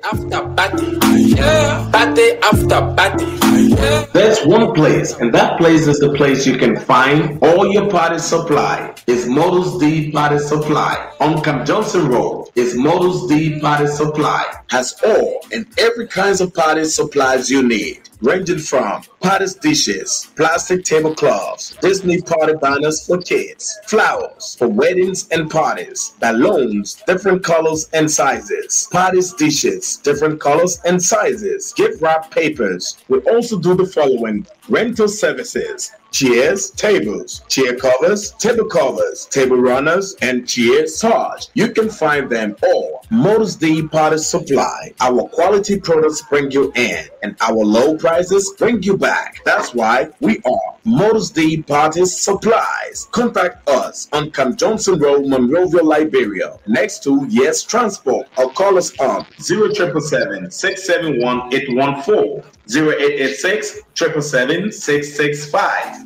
After party, party after party. There's one place, and that place is the place you can find all your party supply. It's Models D Party Supply on Camp Johnson Road. It's Models D Party Supply. Has all and every kinds of party supplies you need, ranging from party dishes, plastic tablecloths, Disney party banners for kids, flowers for weddings and parties, balloons, different colors and sizes, party dishes, different colors and sizes, gift wrap papers. We also do the following: rental services, chairs, tables, chair covers, table runners, and chair charge. You can find them all. Models D Party Supply. Our quality products bring you in, and our low prices bring you back. That's why we are Models D Party Supplies. Contact us on Camp Johnson Road, Monrovia, Liberia, next to Yes Transport, or call us on 0777 671 814, 0886 777 665.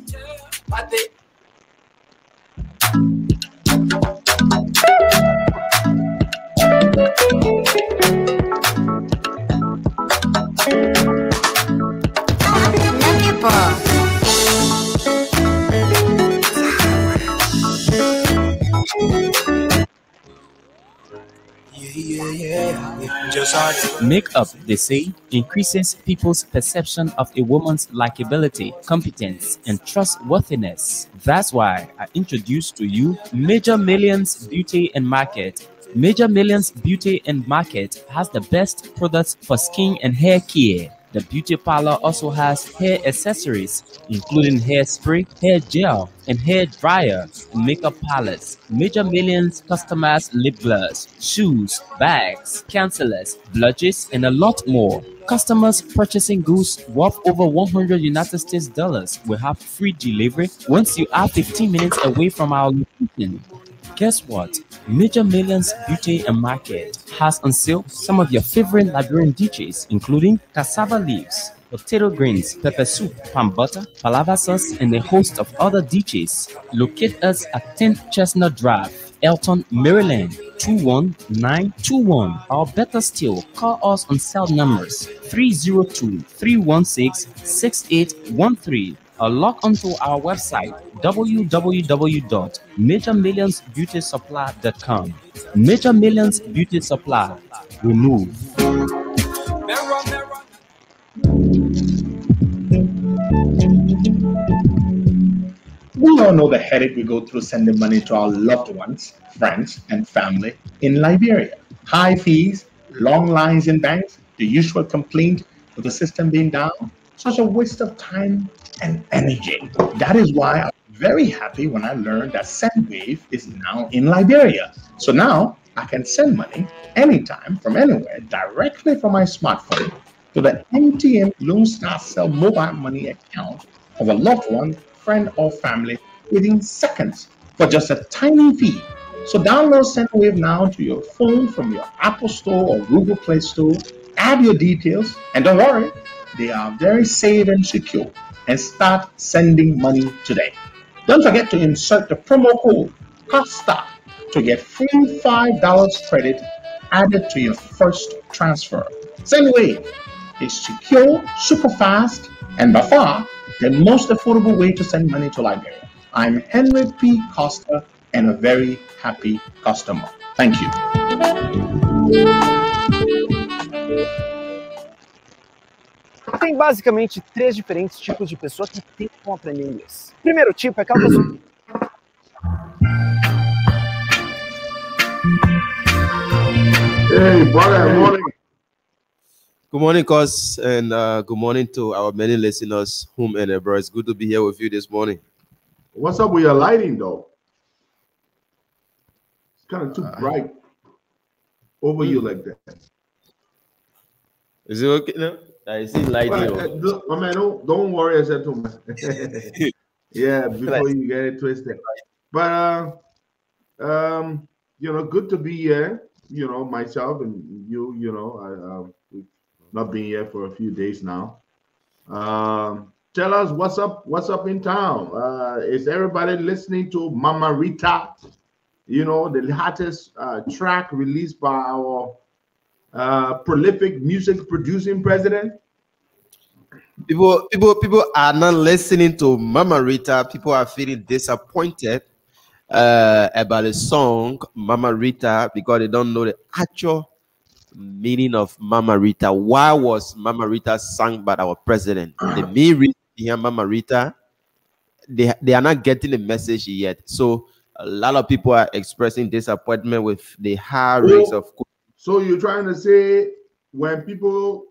Makeup, they say, increases people's perception of a woman's likability, competence, and trustworthiness. That's why I introduce to you Major Millions Beauty and Market. Major Millions Beauty and Market has the best products for skin and hair care. The beauty parlor also has hair accessories, including hairspray, hair gel, and hair dryer, makeup palettes. Major Millions customers lip gloss, shoes, bags, concealers, blushes, and a lot more. Customers purchasing goods worth over $100 will have free delivery once you are 15 minutes away from our location. Guess what? Major Millions Beauty and Market has on sale some of your favorite Liberian dishes, including cassava leaves, potato greens, pepper soup, palm butter, palava sauce, and a host of other dishes. Locate us at 10th Chestnut Drive, Elton, Maryland, 21921. Or better still, call us on cell numbers 302-316-6813. or log onto our website www.majormillionsbeautysupply.com. Major Millions Beauty Supply. We move. We all know the headache we go through sending money to our loved ones, friends, and family in Liberia. High fees, long lines in banks, the usual complaint of the system being down. Such a waste of time and energy. That is why I'm very happy when I learned that SendWave is now in Liberia. So now I can send money anytime from anywhere directly from my smartphone to the MTN Lone Star Cell mobile money account of a loved one, friend, or family within seconds for just a tiny fee. So download SendWave now to your phone from your Apple Store or Google Play Store. Add your details, and don't worry, they are very safe and secure, and start sending money today. Don't forget to insert the promo code COSTA to get free $5 credit added to your first transfer. SendWave is secure, super fast, and by far the most affordable way to send money to Liberia. I'm Henry P. Costa and a very happy customer. Thank you. Tem basicamente três diferentes tipos de pessoa que tentam aprender inglês. O primeiro tipo é aquela pessoa... Hey, brother, morning. Good morning, Cos, and good morning to our many listeners, whom and ever. It's good to be here with you this morning. What's up with your lighting, though? It's kind of too bright over you like that. Is it okay now? I see lighting. My man, don't worry, I said to man. Yeah, before you get it twisted. But good to be here. Myself and you. We've not been here for a few days now. Tell us what's up in town. Is everybody listening to Mama Rita? The hottest track released by our prolific music producing president. People are not listening to Mama Rita. People are feeling disappointed about the song Mama Rita because they don't know the actual meaning of Mama Rita. Why was Mama Rita sung by our president? The main reason behind Mama Rita, they are not getting the message yet. So a lot of people are expressing disappointment with the high rates of. So you're trying to say when people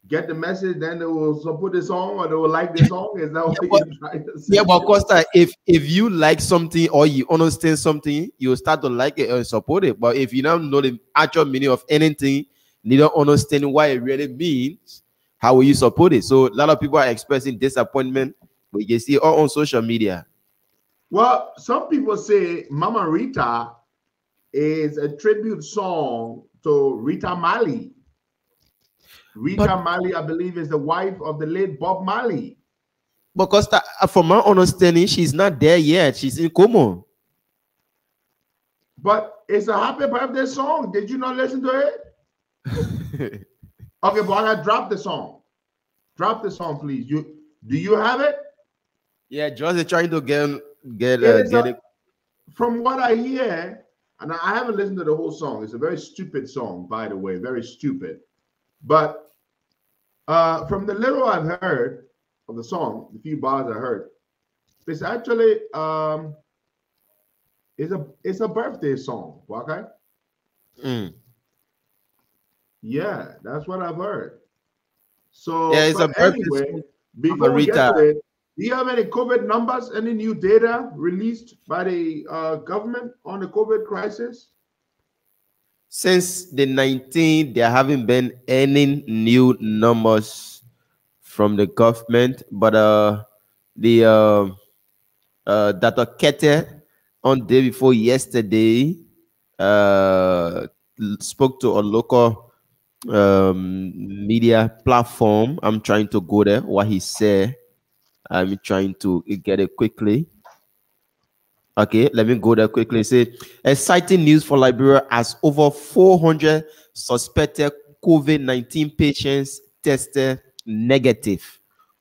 get the message, then they will support the song or they will like the song? Is that what you're trying to say? Yeah, but Costa, if you like something or you understand something, you start to like it and support it. But if you don't know the actual meaning of anything, you don't understand what it really means, how will you support it? So a lot of people are expressing disappointment, but you can see all on social media. Well, some people say Mama Rita is a tribute song to Rita Marley. Rita Marley, I believe, is the wife of the late Bob Marley. Because from my understanding, she's not there yet. She's in coma. But it's a happy birthday song. Did you not listen to it? Okay, but I gotta drop the song. Drop the song, please. Do you have it? Yeah, just trying to get it. From what I hear, and I haven't listened to the whole song. It's a very stupid song, by the way, very stupid. But from the little I've heard of the song, the few bars I heard, it's actually it's a birthday song, okay? Yeah, that's what I've heard. So yeah, it's a birthday anyway, before we get to it, do you have any COVID numbers, any new data released by the government on the COVID crisis? Since the 19th, there haven't been any new numbers from the government, but the Dr. Kete on day before yesterday spoke to a local media platform. I'm trying to go there. What he said, I'm trying to get it quickly. Okay, let me go there quickly. Say, exciting news for Liberia as over 400 suspected COVID-19 patients tested negative.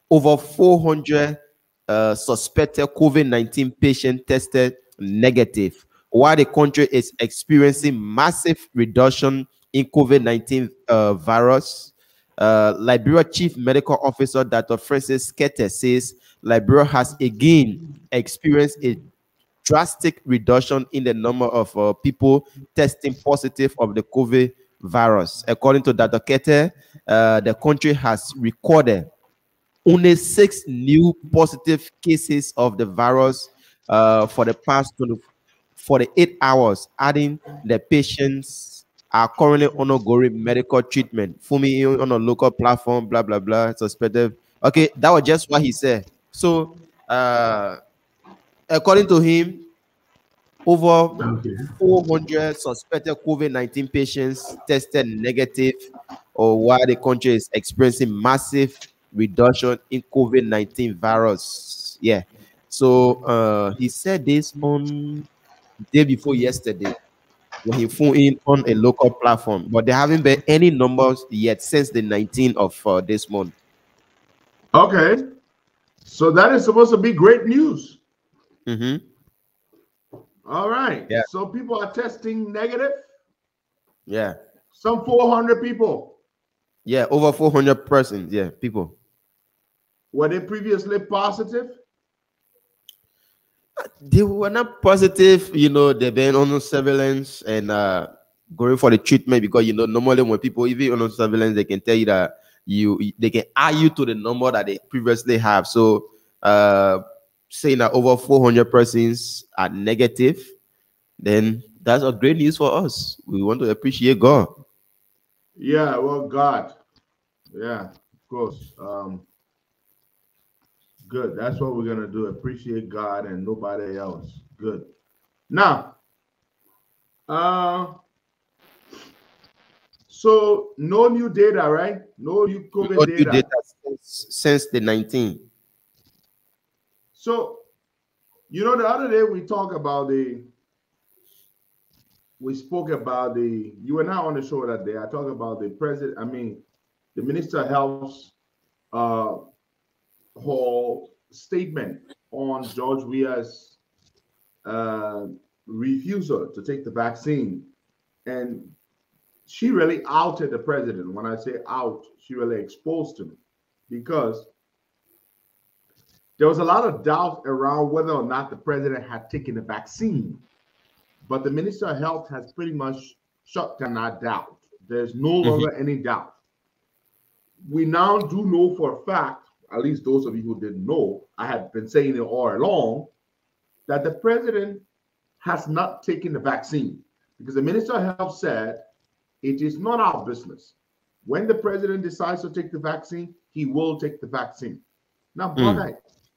Over 400 suspected COVID-19 patients tested negative. While the country is experiencing massive reduction in COVID-19 virus, Liberia Chief Medical Officer Dr. Francis Kete says Liberia has again experienced a drastic reduction in the number of people testing positive of the COVID virus. According to Dr. Kete, the country has recorded only 6 new positive cases of the virus for the past 48 hours, adding the patients are currently undergoing medical treatment. Fumi on a local platform, blah, blah, blah, suspected. Okay, that was just what he said. So, according to him, over 400 suspected COVID-19 patients tested negative, or while the country is experiencing massive reduction in COVID-19 virus. Yeah. So he said this on the day before yesterday when he flew in on a local platform, but there haven't been any numbers yet since the 19th of this month. Okay. So that is supposed to be great news. Mm-hmm. All right. Yeah. So people are testing negative. Yeah. Some 400 people. Yeah, over 400 persons. Yeah, people. Were they previously positive? They were not positive. You know, they've been on surveillance, and going for the treatment, because normally when people even on surveillance, they can tell you that they can add you to the number that they previously have. So saying that over 400 persons are negative, then that's a great news for us. We want to appreciate God. Yeah, well, God. Yeah, of course. Good. That's what we're gonna do. Appreciate God and nobody else. Good. Now, so no new data, right? No new COVID What new data. data since the 19th. So, the other day we spoke about you were not on the show that day. I talked about the Minister of Health's whole statement on George Weah's refusal to take the vaccine. And she really outed the president. When I say out, she really exposed him, because there was a lot of doubt around whether or not the president had taken the vaccine. But the Minister of Health has pretty much shut down that doubt. There's no longer any doubt. We now do know for a fact, at least those of you who didn't know, I had been saying it all along, that the president has not taken the vaccine, because the Minister of Health said it is not our business. When the president decides to take the vaccine, he will take the vaccine. Now,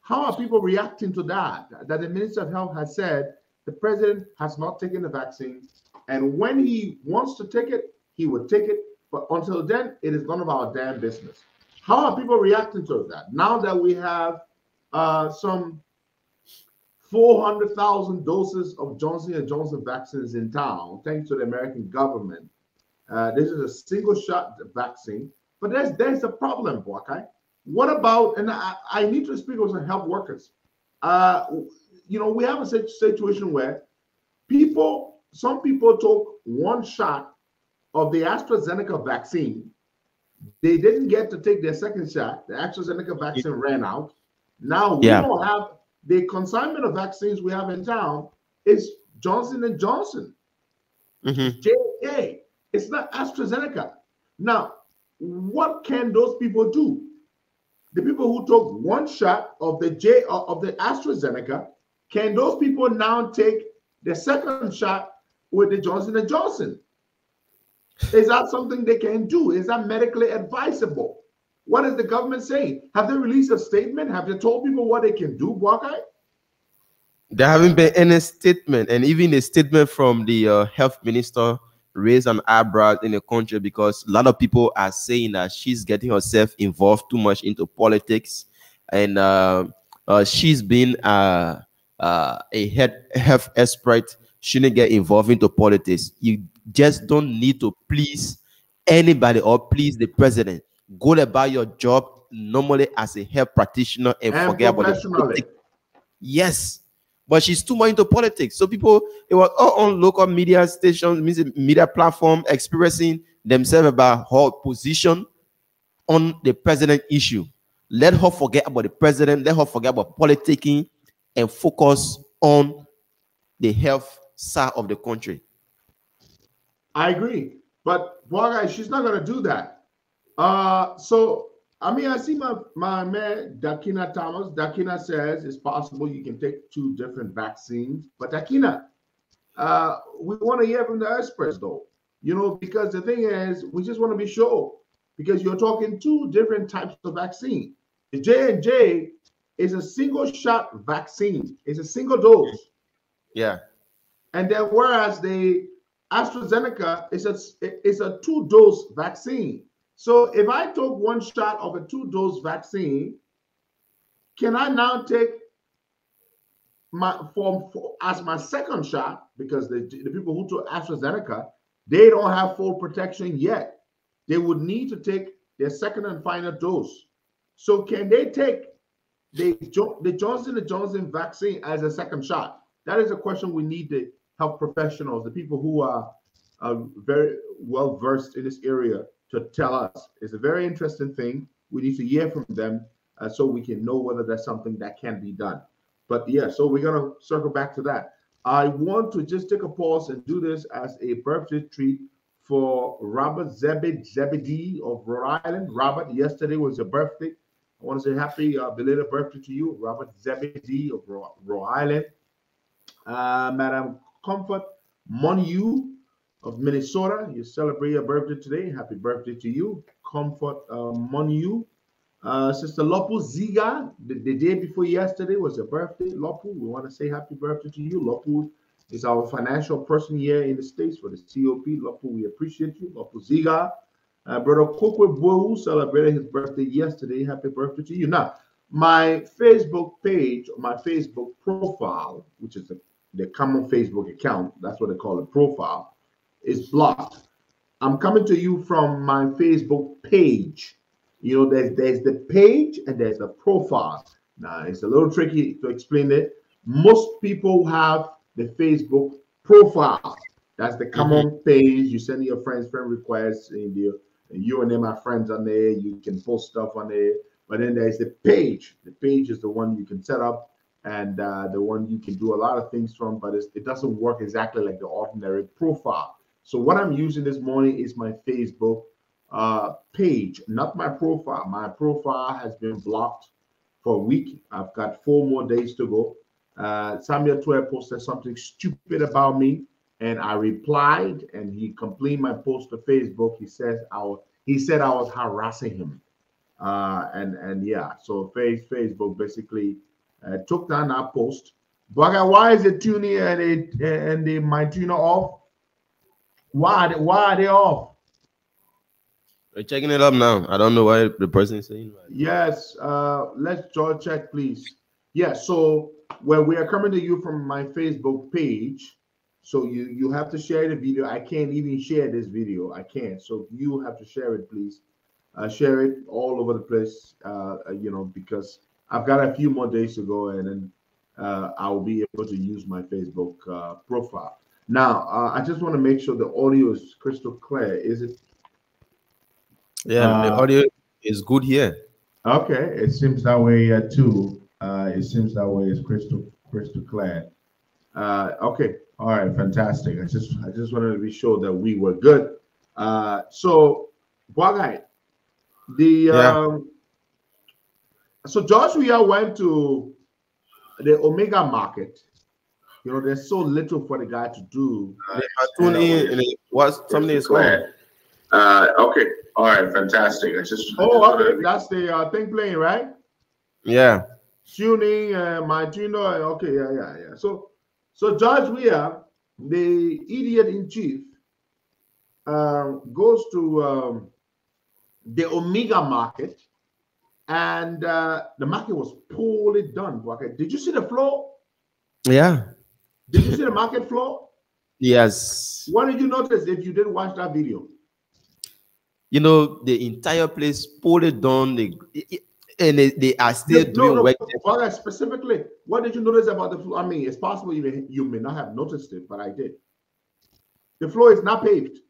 how are people reacting to that? That the Minister of Health has said the president has not taken the vaccine, and when he wants to take it, he would take it. But until then, it is none of our damn business. How are people reacting to that? Now that we have some 400,000 doses of Johnson & Johnson vaccines in town, thanks to the American government. This is a single-shot vaccine. But there's a problem, okay? What about, and I need to speak with some health workers. We have a situation where some people took one shot of the AstraZeneca vaccine. They didn't get to take their second shot. The AstraZeneca vaccine ran out. Now we don't have the consignment of vaccines we have in town is Johnson & Johnson. JK. It's not AstraZeneca. Now, what can those people do? The people who took one shot of the AstraZeneca, can those people now take the second shot with the Johnson & Johnson? Is that something they can do? Is that medically advisable? What is the government saying? Have they released a statement? Have they told people what they can do, Buckeye? There haven't been any statement, and even a statement from the health minister raised an eyebrow in the country, because a lot of people are saying that she's getting herself involved too much into politics, and she's been a health expert, shouldn't get involved into politics. You just don't need to please anybody or please the president. Go about your job normally as a health practitioner and forget about the politics. Yes, but she's too much into politics. So people, it was all on local media stations, media platform, expressing themselves about her position on the president issue. Let her forget about the president. Let her forget about politicking and focus on the health side of the country. I agree, but boy, she's not going to do that. I see my man Dakina Thomas. Dakina says it's possible you can take two different vaccines, but Dakina, we want to hear from the experts though. Because the thing is, we just want to be sure, because you're talking two different types of vaccine. The J&J is a single shot vaccine. It's a single dose. Yeah. And then whereas the AstraZeneca is a two-dose vaccine. So if I took one shot of a two-dose vaccine, can I now take as my second shot? Because the people who took AstraZeneca, they don't have full protection yet. They would need to take their second and final dose. So can they take the Johnson & Johnson vaccine as a second shot? That is a question we need the health professionals, the people who are very well versed in this area, to tell us. It's a very interesting thing. We need to hear from them so we can know whether that's something that can be done. But yeah, so we're going to circle back to that. I want to just take a pause and do this as a birthday treat for Robert Zebedee of Rhode Island. Robert, yesterday was your birthday. I want to say happy belated birthday to you, Robert Zebedee of Rhode Island. Madam Comfort Monu of Minnesota, you celebrate your birthday today. Happy birthday to you, Comfort Monu. Sister Lopu Ziga, the day before yesterday was your birthday. Lopu, we want to say happy birthday to you. Lopu is our financial person here in the States for the COP. Lopu, we appreciate you. Lopu Ziga. Brother Kokwe Bo celebrated his birthday yesterday. Happy birthday to you. Now, my Facebook page, my Facebook profile, which is the common Facebook account, that's what they call a profile, is blocked. I'm coming to you from my Facebook page. You know, there's the page and there's the profile. Now, it's a little tricky to explain it. Most people have the Facebook profile. That's the common page. You send your friends friend requests, and you and them are friends on there. You can post stuff on there. But then there's the page. The page is the one you can set up and the one you can do a lot of things from, but it doesn't work exactly like the ordinary profile. So what I'm using this morning is my Facebook page, not my profile. My profile has been blocked for a week. I've got 4 more days to go. Samuel 12 posted something stupid about me, and I replied, and he complained my post to Facebook. He said I was harassing him, and yeah. So Facebook basically took down that post. But why is it tuning and they my tuner off? Why are they off? We're checking it up now. I don't know why the person is saying that. Yes, let's George check, please. Yes, so when we are coming to you from my Facebook page, so you have to share the video. I can't even share this video. I can't. So you have to share it, please. Share it all over the place, because I've got a few more days to go, and then I'll be able to use my Facebook profile. Now, I just want to make sure the audio is crystal clear. Is it? Yeah, the audio is good here. Okay, it seems that way too. It seems that way is crystal clear. Okay, all right, fantastic. I just wanted to be sure that we were good. So, Bwagai, so Joshua went to the Omega market. You know, there's so little for the guy to do. Tune in, and what something is called. Okay, all right, fantastic. Okay, that's the thing playing, right? Yeah. Tuning, my tuner. Okay, yeah. So George Weah, the idiot in chief, goes to the Omega market, and the market was poorly done. Okay, did you see the floor? Yeah. Did you see the market floor? Yes. What did you notice if you didn't watch that video? You know, the entire place poorly done. They are still doing work. Well, specifically, what did you notice about the floor? I mean, it's possible you may not have noticed it, but I did. The floor is not paved.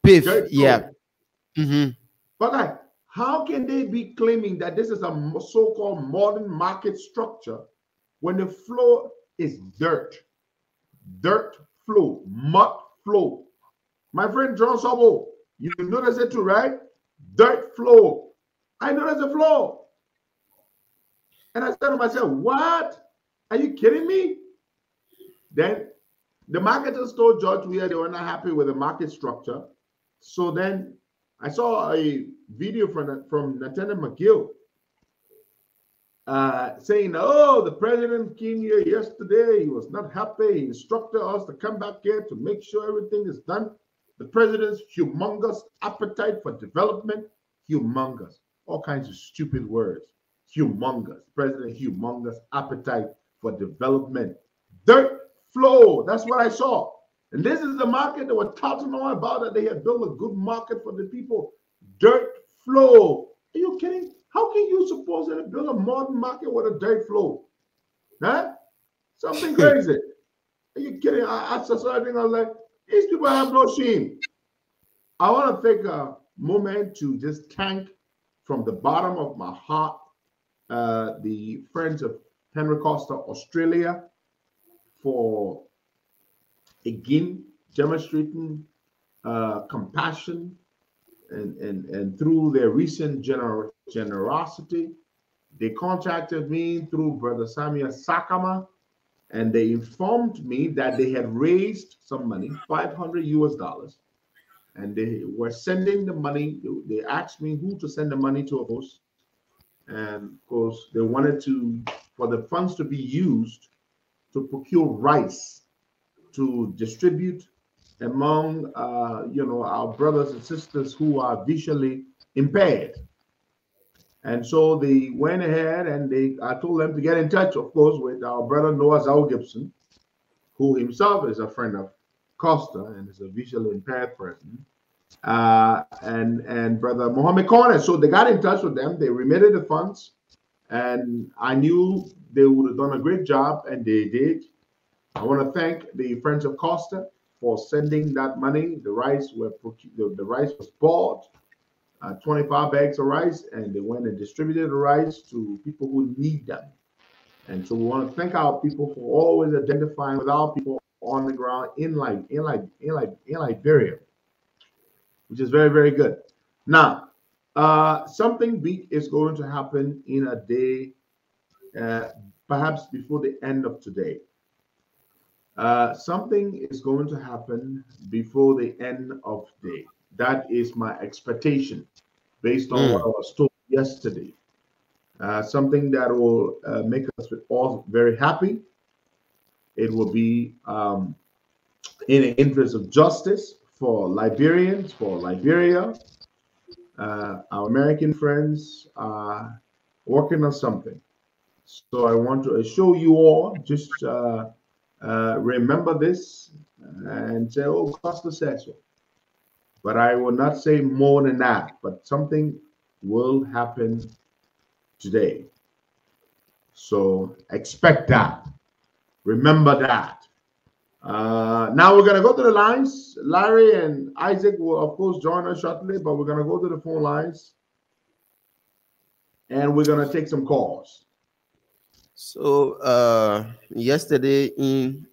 Paved, yeah. But how can they be claiming that this is a so-called modern market structure when the floor is dirt? Dirt floor, mud floor. My friend John Sobo, you notice it too, right? Dirt floor. I noticed the floor. And I said to myself, what? Are you kidding me? Then the marketers told George Weah they were not happy with the market structure. So then I saw a video from Nathaniel McGill saying, oh, the president came here yesterday. He was not happy. He instructed us to come back here to make sure everything is done. The president's humongous appetite for development, humongous, all kinds of stupid words. Humongous, president, humongous appetite for development. Dirt flow, that's what I saw. And this is the market that we're talking about, that they have built a good market for the people. Dirt flow. Are you kidding? How can you supposedly build a modern market with a dirt flow? Huh? Something crazy. Are you kidding? I saw something, I was like, these people have no shame. I want to take a moment to just thank from the bottom of my heart the friends of Henry Costa Australia for again, demonstrating compassion and through their recent generosity. They contacted me through Brother Samuel Sakama, and they informed me that they had raised some money, $500 US, and they were sending the money. They asked me who to send the money to, of course, and of course they wanted for the funds to be used to procure rice to distribute among our brothers and sisters who are visually impaired. And so they went ahead and I told them to get in touch, of course, with our brother Noah Zhao Gibson, who himself is a friend of Costa and is a visually impaired person, and brother Mohammed Corner. So they got in touch with them. They remitted the funds, and I knew they would have done a great job, and they did. I want to thank the Friends of Costa for sending that money. The rice was bought, 25 bags of rice, and they went and distributed the rice to people who need them. And so we want to thank our people for always identifying with our people on the ground in Liberia, which is very, very good. Now, something big is going to happen in a day, perhaps before the end of today. Something is going to happen before the end of the day. That is my expectation based on what I was told yesterday. Something that will make us all very happy. It will be in the interest of justice for Liberians, for Liberia. Our American friends are working on something. So I want to assure you all, just remember this and say, oh, Costa says so. But I will not say more than that, but something will happen today. So expect that. Remember that. Now we're going to go to the lines. Larry and Isaac will, of course, join us shortly, but we're going to go to the phone lines and we're going to take some calls. So yesterday in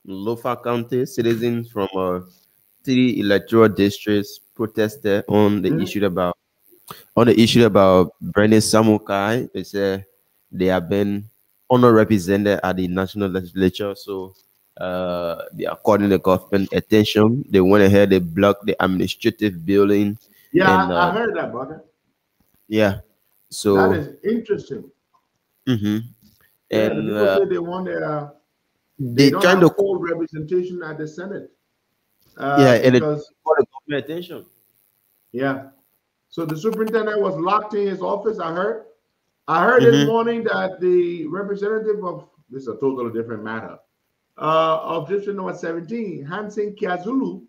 Lofa County, citizens from 3 electoral districts protested on the issue about Bernie Samukai. They said they have been underrepresented at the national legislature, so they are calling the government attention. They went ahead, they blocked the administrative building. Yeah, and, I heard that, brother. Yeah, so that is interesting. Mm-hmm. Yeah, and the people say they want their they don't kind have of full representation at the Senate. and it Because called the government attention. yeah, so the superintendent was locked in his office. I heard this morning that the representative of this is a totally different matter of district number 17, Hansen Kiazulu,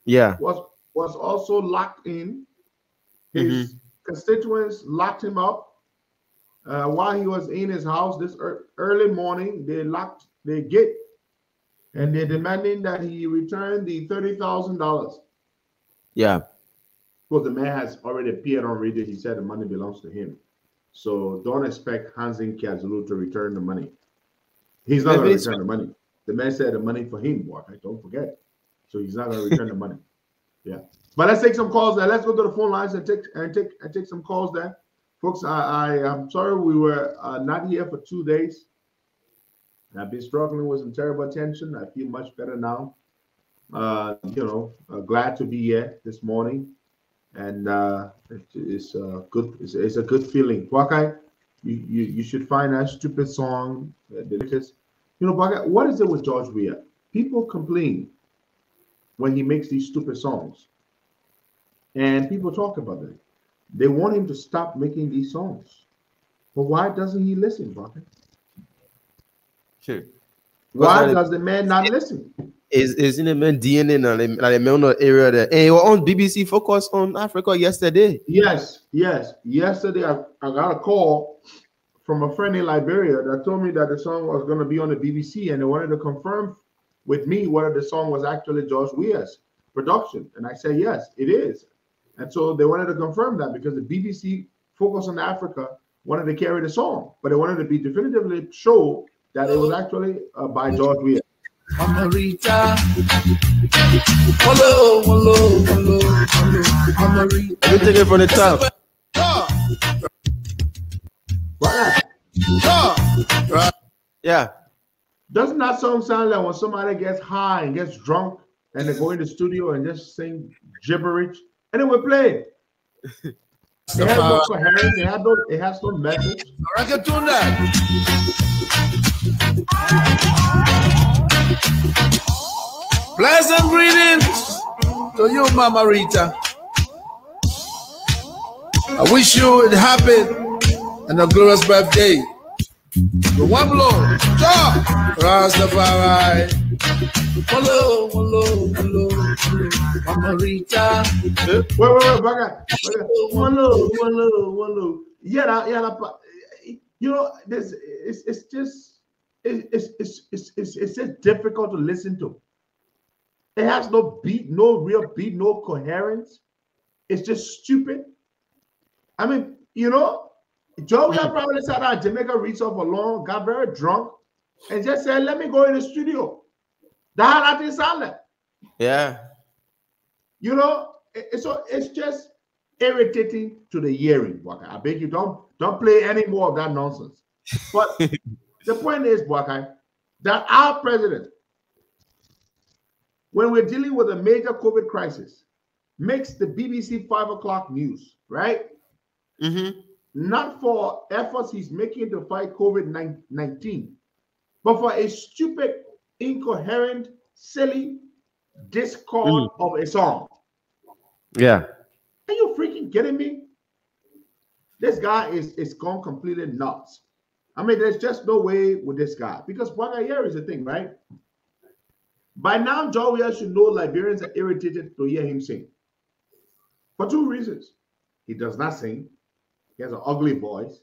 was also locked in. His constituents locked him up while he was in his house this early morning. They locked the gate and they're demanding that he return the $30,000. Yeah. Because the man has already appeared on radio. He said the money belongs to him. So don't expect Hansen Kiazulu to return the money. He's not going to return the money. The man said the money for him, boy. Don't forget. So he's not going to return the money. Yeah. But let's take some calls there. Let's go to the phone lines and take some calls there. Folks, I'm sorry we were not here for 2 days. I've been struggling with some terrible tension. I feel much better now. Glad to be here this morning, and it's good. It's a good feeling. Wakai, you should find that stupid song, the latest. Wakai, what is it with George Weah? People complain when he makes these stupid songs, and people talk about it. They want him to stop making these songs, but why doesn't he listen, Wakai? Sure. Why does the man not listen? Is in the man DNA like the area there? And you were on BBC Focus on Africa yesterday. Yes. Yesterday I got a call from a friend in Liberia that told me that the song was going to be on the BBC, and they wanted to confirm with me whether the song was actually George Weah's production. And I said, yes, it is. And so they wanted to confirm that because the BBC Focus on Africa wanted to carry the song, but they wanted to be definitively show that it was actually by George Weah. Mama Rita. Hello, hello, hello, hello, Mama Rita. Let me take it from the top. Yeah. Doesn't that song sound like when somebody gets high and gets drunk and they go in the studio and just sing gibberish and then we play it? It has no coherence, it has no message. I can tune that. Pleasant greetings to you, Mama Rita. I wish you a happy and a glorious birthday. The one blow, ja, Rastafari. Hello, hello, hello, hello, Mama Rita. Wait, back. Hello. Yeah. You know, this it's just difficult to listen to. It has no beat, no real beat, no coherence. It's just stupid. I mean, you know, Joe probably sat down in Jamaica, reached off alone, got very drunk, and just said, "Let me go in the studio." That didn't sound like. Yeah. You know, so it's just irritating to the hearing. Waka. I beg you, don't play any more of that nonsense. But the point is, Waka, that our president, when we're dealing with a major COVID crisis, makes the BBC 5 o'clock news, right? Mm-hmm. Not for efforts he's making to fight COVID-19, but for a stupid, incoherent, silly discord of a song. Yeah. Are you freaking kidding me? This guy is gone completely nuts. I mean, there's just no way with this guy. Because what I hear is the thing, right? By now, Joey should know Liberians are irritated to hear him sing. For two reasons. He does not sing. He has an ugly voice.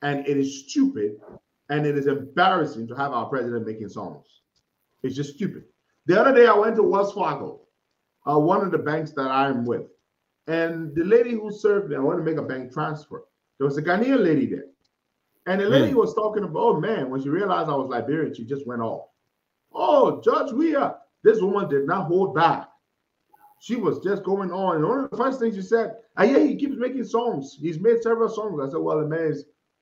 And it is stupid. And it is embarrassing to have our president making songs. It's just stupid. The other day, I went to Wells Fargo, one of the banks that I'm with. And the lady who served me, I want to make a bank transfer. There was a Ghanaian lady there. And the lady was talking about, oh man, when she realized I was Liberian, she just went off. Oh, Judge Weir, this woman did not hold back. She was just going on. And one of the first things she said, yeah, he keeps making songs. He's made several songs. I said, well, the man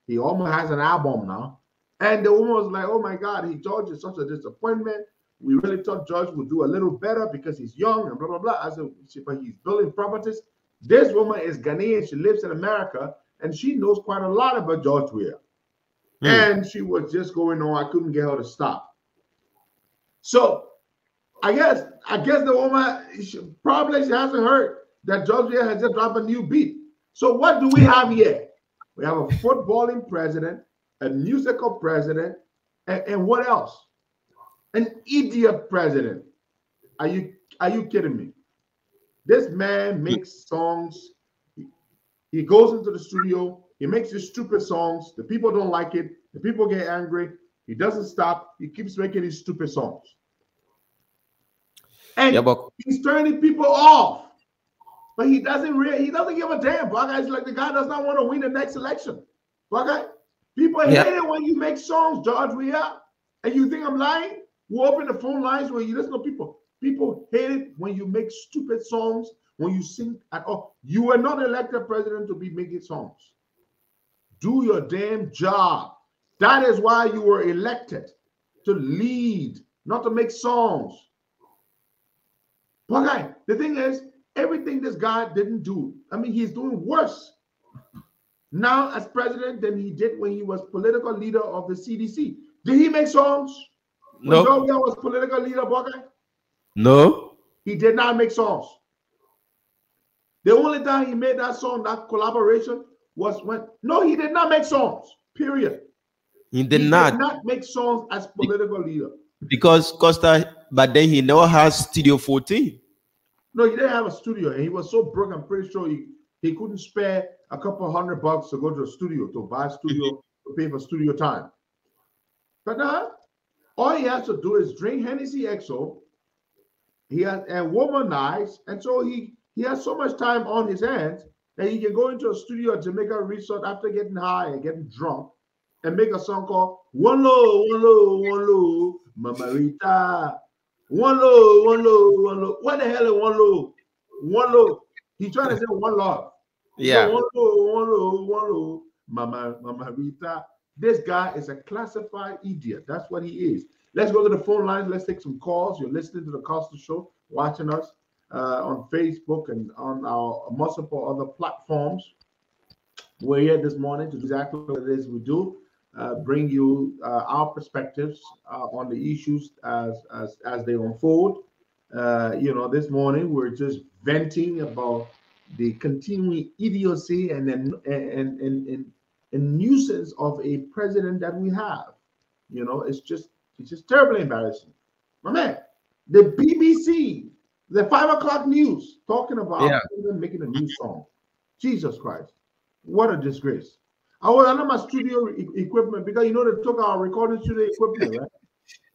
he almost has an album now. And the woman was like, oh my God, George is such a disappointment. We really thought George would do a little better because he's young and blah, blah, blah. I said, but he's building properties. This woman is Ghanaian. She lives in America, and she knows quite a lot about George Weir. And she was just going on. I couldn't get her to stop. So I guess the woman, she hasn't heard that George Weir has just dropped a new beat. So what do we have here? We have a footballing president, a musical president, and what else? An idiot president. Are you kidding me? This man makes songs. He goes into the studio. He makes these stupid songs. The people don't like it. The people get angry. He doesn't stop. He keeps making these stupid songs. And he's turning people off. But he doesn't give a damn. It's like the guy does not want to win the next election. People hate it when you make songs, George Weir. And you think I'm lying? We'll open the phone lines where you listen to people. People hate it when you make stupid songs, when you sing at all. You were not elected president to be making songs. Do your damn job. That is why you were elected, to lead, not to make songs. But the thing is, everything this guy didn't do, I mean, he's doing worse now as president than he did when he was political leader of the CDC. Did he make songs? No. When Joe was political leader, Buckeye? No. He did not make songs. The only time he made that song, that collaboration, was when, no, he did not make songs, period. He did not make songs as political leader. Because Costa, but then he never has Studio 14. No, he didn't have a studio, and he was so broke, I'm pretty sure he couldn't spare a couple $100 to go to a studio, to buy a studio, to pay for studio time. But now, all he has to do is drink Hennessy XO, and womanize, and so he has so much time on his hands that he can go into a studio at Jamaica Resort after getting high and getting drunk and make a song called One Low, Mama Rita. One low, one low, one low. What the hell is one low? One low. He's trying to say one love. Yeah. So one low, one low, one low. Mama Rita. This guy is a classified idiot. That's what he is. Let's go to the phone lines. Let's take some calls. You're listening to the Costa Show, watching us on Facebook and on our multiple other platforms. We're here this morning to do exactly what it is we do, bring you our perspectives on the issues as they unfold. This morning we're just venting about the continuing idiocy and nuisance of a president that we have. It's just terribly embarrassing. My man, the BBC, the 5 o'clock news, talking about making a new song. Jesus Christ, what a disgrace! I was under my studio equipment because they took our recording studio equipment, right?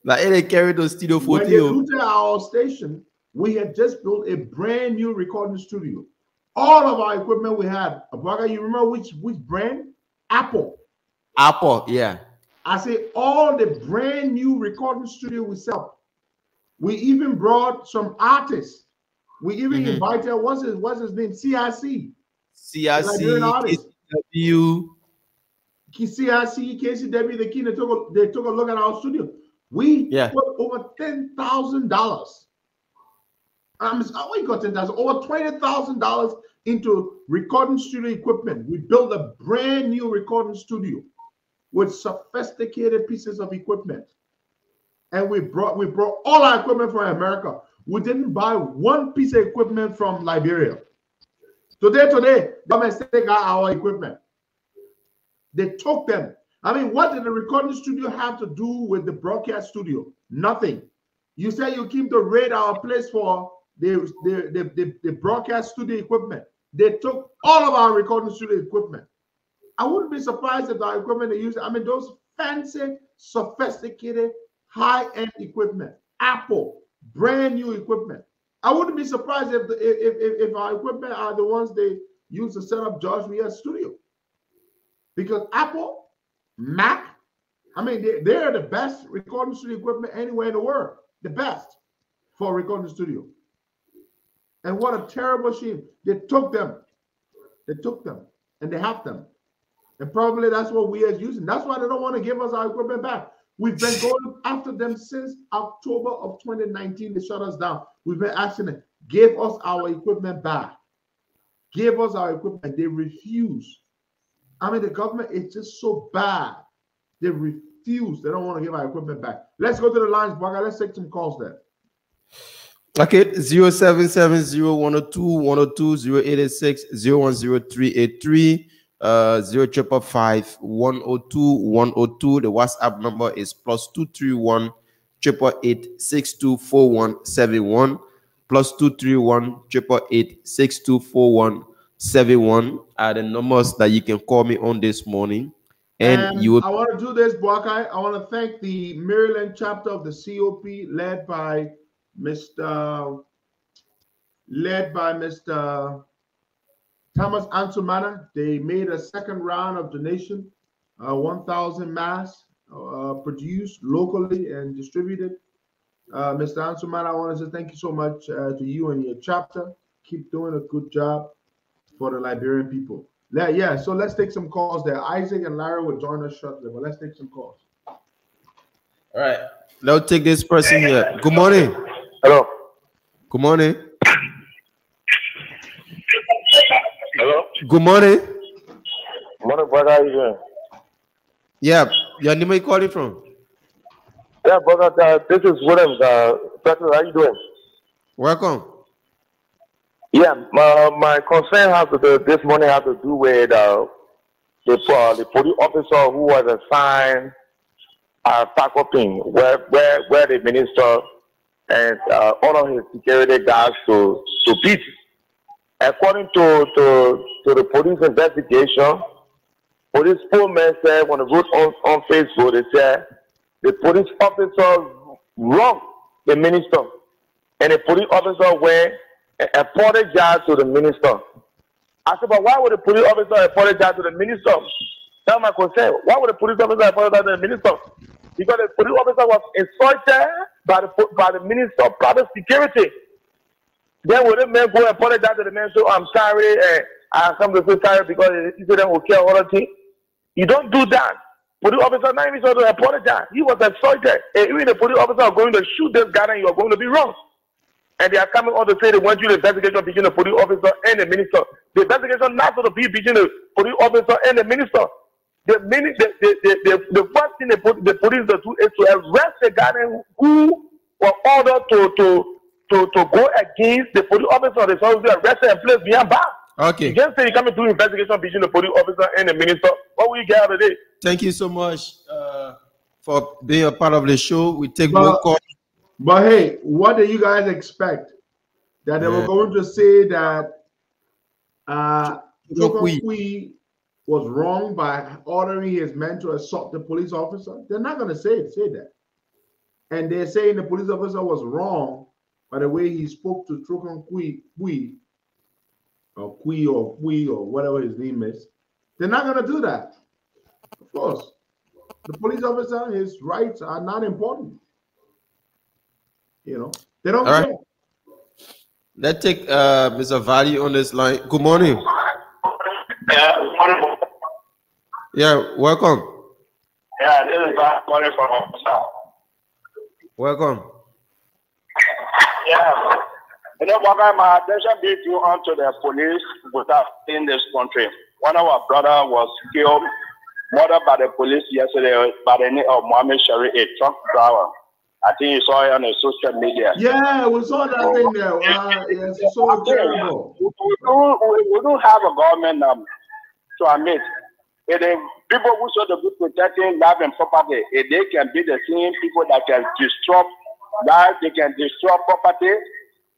Like they carried those studio When they photos. looted our station, we had just built a brand new recording studio. All of our equipment we had. Abaga, you remember which brand? Apple. Apple, yeah. I say all the brand new recording studio we sell. We even brought some artists. We even invited what's his name? CIC. CRC, KCW. CIC, KCW, the key. They took a look at our studio. We put over $10,000. We got $10,000, over $20,000 into recording studio equipment. We built a brand new recording studio with sophisticated pieces of equipment, and we brought all our equipment from America. We didn't buy one piece of equipment from Liberia. Today, government take out our equipment. They took them. I mean, what did the recording studio have to do with the broadcast studio? Nothing. You say you came to raid our place for the broadcast studio equipment. They took all of our recording studio equipment. I wouldn't be surprised if our equipment they use. I mean, those fancy, sophisticated, high-end equipment, Apple, brand new equipment. I wouldn't be surprised if our equipment are the ones they use to set up George Weah's studio. Because Apple, Mac, I mean, they're the best recording studio equipment anywhere in the world. The best for a recording studio. And what a terrible shame. They took them. And they have them. And probably that's what we are using. That's why they don't want to give us our equipment back. We've been going after them since October of 2019. They shut us down. We've been asking them, give us our equipment back. Give us our equipment. They refuse. I mean, the government is just so bad. They refuse. They don't want to give our equipment back. Let's go to the lines, Baga. Let's take some calls there. Okay, 0770-102-102, 0886-010383, 0555-102-102. The WhatsApp number is +231 888 624171, +231 888 624171 are the numbers that you can call me on this morning. And I want to do this, Boakai. I want to thank the Maryland chapter of the COP led by Mr. Thomas Ansumana. They made a second round of donation, 1,000 masks produced locally and distributed. Mr. Ansumana, I want to say thank you so much to you and your chapter. Keep doing a good job for the Liberian people. Yeah, so let's take some calls there. Isaac and Larry will join us shortly, but let's take some calls. All right. Let's take this person here. Good morning. Hello. Good morning. Hello. Good morning. Good morning, brother. How you doing? Yeah. Your name, where you calling from? Yeah, brother. This is Williams. President, how you doing? Welcome. Yeah, my concern this morning has to do with the police officer who was assigned Fakoping, where the minister and all of his security guards to beat. According to the police investigation, police spokesman said when they wrote on Facebook, they said the police officer wronged the minister, and the police officer went and apologized to the minister. I said, but why would the police officer apologize to the minister? That's my concern. Why would the police officer apologize to the minister? because the police officer was insulted by the Minister of Private Security. Then when the man go and apologize to the man, so I'm sorry, and I come to say sorry because the incident will kill all the things. You don't do that. Police officer not even supposed to apologize. He was insulted. And even the police officer are going to shoot this guy and you are going to be wrong. And they are coming on to say they want you to investigation between the police officer and the minister. The investigation not going to be between the police officer and the minister. The first thing the police do is to arrest the guy who was ordered to go against the police officer. They supposed to be arrested and placed behind bars. Okay. You just say you come to do investigation between the police officer and the minister. What will you get out of it? Thank you so much for being a part of the show. We take more calls. But hey, what do you guys expect? That they were going to say that Chokokui was wrong by ordering his men to assault the police officer? They're not going to say that. And they're saying the police officer was wrong by the way he spoke to Chokokui, or whatever his name is. They're not going to do that. Of course. The police officer, his rights are not important. You know, they don't care. Right. Let's take Mr. Valley on this line. Good morning. Yeah, welcome. Yeah, this is calling from South. Welcome. Yeah. You know, my attention be due onto the police without in this country. One of our brother was killed, murdered by the police yesterday by the name of Mohammed Sharif, a truck driver. I think you saw it on the social media. Yeah, we saw that thing there. Yes, it's so terrible. We don't have a government to admit. If the people who should be protecting life and property, if they can be the same people that can disrupt life, they can destroy property,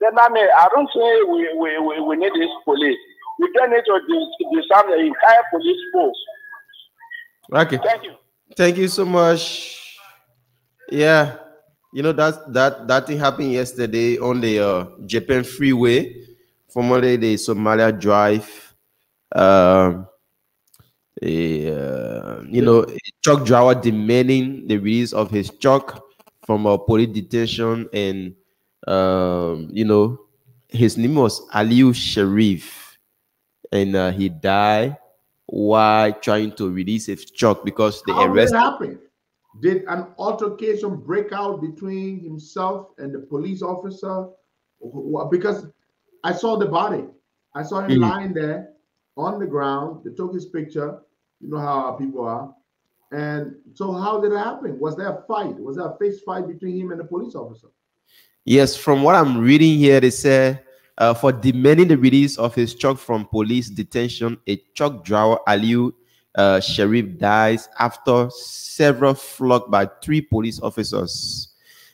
then I don't say we need this police. We don't need to disarm the entire police force. Okay. Thank you. Thank you so much. Yeah. You know, that thing happened yesterday on the Japan freeway, formerly the Somalia Drive. You know, a truck driver demanding the release of his truck from a police detention, and you know, his name was Aliu Sharif, and he died while trying to release his truck because they arrested. How did it happen? Did an altercation break out between himself and the police officer? Because I saw the body. I saw him lying there on the ground. They took his picture. You know how our people are. And so how did it happen? Was there a fight? Was there a fist fight between him and the police officer? Yes, from what I'm reading here, they say for demanding the release of his truck from police detention, a truck driver, Aliu Sharif, dies after several flogged by 3 police officers.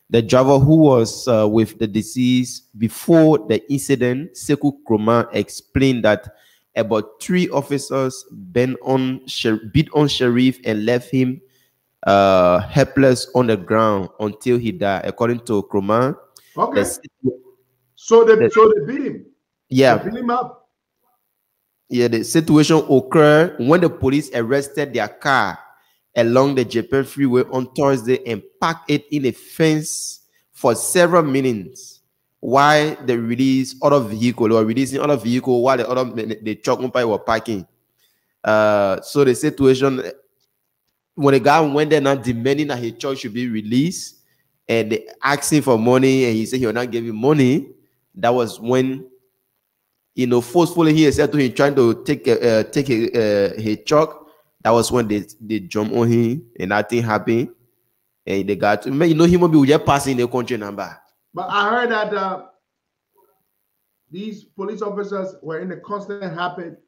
The driver who was with the deceased before the incident, Sekou Kroman, explained that about 3 officers beat on Sharif and left him helpless on the ground until he died, according to Kroman. Okay. So they beat him. Yeah. They beat him up. Yeah, the situation occurred when the police arrested their car along the Japan freeway on Thursday and parked it in a fence for several minutes while they released other vehicle or releasing other vehicle while the truck umpire were parking. So the situation, when the guy went there now demanding that his truck should be released and they asked him for money and he said he will not give him money, that was when, you know, forcefully he said to him trying to take his truck. That was when they jumped on him and that thing happened. And they got, you know, human beings just passing the country number. But I heard that these police officers were in a constant habit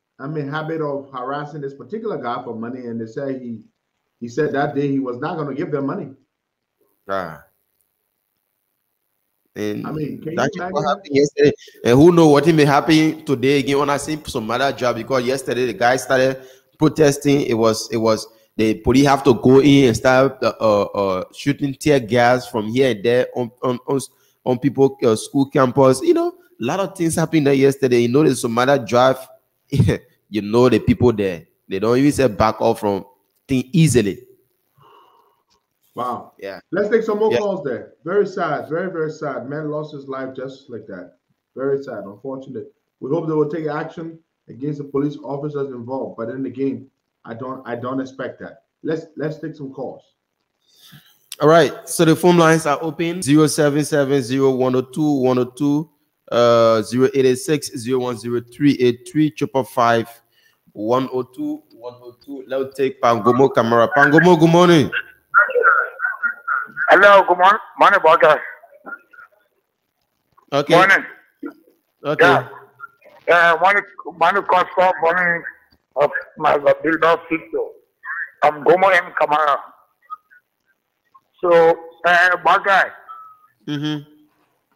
of harassing this particular guy for money, and they say he said that day he was not going to give them money. And I mean, that's what happened yesterday. And who knows what may happen today again on a some other job, because yesterday the guy started protesting. It was the police have to go in and start shooting tear gas from here and there on people school campus. You know, a lot of things happened there yesterday. You know, the Somalia Drive. You know, the people there, they don't even say back off from things easily. Wow. Yeah. Let's take some more Yeah. calls there. Very sad. Very, very sad. Man lost his life just like that. Very sad. Unfortunate. We hope they will take action against the police officers involved. But then again, I don't expect that. Let's take some calls. All right. So the phone lines are open. 0770102 0886 010383 555 102 102. Let's take Pangomo Camera. Pangomo, good morning. Hello, good morning. Morning, brother. Okay. Morning. Okay. Morning, Costa, morning of my builder Victor. I'm Gomo M. Kamara. So, brother, in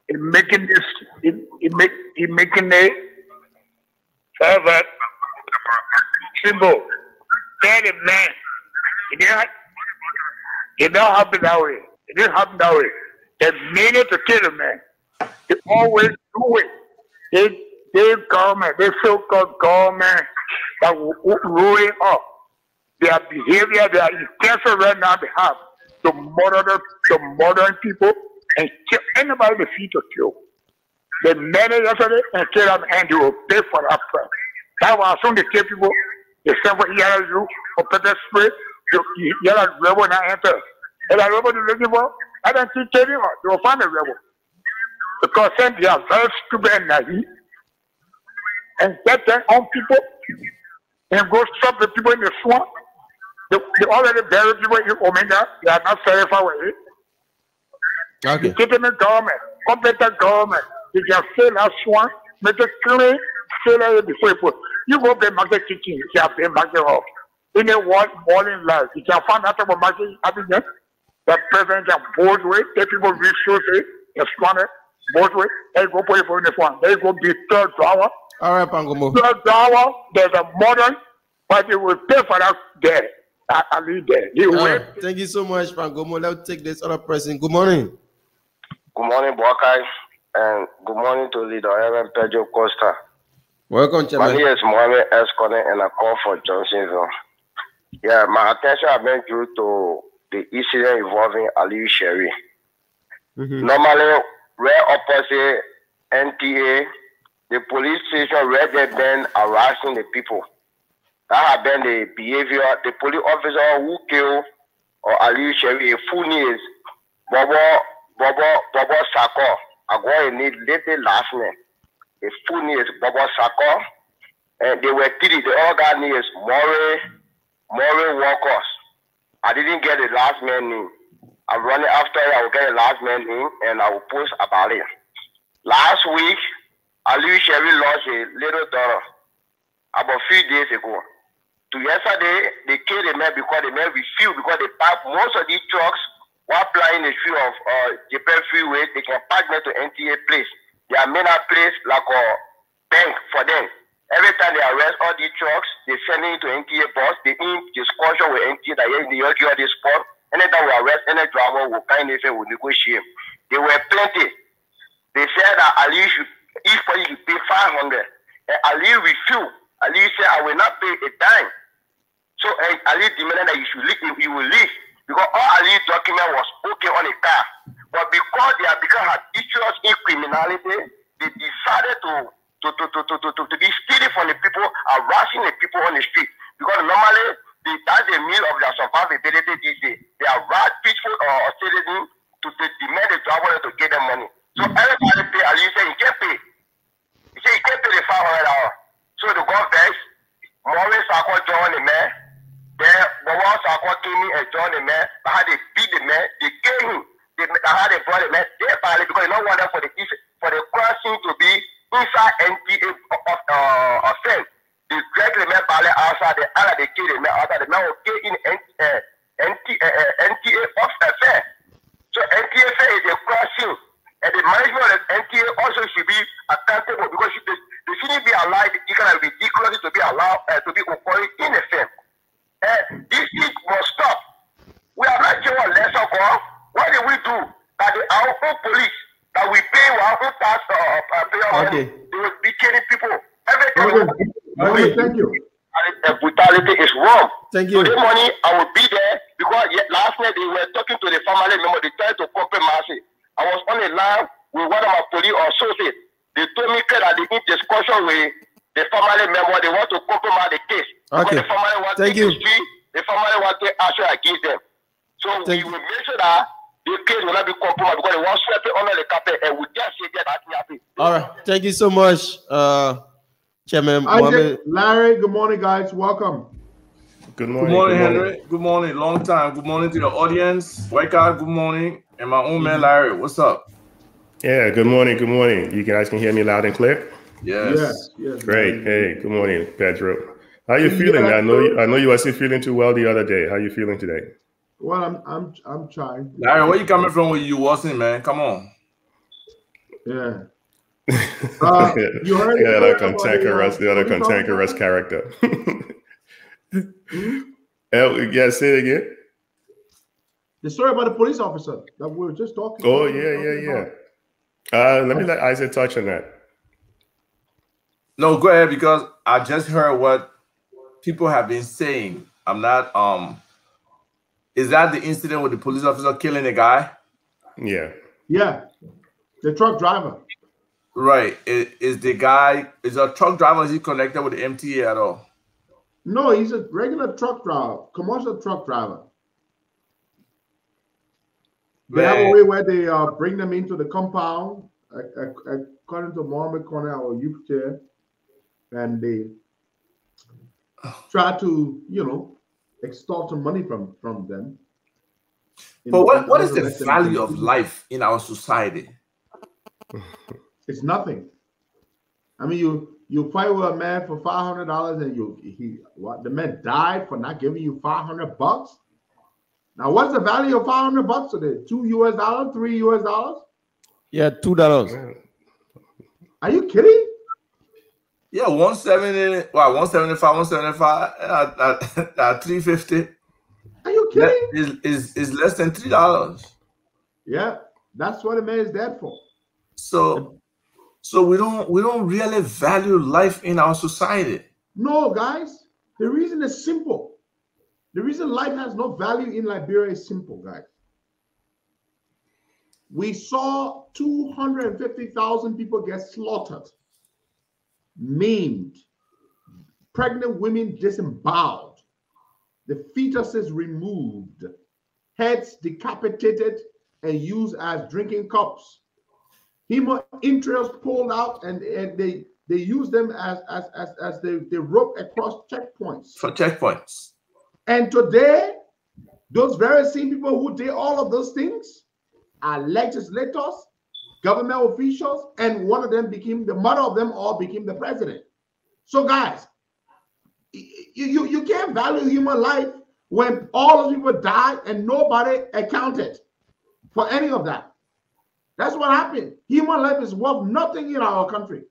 making this, in making a servant symbol, tell the man, it don't happen that way. It didn't happen that way. They mean it to kill the man. They always do it. They government, they so-called government that will ruin up their behavior, their intention right now they have to murder people and kill anybody they feel to kill. They met it yesterday and kill them and they will pay for that price. That's why as soon as they kill people, they send for ERU or pepper spray, yellow rebel now enter. And that rebel is looking for, I don't think they will find a rebel. Because then they are very stupid and naive. And get their own people and go stop the people in the swamp. They already bury people in Omega. They are not certified with it. Okay. Legitimate government, competent government. You can fill that swamp, make it clean, fill it before you put. You go to market kitchen, you can pay market off. In a morning life, you can find out about market happiness. The president can both ways, take people resources, and squander both ways. They go put it in the swamp. They go be third dollar. All right, Pangomo. $12, there's a modern, but they will pay for that there. I leave there. Thank you so much, Pangomo. Let's take this other person. Good morning. Good morning, Boakai, and good morning to Leader Evan Pedro Costa. Welcome, Chairman. My name is Mohamed S. Connor, and I call for Johnsonville. Yeah, my attention has been due to the incident involving Aliyu Sherry. Normally, right opposite NTA, the police station where they've been harassing the people. That have been the behavior. The police officer who killed Aliyu Sherry, a full name is Bobo Sako. I go and need little last name. A full name is Bobo Sako. And they were three. The other guy name is Maury Walkers. I didn't get the last man name. I'm running after it. I will get the last man name and I will post about it. Last week, Aliyu Sherry lost a little daughter about a few days ago. To yesterday, they killed the man because the man refused because they parked most of these trucks while flying the street of Japan Freeway. They can park them to NTA place. They are made a place like a bank for them. Every time they arrest all these trucks, they send it to NTA bus. They in discussion with NTA that in the area this spot. Anytime we arrest any driver, we'll kind of will negotiate. They were plenty. They said that Aliyu should, if you should pay 500, and Aliyu refused. Aliyu said, I will not pay a dime. So Aliyu demanded that you should leave, he will leave. Because all Aliyu document was okay on the car. But because they have become habituous in criminality, they decided to be stealing from the people, harassing the people on the street. Because normally, that's the meal of their survivability these days. They are right peaceful or citizens to demand the driver to get them money. So everybody pay, Aliyu said, he can't pay. He said, he can't pay the $500. So the go vex, Maurice Sako joined the man. Then Bobo Sako came in and joined the man. But how they beat the man, they killed him. How they brought the man, they violated because they don't want them for the crime scene to be inside NTA offense. They drag the man outside, they kill the man outside. The man will kill in NTA affair. So NTA affair is a crime scene. And the management of the NTA also should be accountable because they shouldn't be allowed, it can be ridiculous to be allowed to be occurring in a film. And this thing must stop. We are not sure what lesson go. What did we do? That our own police, that we pay our own tax, they will be killing people. Thank you. The brutality is wrong. Thank you. So the money, I will be there because because last night they were talking to the family member. They tried to compromise it. I was on the line with one of my police associates. They told me that they in discussion with the family member. They want to compromise the case. Okay. The family want Thank to you. The family want to action against them. So we will make sure that the case will not be compromised because they want to sweep it under the carpet and we just say that happy. All right. Thank you so much, Chairman Isaac, Mohammed. Larry, good morning, guys. Welcome. Good morning. Good morning, Henry. Good morning. Long time. Good morning to the audience. Wake up. Good morning. And my own man, Larry. What's up? Yeah, good morning. Good morning. You guys can hear me loud and clear? Yes. Yes. Great. Hey, good morning, Pedro. How you feeling? I know you wasn't feeling too well the other day. How you feeling today? Well, I'm trying. Larry, where you coming from with you wasn't, man? Come on. Yeah. You heard the other cantankerous character. Yeah, say it again. The story about the police officer that we were just talking Oh, about. yeah. Let me let Isaac touch on that. No, go ahead, because I just heard what people have been saying. I'm not is that the incident with the police officer killing a guy? Yeah. Yeah. The truck driver. Right. Is a truck driver, is he connected with the MTA at all? No, he's a regular truck driver, commercial truck driver. They have a way where they bring them into the compound, according to Mohammed Corner, our youth chair, and they try to, extort some money from them. But what is the value of life in our society? It's nothing. I mean, you fight with a man for $500 and the man died for not giving you $500. Now, what's the value of $500 today? $2 US, $3 US? Yeah, $2. Are you kidding? Yeah, 170, 175, 175, at 350. Are you kidding? Is less than $3. Yeah, that's what a man is dead for. So we don't really value life in our society. No, guys. The reason is simple. The reason life has no value in Liberia is simple, guys. We saw 250,000 people get slaughtered, maimed, pregnant women disemboweled, the fetuses removed, heads decapitated and used as drinking cups, human entrails pulled out, and they use them as they rope across checkpoints. For checkpoints. And today, those very same people who did all of those things are legislators, government officials, and one of them the mother of them all became the president. So guys, you can't value human life when all those people died and nobody accounted for any of that. That's what happened. Human life is worth nothing in our country.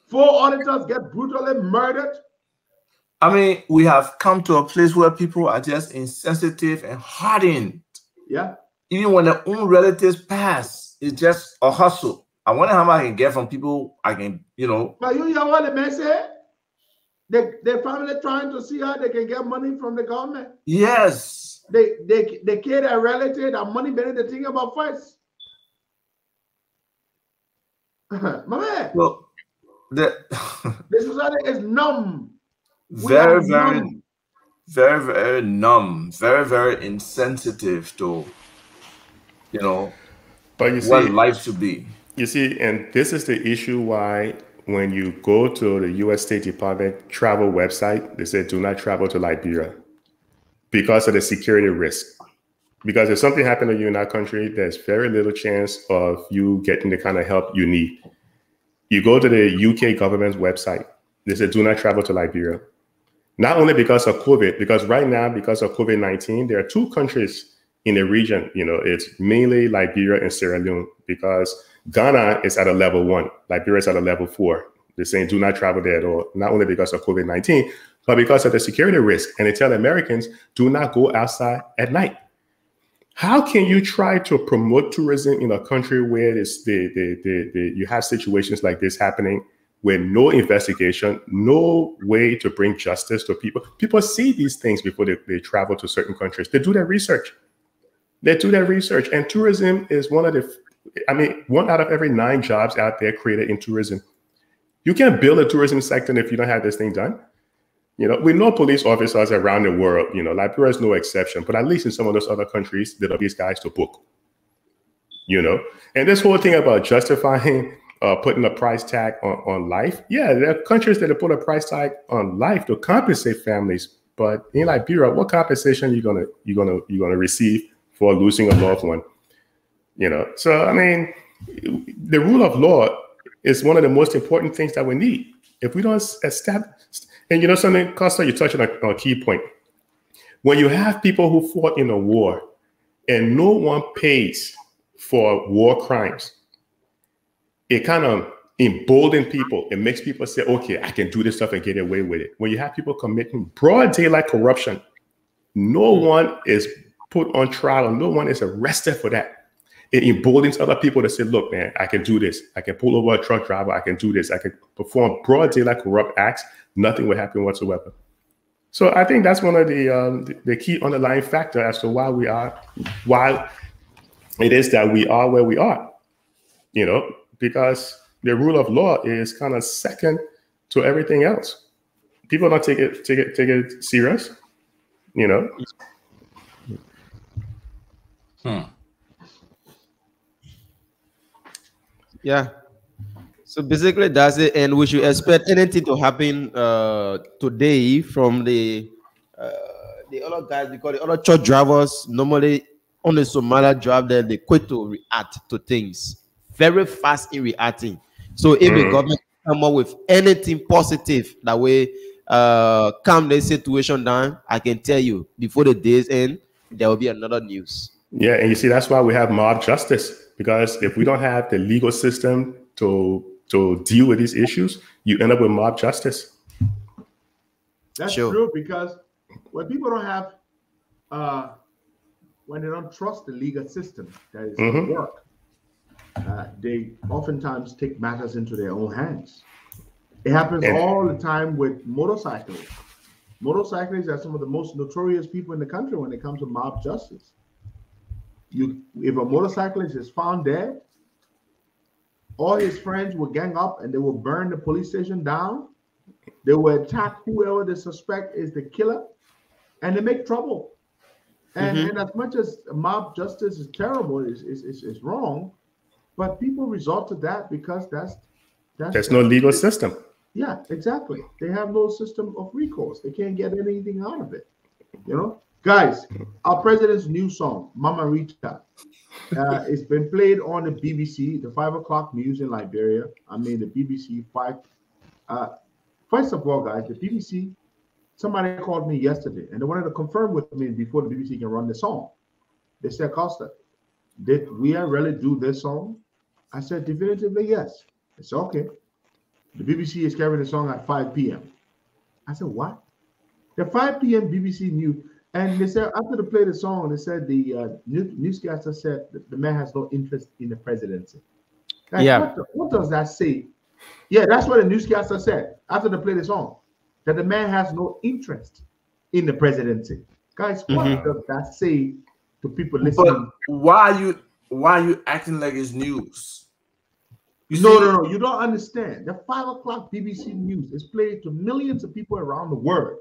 4 auditors get brutally murdered. I mean, we have come to a place where people are just insensitive and hardened. Yeah. Even when their own relatives pass, it's just a hustle. I wonder how much I can get from people. But you hear what the man said? Their family trying to see how they can get money from the government. Yes. They kill their relative, that money better to think about first. My man. Well, the society is numb. Very numb, very insensitive to, but you see, what life should be. You see, and this is the issue why when you go to the U.S. State Department travel website, they say do not travel to Liberia because of the security risk. Because if something happened to you in that country, there's very little chance of you getting the kind of help you need. You go to the UK government's website, they say do not travel to Liberia. Not only because of COVID, because right now, because of COVID-19, there are 2 countries in the region. It's mainly Liberia and Sierra Leone, because Ghana is at a level 1, Liberia is at a level 4. They're saying do not travel there at all, not only because of COVID-19, but because of the security risk. And they tell Americans, do not go outside at night. How can you try to promote tourism in a country where you have situations like this happening with no investigation, no way to bring justice to people. People see these things before they travel to certain countries. They do their research. They do their research. And tourism is one of the, I mean, 1 out of every 9 jobs out there created in tourism. You can't build a tourism sector if you don't have this thing done. You know, we know police officers around the world, you know, Liberia is no exception, but at least in some of those other countries, there are these guys to book, you know. And this whole thing about justifying putting a price tag on life. Yeah, there are countries that have put a price tag on life to compensate families. But in Liberia, what compensation are you gonna receive for losing a loved one? You know, so I mean, the rule of law is one of the most important things that we need. If we don't establish, and you know something, Costa, you touched on a key point. When you have people who fought in a war and no one pays for war crimes, it kind of emboldens people. It makes people say, okay, I can do this stuff and get away with it. When you have people committing broad daylight corruption, no one is put on trial, no one is arrested for that. It emboldens other people to say, look, man, I can do this. I can pull over a truck driver. I can do this. I can perform broad daylight corrupt acts. Nothing will happen whatsoever. So I think that's one of the key underlying factor as to why it is that we are where we are, you know, because the rule of law is kind of second to everything else. People don't take it serious, you know. Yeah. So basically that's it, and we should expect anything to happen today from the other guys, because the other truck drivers normally on the Somalia drive, they quick to react to things, very fast in reacting. So if the government come up with anything positive that way calm the situation down, I can tell you before the day's end, there will be another news. Yeah, and you see, that's why we have mob justice, because if we don't have the legal system to deal with these issues, you end up with mob justice. That's true, because when people don't have, when they don't trust the legal system that is at work, they oftentimes take matters into their own hands. It happens all the time with motorcyclists. Motorcyclists are some of the most notorious people in the country when it comes to mob justice. If a motorcyclist is found dead, all his friends will gang up and they will burn the police station down. They will attack whoever they suspect is the killer, and they make trouble. And as much as mob justice is terrible, is wrong, but people resort to that because there's no legal system. Yeah, exactly. They have no system of recourse. They can't get anything out of it. You know, guys, our president's new song, Mama Rita, it's been played on the BBC, the 5 o'clock news in Liberia. I mean, the BBC 5. First of all, guys, the BBC, somebody called me yesterday and they wanted to confirm with me before the BBC can run the song. They said, Costa, did we really do this song? I said, definitively, yes. It's okay. The BBC is carrying the song at 5 p.m. I said, what? The 5 p.m. BBC News. And they said, after they played the song, they said the newscaster said that the man has no interest in the presidency. Like, yeah. What does that say? Yeah, that's what the newscaster said after they played the song, that the man has no interest in the presidency. Guys, what does that say to people listening? But why are you acting like it's news? No, you don't understand. The 5 o'clock BBC News is played to millions of people around the world.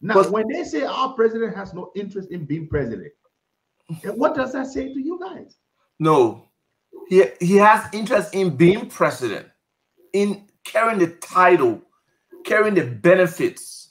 Now, when they say our president has no interest in being president, what does that say to you guys? No, he has interest in being president, in carrying the title, carrying the benefits.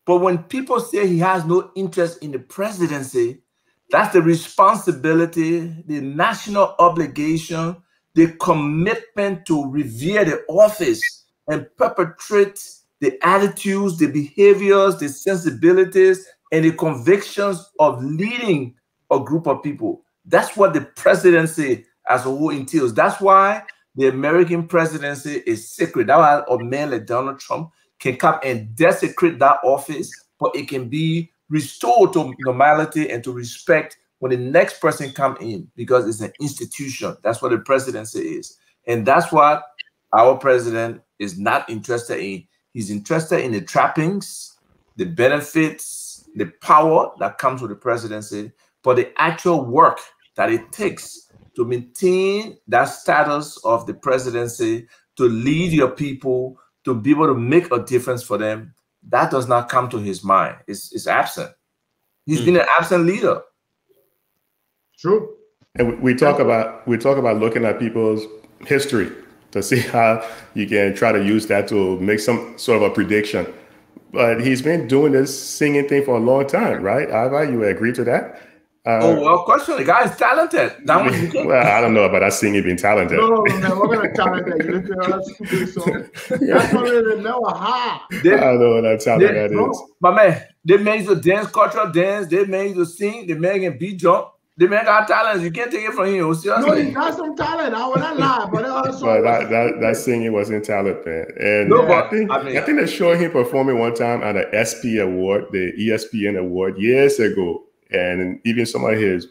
But when people say he has no interest in the presidency, that's the responsibility, the national obligation, the commitment to revere the office and perpetrate the attitudes, the behaviors, the sensibilities, and the convictions of leading a group of people. That's what the presidency as a whole entails. That's why the American presidency is sacred. That's why a man like Donald Trump can come and desecrate that office, but it can be restored to normality and to respect when the next person come in, because it's an institution. That's what the presidency is. And that's what Our president is not interested in, he's interested in the trappings, the benefits, the power that comes with the presidency, but the actual work that it takes to maintain that status of the presidency, to lead your people, to be able to make a difference for them, that does not come to his mind. It's absent. He's been an absent leader. True. And we talk about looking at people's history to see how you can try to use that to make some sort of a prediction. But he's been doing this singing thing for a long time, right? Ava, you agree to that? Well, question. The guy is talented. Well, I don't know about that singing being talented. No, man, we're gonna talented. You listen to us stupid song. That's what it is. Never high. I don't know what that talent that is. But man, they make you dance, cultural dance. They make you sing. They make you beat jump. They make our talents. You can't take it from him. Seriously. No, he got some talent. I will not lie, but that singing wasn't talent, man. And no, I think they showed him performing one time at the SP Award, the ESPN Award, years ago. And even some of his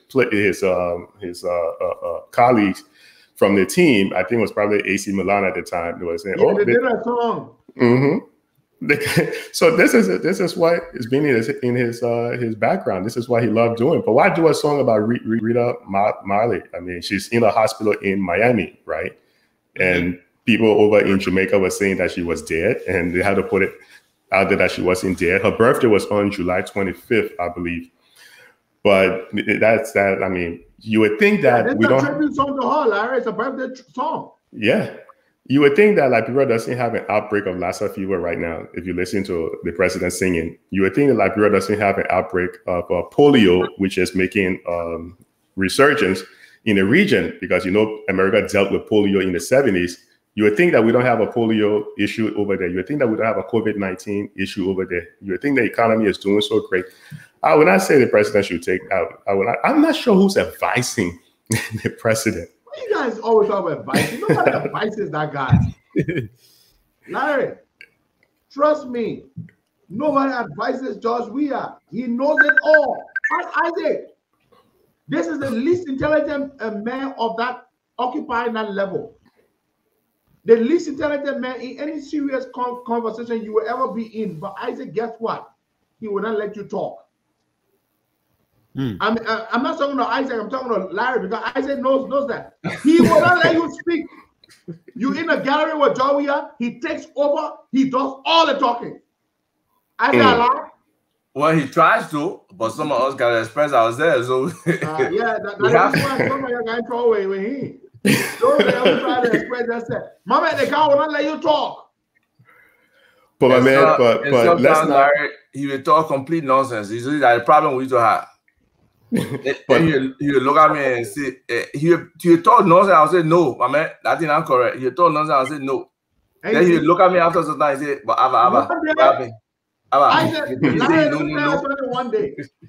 colleagues from the team, I think it was probably AC Milan at the time, they were saying, they did that song. So this is what has been in his background. This is what he loved doing. But why do a song about Rita Marley? I mean, she's in a hospital in Miami, right? And people over in Jamaica were saying that she was dead, and they had to put it out there that she wasn't dead. Her birthday was on July 25th, I believe. But that's that. I mean, you would think that we don't. It's a tribute song to her, Larry. It's a birthday song. Yeah, you would think that Liberia doesn't have an outbreak of Lassa fever right now. If you listen to the president singing, you would think that Liberia doesn't have an outbreak of polio, which is making resurgence in the region, because America dealt with polio in the 70s. You would think that we don't have a polio issue over there. You would think that we don't have a COVID-19 issue over there. You would think the economy is doing so great. I would not say the president should take out. I'm not sure who's advising the president. You guys always talk about advice. Nobody advises that guy. Larry, trust me. Nobody advises George Weah. He knows it all. Ask Isaac. This is the least intelligent man of that occupying that level. The least intelligent man in any serious conversation you will ever be in. But Isaac, guess what? He will not let you talk. I'm not talking to Isaac, I'm talking to Larry, because Isaac knows that. He will not let you speak. You in a gallery with Jawia, he takes over, he does all the talking. Isaac lie? Well, he tries to, but some of us got to express ourselves. So that's why some of you guys throw away with him. Those ever try to express themselves. My man, the guy will not let you talk. But my man, but let's not. Larry, he will talk complete nonsense. It's the problem we do have. But he will look at me and say, he told nonsense. I'll say, no, my man, that thing I'm correct. He told nonsense. I'll say, no. Then he will look at me after some time and say, but Abba, I said,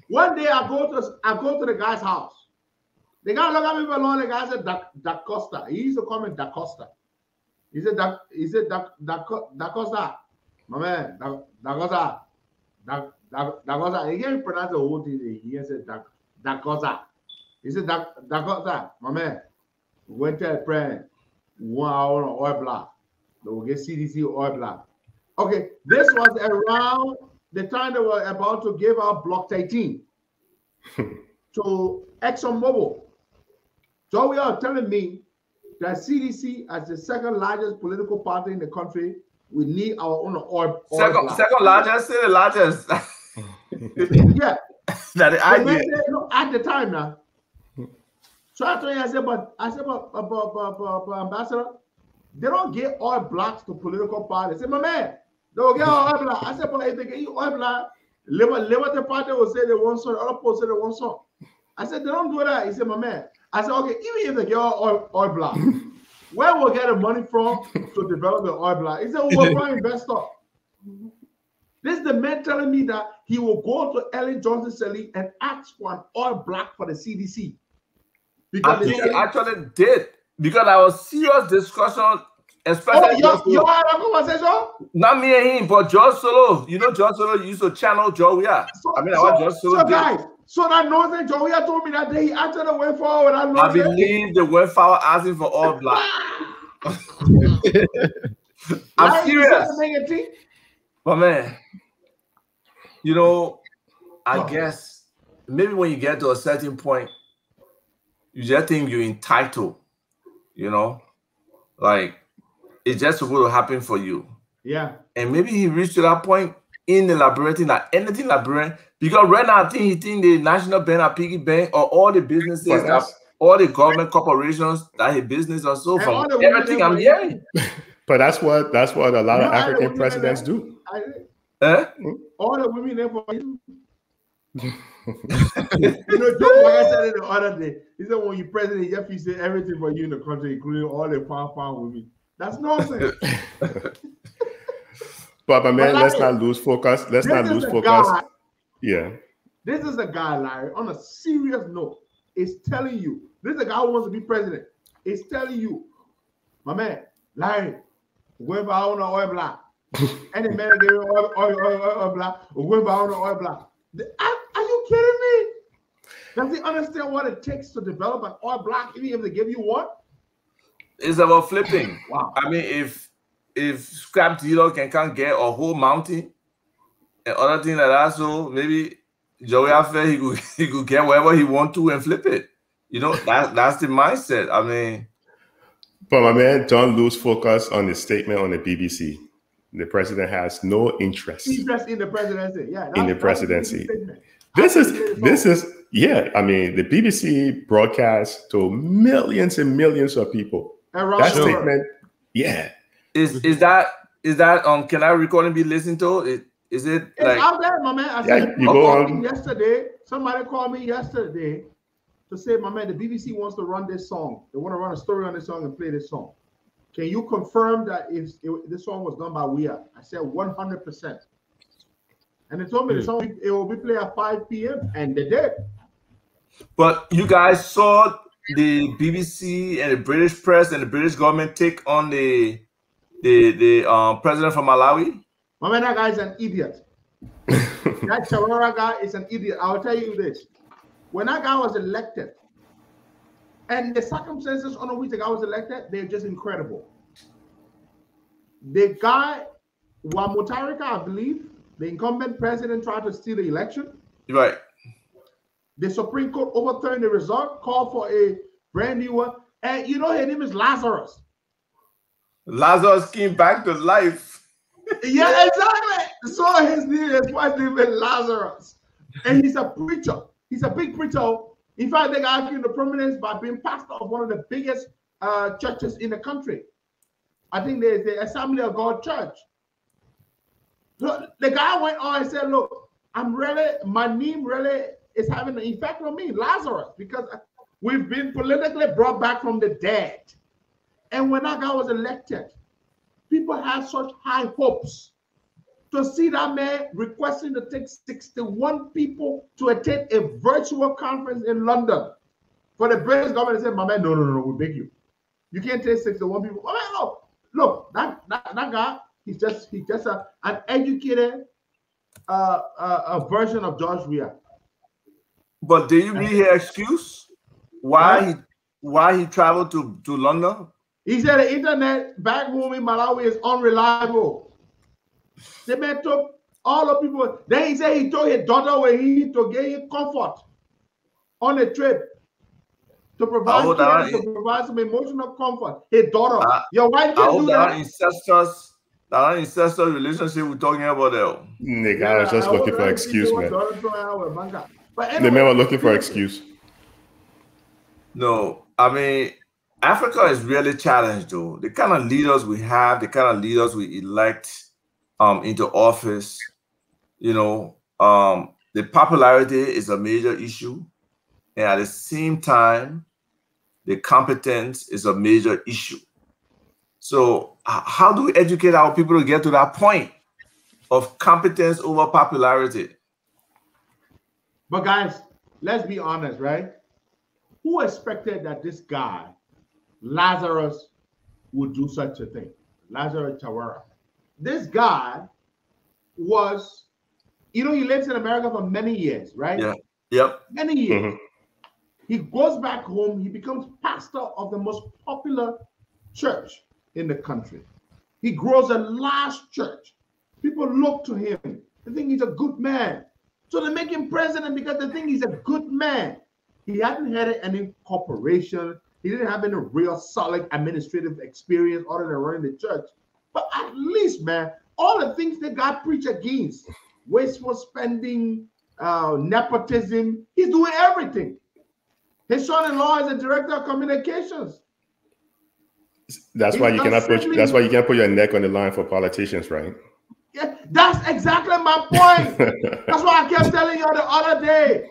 one day I go to the guy's house. The guy look at me for long. The guy said, Da Costa. He used to call me Da Costa. He said, Da Costa. My man, Da Costa. Da Costa. He can't pronounce the whole thing. He said, Da Costa. He said, Da Costa. My man, we went to a prayer 1 hour on oil block. So we get CDC oil block. Okay, this was around the time they were about to give out Block 13 to ExxonMobil. So we are telling me that CDC, as the second largest political party in the country, we need our own oil. Second largest, say the largest. Yeah. At the time now. So I told you, I said, but Ambassador, they don't get oil blocks to political parties. I said, my man, they don't get oil blocks. I said, but if they get you oil blocks, Liberty Party will say they want some, other people say they want some. I said, they don't do that. He said, my man. I said, okay, even if they get oil block, where will get the money from to develop the oil block? He said, we're going to invest up. This is the man telling me that he will go to Ellen Johnson Sirleaf and ask for an oil block for the CDC. Because he actually did. Because I was serious discussion, especially. You had a conversation? Not me and him, but George Solo. You know, George Solo used to channel Joe. Yeah. I want George Solo. So guys, so that nonsense Joe told me that day he actually went forward. I believe they went forward asking for all black. I'm serious. But man, you know, I guess maybe when you get to a certain point, you just think you're entitled, you know, like it's just supposed to happen for you. Yeah. And maybe he reached to that point in the Liberian, like anything Liberian, because right now I think he think the National Bank or Piggy Bank or all the businesses, all the government corporations that his business or so from everything I'm hearing. But that's what a lot of African presidents do. All the women there for you. You know, just like I said it the other day, he said when you president, Jeffrey said everything for you in the country, including all the pound women. That's nonsense. But my man, let's not lose focus. Let's not lose focus. Yeah. This is a guy, Larry, on a serious note, is telling you, this is a guy who wants to be president. Is telling you, my man, Larry, whoever I own oil block, any man gave oil block, whoever I own oil block. Are you kidding me? Does he understand what it takes to develop an oil block, even if they give you one? It's about flipping. Wow. I mean, if scrap dealer can't get a whole mountain and other things like that, so maybe Joey Affair he could get wherever he want to and flip it. You know, that's the mindset. I mean, but my man, don't lose focus on the statement on the BBC. The president has no interest in the presidency. Yeah, in the presidency. This is yeah. I mean, the BBC broadcasts to millions and millions of people. That statement, yeah. Is that can our recording be listened to? Is it it's like out there, my man? I said you go on yesterday. Somebody called me yesterday to say, my man, the BBC wants to run this song. They want to run a story on this song and play this song. Can you confirm that if this song was done by Weir? I said 100%. And they told me the song it will be played at 5 p.m. and they did. But you guys saw the BBC and the British press and the British government take on the president from Malawi? My man, that guy is an idiot. That Chawarra guy is an idiot. I'll tell you this. When that guy was elected, and the circumstances under which the guy was elected, they're just incredible. The guy, Mutarika, I believe, the incumbent president tried to steal the election. Right. The Supreme Court overturned the result, called for a brand new one. And you know his name is Lazarus. Lazarus came back to life. Yeah, exactly. So his wife's name is Lazarus. And he's a preacher. He's a big preacher. In fact, they got him the prominence by being pastor of one of the biggest churches in the country. I think there's the Assembly of God Church. So the guy went on and said, look, my name really is having an effect on me, Lazarus, because we've been politically brought back from the dead. And when that guy was elected, people had such high hopes to see that man requesting to take 61 people to attend a virtual conference in London. For the British government, they said, my man, no, we beg you. You can't take 61 people. My man, look, that guy, he's just an educated a version of George Weir. But do you read his excuse? Why he traveled to London? He said the internet back home in Malawi is unreliable. The man took all the people. Then he said he took his daughter where he to get him comfort on a trip to provide some emotional comfort. His daughter, your wife can do that. That ancestor relationship we're talking about there. Nigga, I was just looking for excuse, man. But the man was looking for excuse. No, I mean, Africa is really challenged, though. The kind of leaders we have, the kind of leaders we elect into office, you know, the popularity is a major issue. And at the same time, the competence is a major issue. So how do we educate our people to get to that point of competence over popularity? But guys, let's be honest, right? Who expected that this guy, Lazarus, would do such a thing? Lazarus Chawarra. This guy was, you know, he lives in America for many years, right? Yeah. Yep. Many years. Mm-hmm. He goes back home. He becomes pastor of the most popular church in the country. He grows a large church. People look to him. They think he's a good man. So they make him president because they think he's a good man. He hadn't had any corporation. He didn't have any real solid administrative experience other than running the church. But at least, man, all the things that God preached against, wasteful spending, nepotism, he's doing everything. His son-in-law is a director of communications. That's why you cannot put. That's why you can't put your neck on the line for politicians, right? Yeah, that's exactly my point. That's why I kept telling you the other day.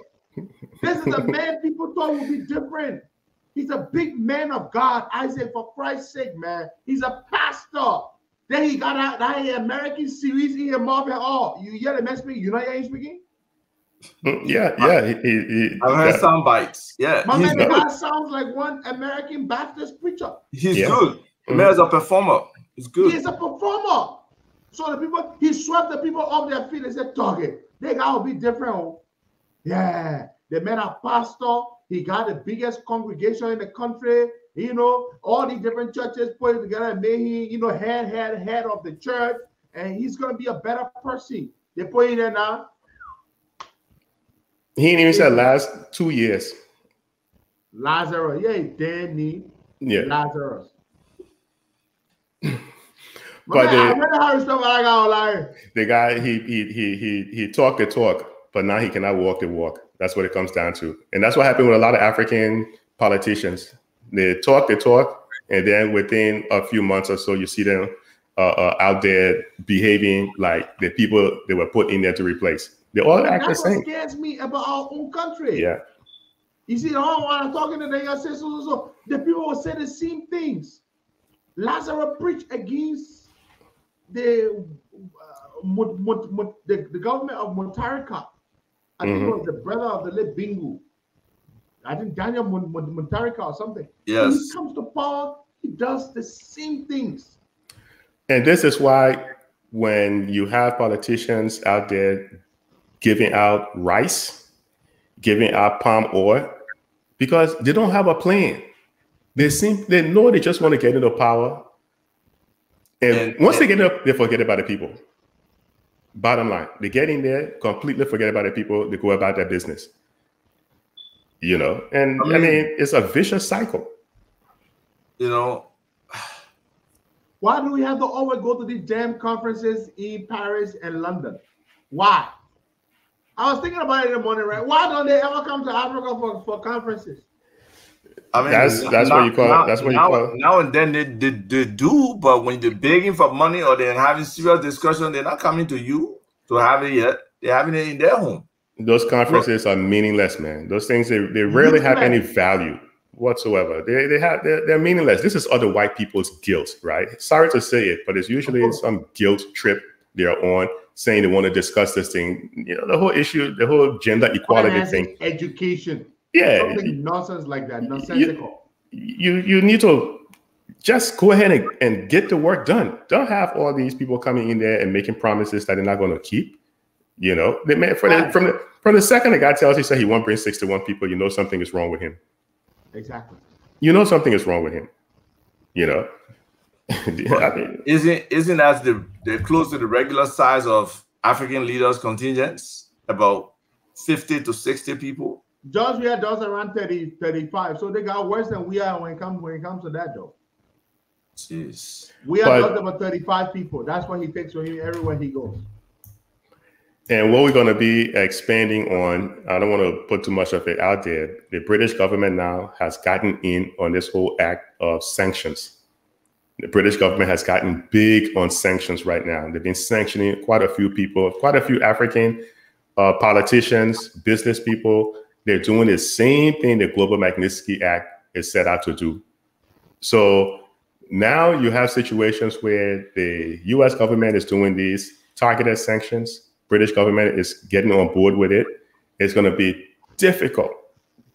This is a man people thought would be different. He's a big man of God. I say, for Christ's sake, man, he's a pastor. Then he got out that American series in Marvel. Oh, you hear the man speaking? You know he's speaking? Yeah. I've heard some bites. Yeah, my man, God sounds like one American Baptist preacher. He's good. The man is a performer. He's good. He's a performer. So the people, he swept the people off their feet and said, "Target, they gotta be different." Oh. Yeah, the man a pastor. He got the biggest congregation in the country. You know, all these different churches put it together and made him, you know, head of the church, and he's gonna be a better person. They put him there now. He ain't even said last 2 years. Lazarus, yeah, Danny. Yeah, Lazarus. But the guy, he talked the talk, but now he cannot walk the walk. That's what it comes down to, and that's what happened with a lot of African politicians. They talk the talk, and then within a few months or so, you see them out there behaving like the people they were put in there to replace. They all act the same. That's what scares me about our own country. Yeah. You see, when I'm talking to them, I say so. The people will say the same things. Lazarus preached against the government of Montarika. I think it was the brother of the late Bingu. I think Daniel Montarika or something. Yes. When he comes to power, he does the same things. And this is why when you have politicians out there giving out rice, giving out palm oil, because they don't have a plan. They know they just want to get into power. And once they get up, they forget about the people. Bottom line, they get in there, completely forget about the people, they go about their business. You know, and I mean, it's a vicious cycle. You know, why do we have to always go to these damn conferences in Paris and London? Why? I was thinking about it in the morning, right? Why don't they ever come to Africa for conferences? I mean, that's what you call. That's what you call. Now and then they do, but when they're begging for money or they're having serious discussion, they're not coming to you to have it yet. They're having it in their home. Those conferences are meaningless, man. Those things they rarely have any value whatsoever. They're meaningless. This is other white people's guilt, right? Sorry to say it, but it's usually some guilt trip they're on, saying they want to discuss this thing. You know, the whole issue, the whole gender equality thing. Education. Yeah. Something nonsense like that. Nonsensical. You need to just go ahead and get the work done. Don't have all these people coming in there and making promises that they're not going to keep. You know, they made, from the second the guy tells you, say he won't bring 61 people, you know something is wrong with him. Exactly. You know something is wrong with him. You know. I mean, isn't that they're close to the regular size of African leaders contingents, about 50 to 60 people? Georgia does around 30, 35. So they got worse than we are when it comes to that, though. Jeez. We are just about 35 people. That's what he takes with him everywhere he goes. And what we're going to be expanding on, I don't want to put too much of it out there. The British government now has gotten in on this whole act of sanctions. The British government has gotten big on sanctions right now. They've been sanctioning quite a few people, quite a few African politicians, business people. They're doing the same thing the Global Magnitsky Act is set out to do. So now you have situations where the US government is doing these targeted sanctions. British government is getting on board with it. It's going to be difficult.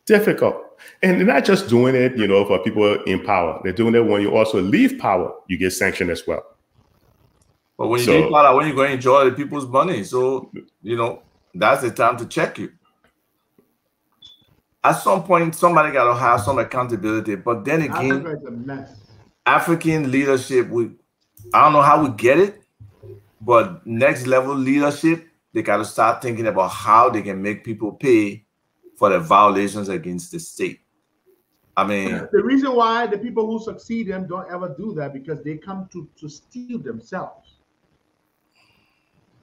And they're not just doing it, you know, for people in power. They're doing it when you also leave power, you get sanctioned as well. But when you leave power, when you're going to enjoy the people's money, so, you know, that's the time to check you. At some point, somebody got to have some accountability. But then again, it's a mess. African leadership, I don't know how we get it, but next level leadership, they got to start thinking about how they can make people pay for the violations against the state. I mean, the reason why the people who succeed them don't ever do that because they come to steal themselves.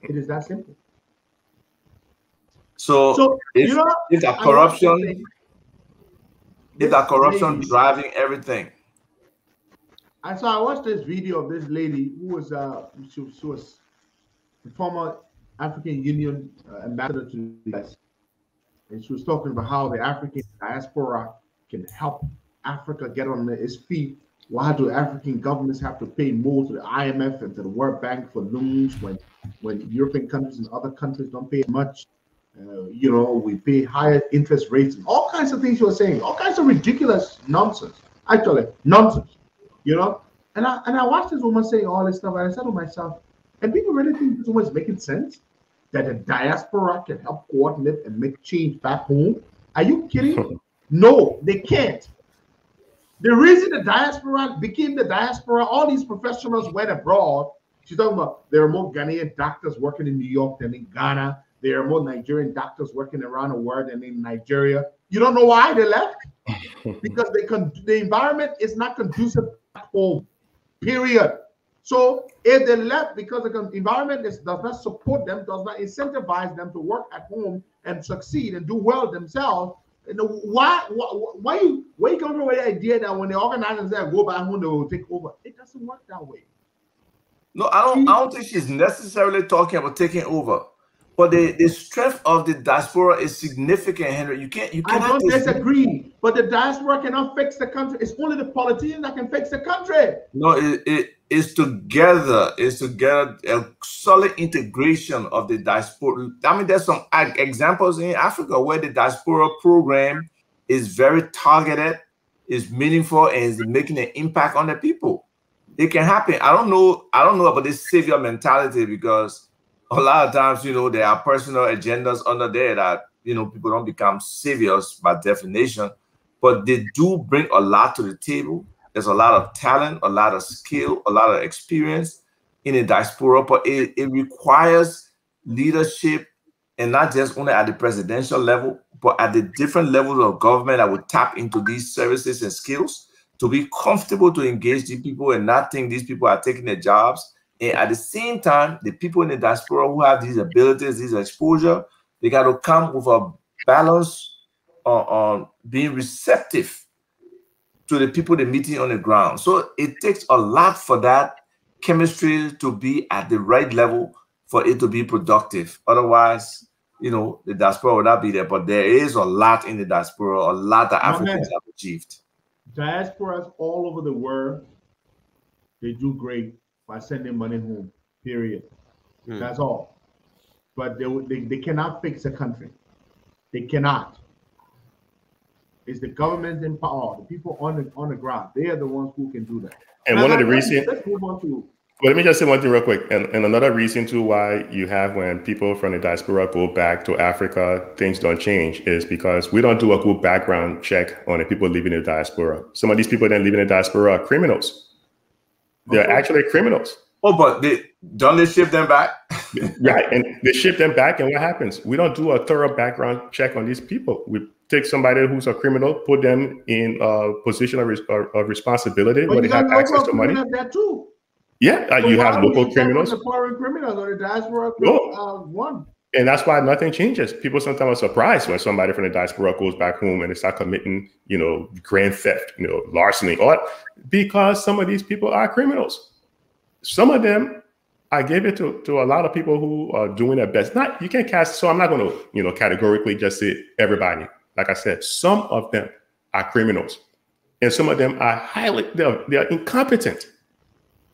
It is that simple. So if, you know, if that corruption, lady, driving everything. I watched this video of this lady who was she was the former African Union ambassador to the US, and she was talking about how the African diaspora can help Africa get on its feet. Why do African governments have to pay more to the IMF and to the World Bank for loans when European countries and other countries don't pay much? You know, we pay higher interest rates and all kinds of things she was saying, all kinds of ridiculous nonsense. Actually, nonsense. You know, and I watched this woman saying all this stuff, and I said to myself, and people really think this woman's making sense that the diaspora can help coordinate and make change back home? Are you kidding? No, they can't. The reason the diaspora became the diaspora, all these professionals went abroad. She's talking about there are more Ghanaian doctors working in New York than in Ghana. There are more Nigerian doctors working around the world than in Nigeria. You don't know why they left? Because the environment is not conducive at home, period. So if they left because the environment does not support them, does not incentivize them to work at home and succeed and do well themselves, why you come up with the idea that when the organizers say go back home, they will take over? It doesn't work that way. No, I don't think she's necessarily talking about taking over. But the strength of the diaspora is significant, Henry. You cannot. I don't disagree, but the diaspora cannot fix the country. It's only the politicians that can fix the country. No, it is together. It's together a solid integration of the diaspora. I mean, there's some examples in Africa where the diaspora program is very targeted, is meaningful, and is making an impact on the people. It can happen. I don't know about this savior mentality because a lot of times, you know, there are personal agendas under there that, you know, people don't become saviors by definition, but they do bring a lot to the table. There's a lot of talent, a lot of skill, a lot of experience in the diaspora, but it requires leadership, and not just only at the presidential level, but at the different levels of government that would tap into these services and skills to be comfortable to engage these people and not think these people are taking their jobs. And at the same time, the people in the diaspora who have these abilities, this exposure, they got to come with a balance on being receptive to the people they're meeting on the ground. So it takes a lot for that chemistry to be at the right level for it to be productive. Otherwise, you know, the diaspora will not be there. But there is a lot in the diaspora, a lot that Africans have achieved. Diasporas all over the world, they do great by sending money home, period. That's all. But they cannot fix a country. They cannot. It's the government in power, the people on the ground. They are the ones who can do that. And one of the reasons, let's move on to. Well, let me just say one thing real quick. And another reason too why you have when people from the diaspora go back to Africa, things don't change is because we don't do a good background check on the people living in the diaspora. Some of these people that live in the diaspora are criminals. They're actually criminals. Oh, but don't they ship them back? Right, and they ship them back, and what happens? We don't do a thorough background check on these people. We take somebody who's a criminal, put them in a position of responsibility where they have access to money. That too. Yeah, you have local criminals. The foreign criminals or the diaspora one. And that's why nothing changes. People sometimes are surprised when somebody from the diaspora goes back home and they start committing, you know, grand theft, you know, larceny, or because some of these people are criminals. Some of them, I give it to a lot of people who are doing their best. Not, you can't cast, so I'm not going to, you know, categorically just say everybody. Like I said, some of them are criminals and some of them are they're incompetent.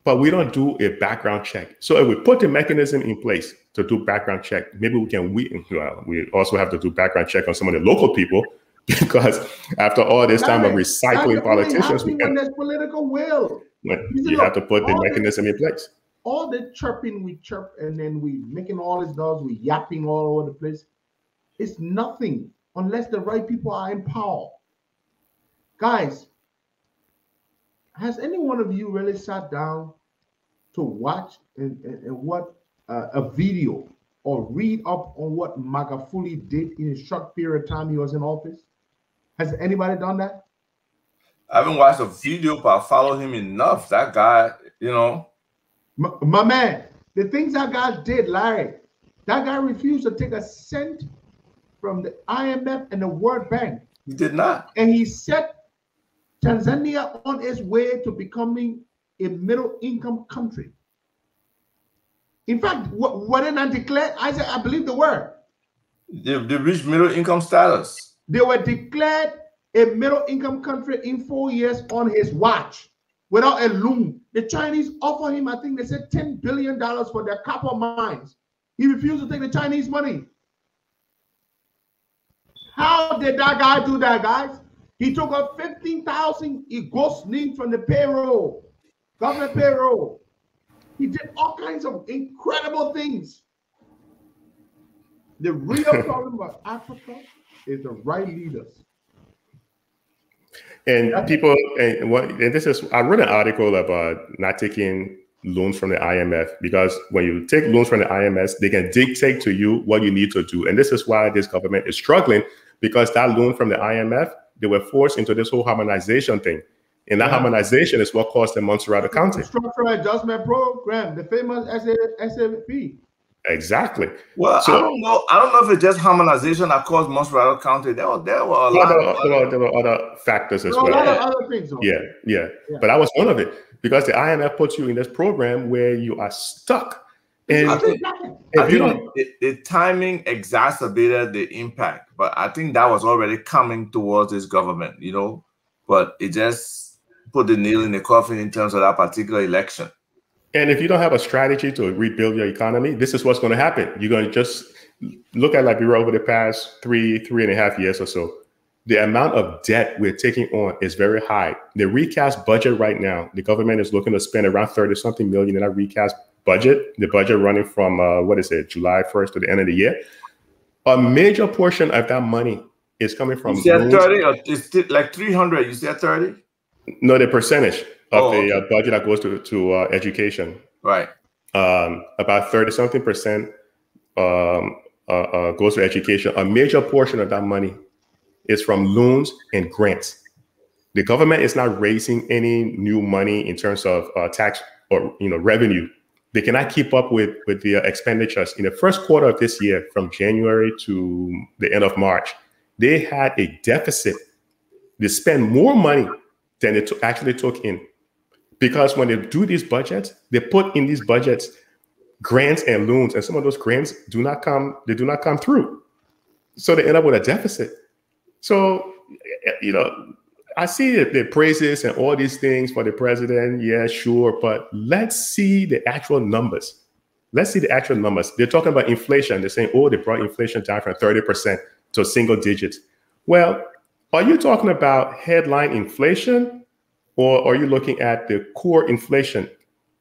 But we don't do a background check. So if we put the mechanism in place to do background check, maybe we also have to do background check on some of the local people, because after all this time of recycling politicians, when there's political will, you have to put the mechanism in place. All the chirping we chirp and then we making all these noise, we yapping all over the place. It's nothing unless the right people are in power. Guys, has any one of you really sat down to watch and what a video or read up on what Magafuli did in a short period of time he was in office? Has anybody done that? I haven't watched a video, but I follow him enough. That guy, you know. My man, the things that guy did, Larry, that guy refused to take a cent from the IMF and the World Bank. He did not. And he set Tanzania on its way to becoming a middle-income country. In fact, what did I declare? I believe the word. They reached middle-income status. They were declared a middle-income country in 4 years on his watch without a loan. The Chinese offered him, I think they said $10 billion for their copper mines. He refused to take the Chinese money. How did that guy do that, guys? He took up 15,000 ghost names from the payroll, government payroll. He did all kinds of incredible things. The real problem of Africa is the right leaders. And people, and this is, I wrote an article about not taking loans from the IMF, because when you take loans from the IMF, they can dictate to you what you need to do. And this is why this government is struggling, because that loan from the IMF, they were forced into this whole harmonization thing. And that harmonization is what caused the Montserrat accounting. Structural Adjustment Program, the famous SAP. Exactly. Well, so, I don't know if it's just harmonization that caused Montserrat County. There were a lot of other factors as well. A lot of other things. Yeah. But that was one of it, because the IMF puts you in this program where you are stuck. And I think the timing exacerbated the impact, but I think that was already coming towards this government, you know, but it just put the nail in the coffin in terms of that particular election. And if you don't have a strategy to rebuild your economy, this is what's going to happen. You're going to just look at Liberia over the past 3.5 years or so. The amount of debt we're taking on is very high. The recast budget right now, the government is looking to spend around 30-something million in that recast budget. The budget running from, July 1st to the end of the year. A major portion of that money is coming from— You said 30 or it's like 300, you said 30? No, the percentage of the budget that goes to education. Right. About 30-something percent goes to education. A major portion of that money is from loans and grants. The government is not raising any new money in terms of tax or revenue. They cannot keep up with the expenditures. In the first quarter of this year, from January to the end of March, they had a deficit. They spend more money than they actually took in. Because when they do these budgets, they put in these budgets grants and loans, and some of those grants do not come through. So they end up with a deficit. So, I see the praises and all these things for the president. Yeah, sure. But let's see the actual numbers. Let's see the actual numbers. They're talking about inflation. They're saying, they brought inflation down from 30% to single digits. Well, are you talking about headline inflation, or are you looking at the core inflation?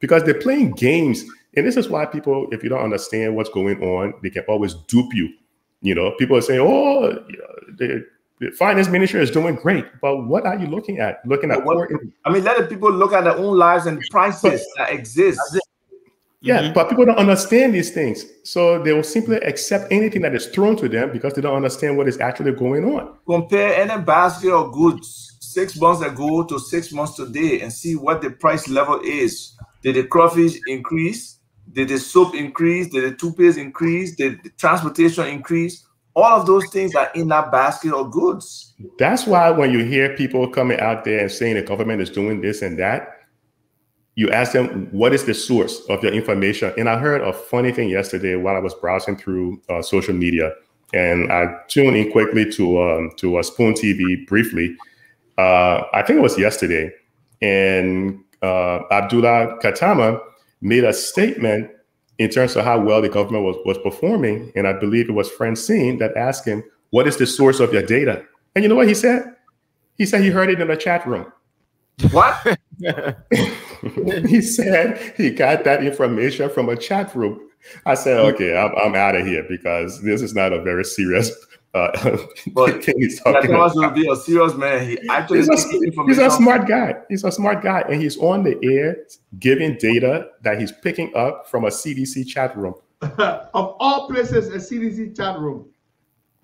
Because they're playing games. And this is why people, if you don't understand what's going on, they can always dupe you. People are saying, the finance minister is doing great. But what are you looking at? Let the people look at their own lives and prices that exist. Yeah, but people don't understand these things. So they will simply accept anything that is thrown to them because they don't understand what is actually going on. Compare any basket of goods 6 months ago to 6 months today and see what the price level is. Did the crawfish increase? Did the soap increase? Did the toothpaste increase? Did the transportation increase? All of those things are in that basket of goods. That's why when you hear people coming out there and saying the government is doing this and that, you ask them, what is the source of your information? And I heard a funny thing yesterday while I was browsing through social media, and I tuned in quickly to Spoon TV briefly. I think it was yesterday, and Abdullah Katama made a statement in terms of how well the government was performing. And I believe it was Francine that asked him, what is the source of your data? And you know what he said? He said he heard it in the chat room. What? He said he got that information from a chat room. I said, okay, I'm out of here, because this is not a very serious But he's talking about to be a serious man. He actually he's a smart guy. He's a smart guy, and he's on the air giving data that he's picking up from a CDC chat room. Of all places, a CDC chat room.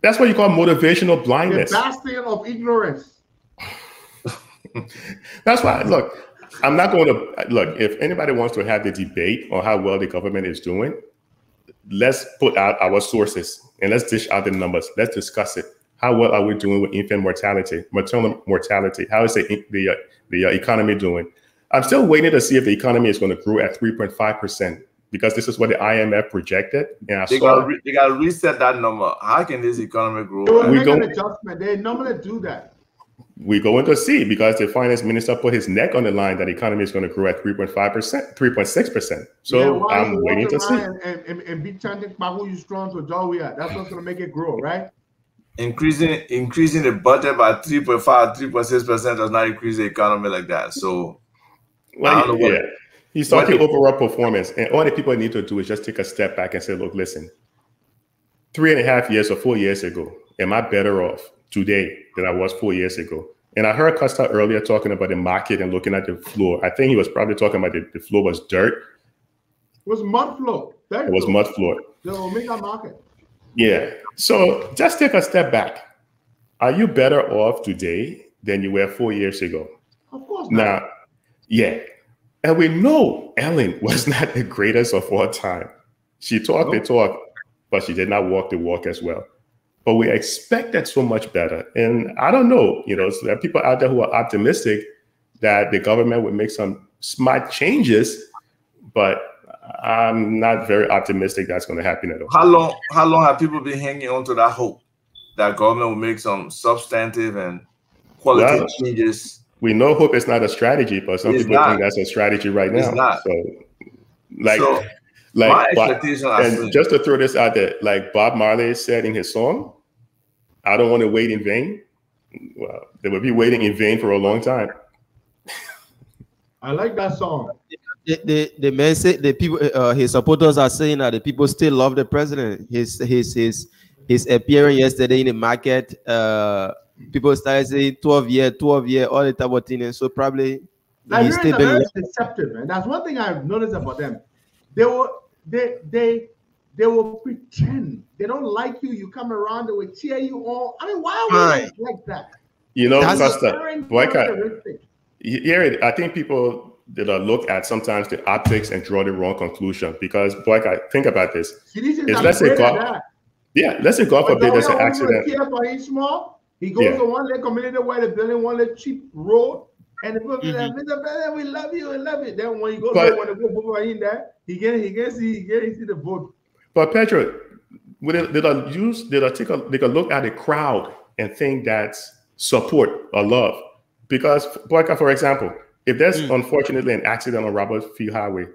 That's what you call motivational blindness. The bastion of ignorance. That's why, look, I'm not going to, look, if anybody wants to have the debate on how well the government is doing, let's put out our sources and let's dish out the numbers. Let's discuss it. How well are we doing with infant mortality, maternal mortality? How is the economy doing? I'm still waiting to see if the economy is going to grow at 3.5%. Because this is what the IMF projected, and they got to reset that number. How can this economy grow? We make an adjustment. They normally do that. We're going to see, because the finance minister put his neck on the line that the economy is going to grow at 3.5%, 3.6%. So I'm waiting to see. And be chanting "Bahu, you strong to Jawia." That's what's going to make it grow, right? Increasing the budget by 3.5, 3.6% does not increase the economy like that. So, well, yeah. He's talking overall performance, and all the people need to do is just take a step back and say, look, listen, 3.5 years or 4 years ago, am I better off today than I was 4 years ago? And I heard Costa earlier talking about the market and looking at the floor. I think he was probably talking about the floor was dirt. It was mud floor. It was mud floor. The Omega market. Yeah. So just take a step back. Are you better off today than you were 4 years ago? Of course not. Now, yeah. And we know Ellen was not the greatest of all time. She talked the talk, but she did not walk the walk as well. But we expected so much better. And I don't know, so there are people out there who are optimistic that the government would make some smart changes, but I'm not very optimistic that's going to happen at all. How long have people been hanging on to that hope that government will make some substantive and quality changes? We know hope is not a strategy, but some people think that's a strategy right now. It's not. So, my expectations and just to throw this out there, like Bob Marley said in his song, "I don't want to wait in vain." Well, they will be waiting in vain for a long time. I like that song. The man said the people, his supporters are saying that the people still love the president. His appearance yesterday in the market. People started saying 12 year, all the type of thing, and so probably he's still very deceptive, and that's one thing I've noticed about them. They will pretend they don't like you. You come around, they will cheer you on. I mean, why are we like that? Costa, I think people did a look at sometimes the optics and draw the wrong conclusion, because I think about this. Let's say God forbid there's an accident. He goes to one leg community where the building one leg cheap road, and the people like, Mr. President, we love you, we love you. Then when you go when they go in there, he can see the vote. But Pedro, did I take a look at the crowd and think that's support or love? Because Boyka, for example, if there's unfortunately an accident on Robert Field Highway,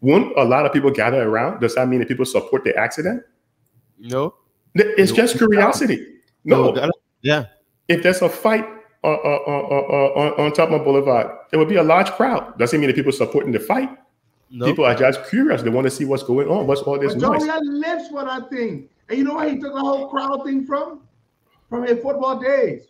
won't a lot of people gather around? Does that mean that people support the accident? No. It's just curiosity. No. Yeah. If there's a fight on Tubman Boulevard, there will be a large crowd. Doesn't mean that people supporting the fight. No. People are just curious. They want to see what's going on. What's all this noise? John lives for that thing. And you know where he took the whole crowd thing from? From his football days.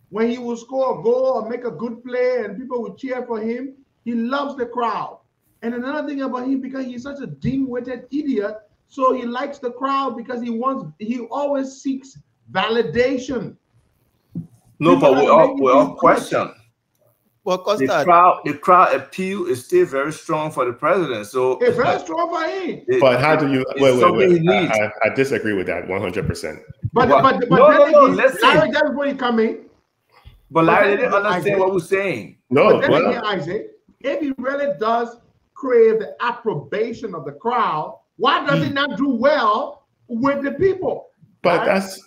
When he would score a goal or make a good play and people would cheer for him, he loves the crowd. And another thing about him, because he's such a dim-witted idiot, so he likes the crowd because he always seeks validation. No, but we all question. Well, Costa, the crowd appeal is still very strong for the president. So it's very strong for him. But how do you wait? I disagree with that 100%. But Larry, just before you come in. But Larry didn't understand what we're saying. No, but then again, Isaac, if he really does crave the approbation of the crowd, why does he not do well with the people? But right? that's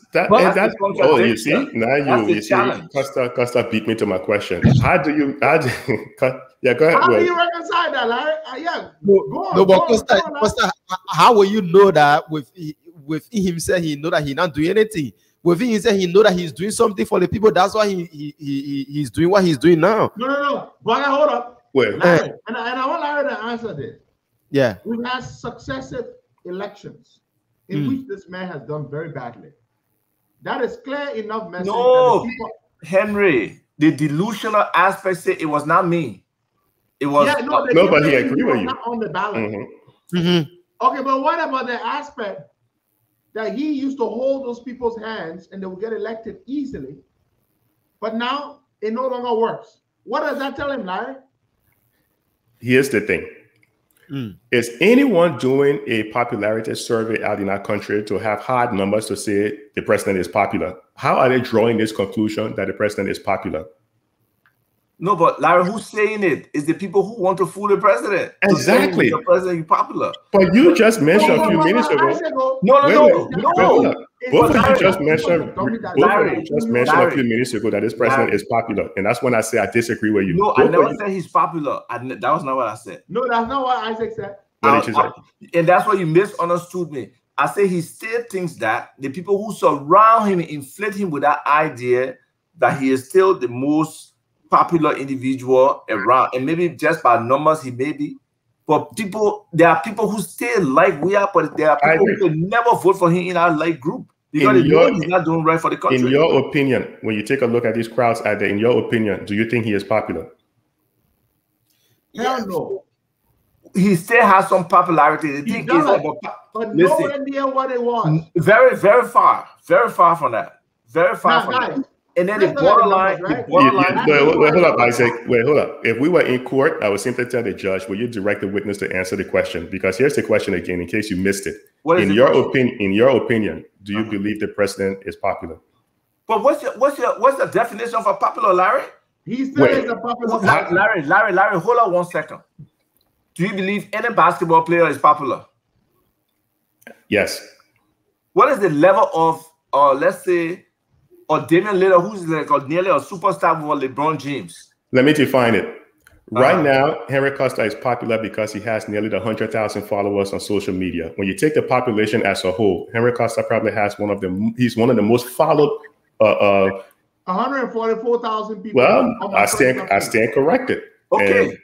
oh, you see, now you see, Costa beat me to my question. How do you yeah, go ahead. How do you reconcile that, Larry? Costa, how will you know that with him saying he know that he not doing anything? With him saying he know that he's doing something for the people. That's why he's doing what he's doing now. No. But hold up. Wait. Larry, and I want Larry to answer this. Yeah. We've had successive elections. in which this man has done very badly. That is clear enough message. No, that the people... Henry, the delusional aspect say it was not me. It was but he agreed with you. Not on the ballot. Okay, but what about the aspect that he used to hold those people's hands and they would get elected easily, but now it no longer works? What does that tell him, Larry? Here's the thing. Is anyone doing a popularity survey out in our country to have hard numbers to say the president is popular? How are they drawing this conclusion that the president is popular? No, but Larry, who's saying it? Is the people who want to fool the president. Exactly. The president is popular. But you just mentioned a few minutes ago. No. Both of you just mentioned a few minutes ago that this president is popular, and that's when I say I disagree with you. No, I never said he's popular. That was not what I said. No, that's not what Isaac said. What did you say? And that's why you misunderstood me. I say he still thinks that the people who surround him inflate him with that idea that he is still the most popular individual around, and maybe just by numbers he may be, but there are people who still like we are, but there are people who can never vote for him in our like group because they know he's not doing right for the country. In your opinion, when you take a look at these crowds out there, in your opinion, do you think he is popular? Hell no. He still has some popularity. The thing is, but nowhere near what it was. Very, very far from that. Very far from that. And then the borderline. Wait, hold up, Isaac. Wait, hold up. If we were in court, I would simply tell the judge, will you direct the witness to answer the question? Because here's the question again, in case you missed it. In your opinion, do you believe the president is popular? But what's the definition of a popular, Larry? He still is a popular. Larry, hold on 1 second. Do you believe any basketball player is popular? Yes. What is the level of, let's say, or Damian Lillard, who's like nearly a superstar with LeBron James? Let me define it. Right now, Henry Costa is popular because he has nearly 100,000 followers on social media. When you take the population as a whole, Henry Costa probably has he's one of the most followed. 144,000 people. Well, I stand corrected. Okay.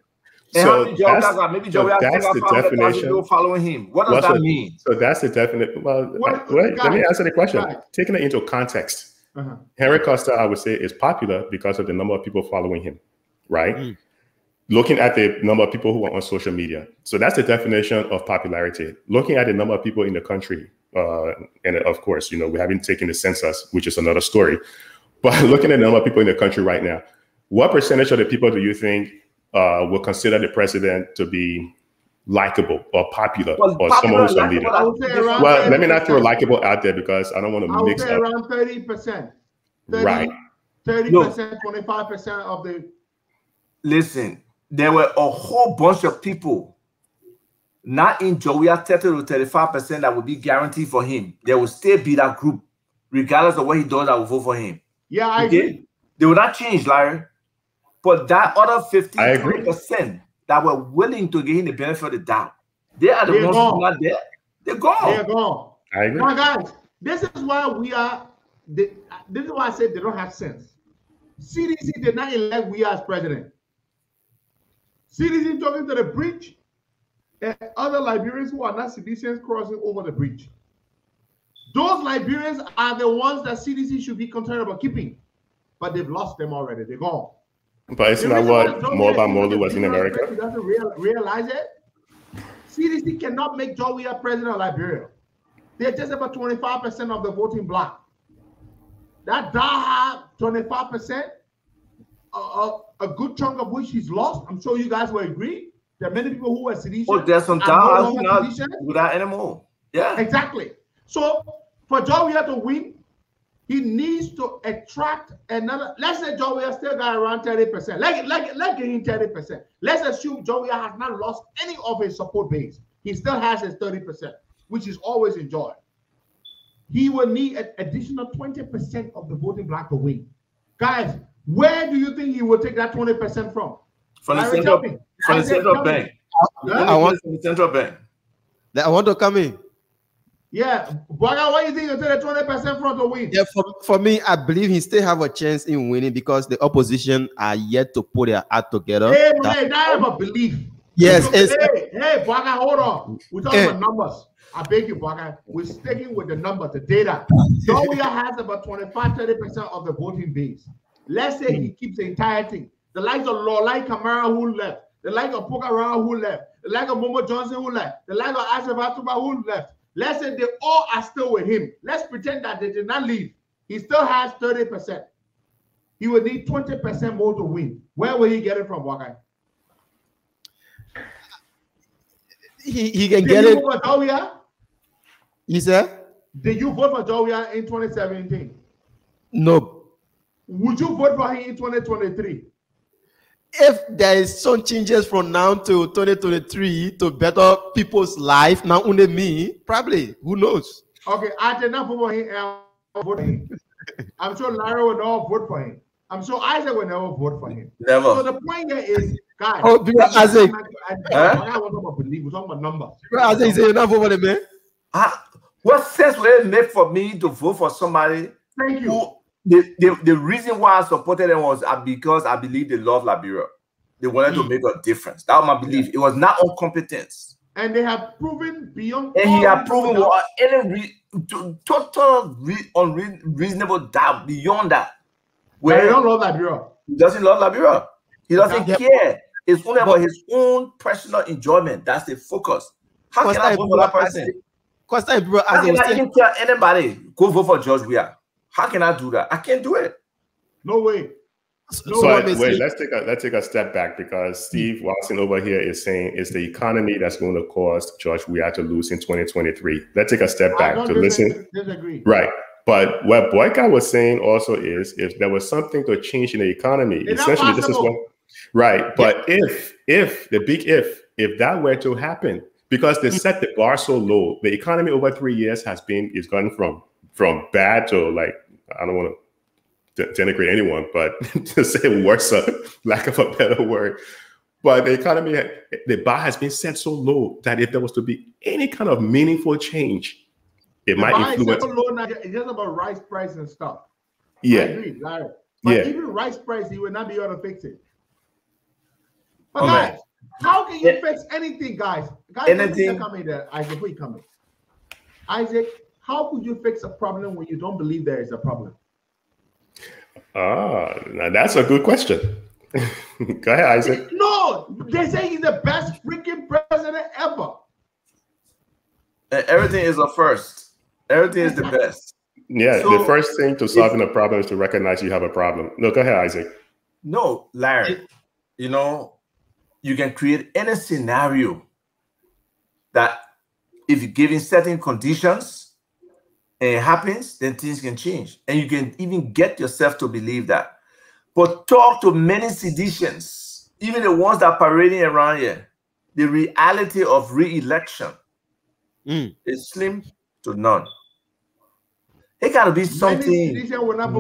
So maybe that's the definition. Following him. What does that mean? So that's the definition. Well, let me answer the question. Taking it into context. Henry Costa, I would say, is popular because of the number of people following him, right? Looking at the number of people who are on social media. So that's the definition of popularity. Looking at the number of people in the country, and of course, we haven't taken the census, which is another story. But looking at the number of people in the country right now, what percentage of the people do you think will consider the president to be likable or popular or someone who's on media? Well, let me not throw likable out there because I don't want to mix up. Around 30%. Right. 30%, 25% of the. Listen, there were a whole bunch of people not in Georgia, 30 to 35% that would be guaranteed for him. There will still be that group, regardless of what he does, that will vote for him. Yeah, I agree. They will not change, Larry. But that other 15% that were willing to give him the benefit of the doubt, they are the ones who are not there. They're gone. They're gone. I agree. Now, guys, this is why this is why I said they don't have sense. CDC did not elect we as president. CDC talking to the bridge and other Liberians who are not citizens crossing over the bridge. Those Liberians are the ones that CDC should be concerned about keeping, but they've lost them already. They're gone. But isn't that what Moba Molu was in America? He doesn't realize it. CDC cannot make Georgia president of Liberia. They're just about 25% of the voting bloc. That Daha 25%, a good chunk of which he's lost. I'm sure you guys will agree. There are many people who are citizens. Oh, there's some Daha who not without anymore. Yeah, exactly. So for Georgia to win, he needs to attract another. Let's say Georgia still got around 30%. Let's give him 30%. Let's assume Georgia has not lost any of his support base. He still has his 30%, which is always enjoyed. He will need an additional 20% of the voting bloc to win. Guys, where do you think he will take that 20% from? From the central bank. From the central bank. I want from the central bank. I want to come in. Yeah, Boga, what do you think you'll take the 20% from to win? Yeah, for me, I believe he still have a chance in winning because the opposition are yet to put their act together. Hey, man, I have a belief. Yes. Hey, Boga, hold on. We're talking about numbers. I beg you, Baka. We're sticking with the number, the data. Jawia has about 25-30% of the voting base. Let's say he keeps the entire thing. The likes of Lolai Kamara who left, the likes of Pokara who left, the likes of Momo Johnson who left, the likes of Ashraf Atuba who left. Let's say they all are still with him. Let's pretend that they did not leave. He still has 30%. He would need 20% more to win. Where will he get it from, Baka? He can get it. For Jawia? You said? Did you vote for Jawia in 2017? No. Would you vote for him in 2023? If there is some changes from now to 2023 to better people's life, now only me, probably. Who knows? Okay, I did not vote for him. Vote for him. I'm sure Larry will never vote for him. I'm sure Isaac will never vote for him. Never. So the point here is, guys. Oh, Isaac. I was about believe. We're talking about numbers. Isaac, you not vote for the man? What sense will it make for me to vote for somebody? Thank you. The reason why I supported them was because I believe they love Liberia. They wanted to make a difference. That was my belief. It was not incompetence. And they have proven beyond. And he had proven without any total unreasonable doubt beyond that. Where he don't love Liberia. He doesn't love Liberia. He doesn't care. It's only about his own personal enjoyment. That's the focus. How can I vote for that person? How can I even tell anybody go vote for George Weah? How can I do that? I can't do it. No way. Wait, let's take a step back, because Steve Watson over here is saying it's the economy that's going to cause George Weah to lose in 2023. Let's take a step back to listen. Disagree. Right. But what Boyka was saying also is, if there was something to change in the economy, essentially this is what, right. But if the big if that were to happen, because they set the bar so low, the economy over 3 years is gone from bad to, like, I don't want to denigrate anyone, but to say worse, lack of a better word. But the economy, the bar has been set so low that if there was to be any kind of meaningful change, it might influence. It's just about rice price and stuff. Yeah. I agree, Larry. But even rice price, he would not be able to fix it. But guys, how can you fix anything, guys? Anything. Isaac, where you coming? Isaac, how could you fix a problem when you don't believe there is a problem? Now that's a good question. Go ahead, Isaac. No, they say he's the best freaking president ever. Everything is a first. Everything is the best. Yeah, so the first thing to solving a problem is to recognize you have a problem. No, go ahead, Isaac. No, Larry, you can create any scenario that if you're given certain conditions and it happens, then things can change. And you can even get yourself to believe that. But talk to many seditionists, even the ones that are parading around here, the reality of re-election is slim to none. It got to be something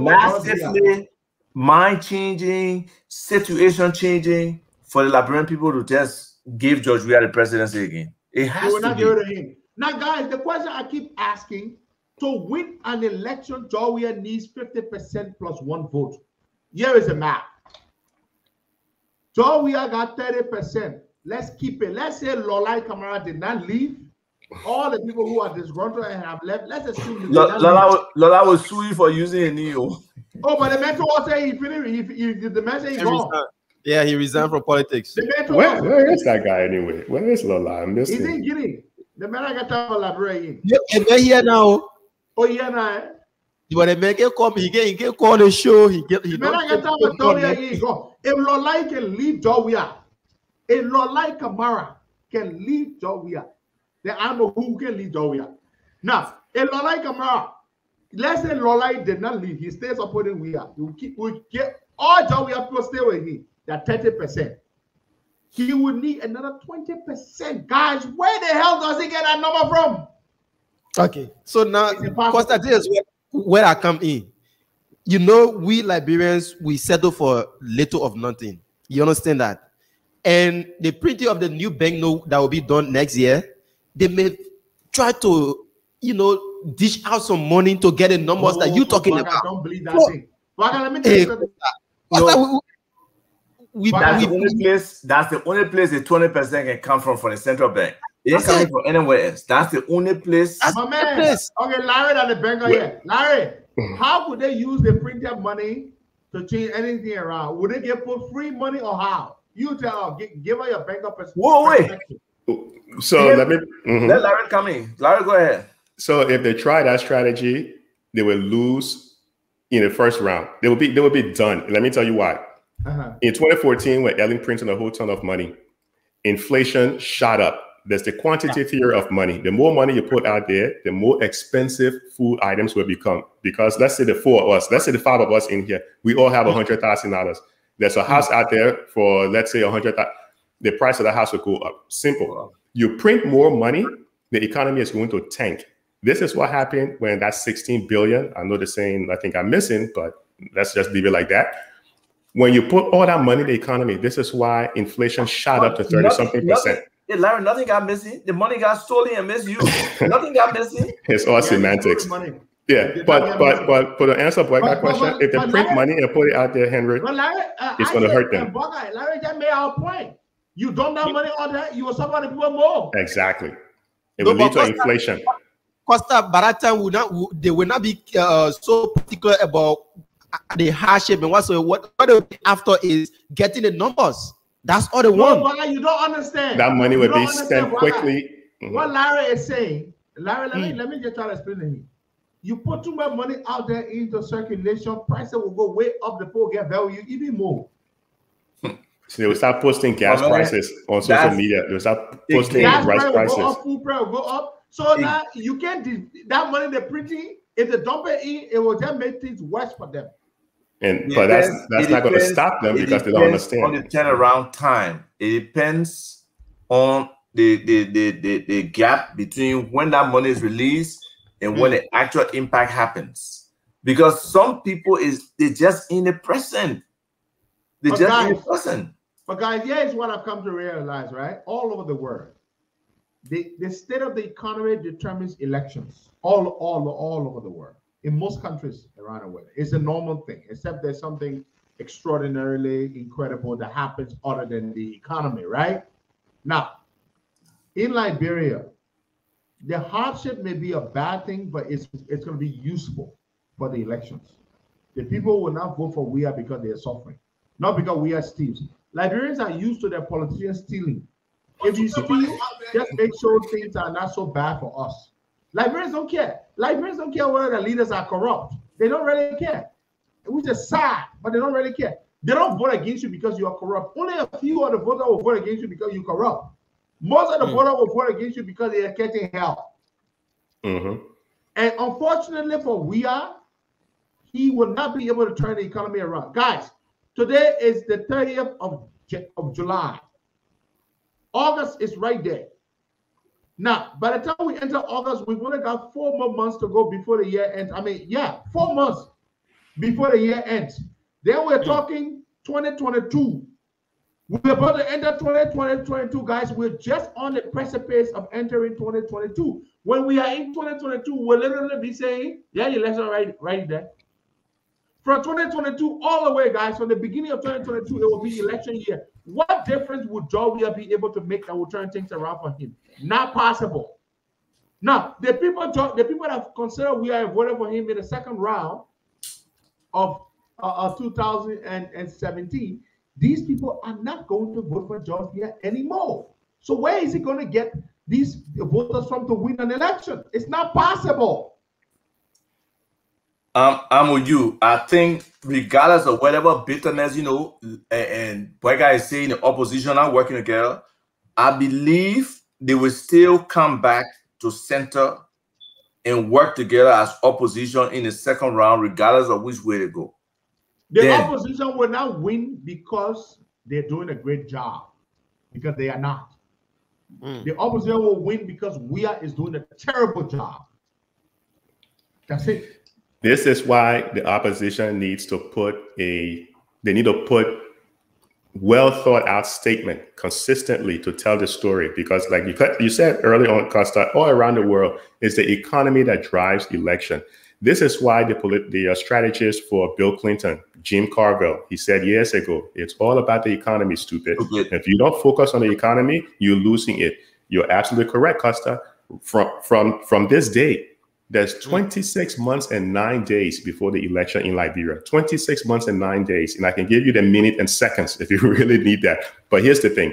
massively mind-changing, situation-changing for the Liberian people to just give George Weah the presidency again. It has to be. Give it to him. Now, guys, the question I keep asking, to win an election, George Weah needs 50% plus one vote. Here is the map. George Weah got 30%. Let's keep it. Let's say Lolai Kamara did not leave. All the people who are disgruntled and have left, let's assume Lola will sue you for using a Neo. Oh, but the mentor was saying he finished. The man said he's gone. Yeah, he resigned from politics. Where is that guy anyway? Where is Lola? I'm missing. He's in Guinea. The man I got to elaborate. Yeah, and they're here now. Oh, yeah, now. But the man can come. He can call the show. He man I got to tell you, go. If Lolai can leave George Weah, if Lolai Kamara can leave George Weah, then I know who can lead George Weah. Now, if Lolai Kamara, let's say Lolai did not leave, he stays supporting Weah. We get all George Weah people stay with him. That 30%. He would need another 20%. Guys, where the hell does he get that number from? Okay, so now, Costa, this is where I come in. You know, we Liberians, we settle for little of nothing. You understand that? And the printing of the new banknote that will be done next year, they may try to, dish out some money to get the numbers that you're talking about. I don't believe that thing. Baga, let me tell you something. That's the only place the 20% can come from the central bank. It ain't coming from anywhere else. That's the only place. That's my man. Place. Okay, Larry at the banker here. Larry, how could they use the printed money to change anything around? Would they get put free money or how? You tell, give her your banker perspective. Whoa, wait. So let me let Larry come in. Larry, go ahead. So if they try that strategy, they will lose in the first round. They will be done. Let me tell you why. In 2014, when Ellen printed a whole ton of money, inflation shot up. There's the quantity theory of money. The more money you put out there, the more expensive food items will become. Because let's say the four of us, let's say the five of us in here, we all have $100,000. There's a house out there for, let's say, $100,000. The price of the house will go up. Simple. You print more money, the economy is going to tank. This is what happened when that 16 billion, I know they're saying, I think I'm missing, but let's just leave it like that. When you put all that money in the economy, this is why inflation shot up to 30-something%. Hey, Larry, nothing got missing. The money got stolen and misused. Nothing got missing. It's all semantics. Yeah, but for the answer to that question, if they print money and put it out there, Henry, it's going to hurt them. Larry just made our point. You dump that money out there, you will suffer the people more. Exactly. It will lead to inflation. Costa, by that time, they will not be so particular about the hardship and whatsoever. What they'll be after is getting the numbers. That's all they want. But you don't understand. That money will be spent quickly. What Larry is saying, Larry, let me just try to explain to you. You put too much money out there into circulation, prices will go way up the pole, get value even more. So they will start posting gas prices on social media. They will start posting rice prices. Go up, food price will go up. So now you can't, that money they're printing, if they dump it in, it will just make things worse for them. But that's not going to stop them because they don't understand. On the turnaround time, it depends on the gap between when that money is released and when the actual impact happens. Because some people they just in the present. They just in the present. But guys, here's what I've come to realize, right? All over the world, the state of the economy determines elections all over the world. In most countries around the world, it's a normal thing, except there's something extraordinarily incredible that happens other than the economy, right? Now, in Liberia, the hardship may be a bad thing, but it's going to be useful for the elections. The people will not vote for we are because they are suffering, not because we are thieves. Liberians are used to their politicians stealing. If you steal, just make sure things are not so bad for us. Liberians don't care. Liberians don't care whether the leaders are corrupt. They don't really care. Which is sad, but they don't really care. They don't vote against you because you are corrupt. Only a few of the voters will vote against you because you're corrupt. Most of the voters will vote against you because they are getting help. And unfortunately for Weah, he will not be able to turn the economy around. Guys, today is the 30th of July. August is right there. Now, by the time we enter August, we've only got 4 more months to go before the year ends. 4 months before the year ends. Then we're talking 2022. We're about to enter 2022, guys. We're just on the precipice of entering 2022. When we are in 2022, we'll literally be saying, yeah, your lesson right there. From 2022 all the way, guys, from the beginning of 2022, it will be election year. What difference would Georgia be able to make that will turn things around for him? Not possible. Now, the people that consider we are voting for him in the second round of 2017, these people are not going to vote for Georgia anymore. So where is he going to get these voters from to win an election? It's not possible. I'm with you. I think regardless of whatever bitterness, and Boyga is saying the opposition are working together, I believe they will still come back to center and work together as opposition in the second round, regardless of which way they go. The opposition will not win because they're doing a great job, because they are not. The opposition will win because Weah is doing a terrible job. That's it. This is why the opposition needs to put well thought out statement consistently to tell the story, because like you said earlier on, Costa, all around the world is the economy that drives election. This is why the strategist for Bill Clinton, Jim Carville, he said years ago, it's all about the economy, stupid. If you don't focus on the economy, you're losing it. You're absolutely correct, Costa. From this day, there's 26 months and 9 days before the election in Liberia. 26 months and 9 days. And I can give you the minute and seconds if you really need that. But here's the thing.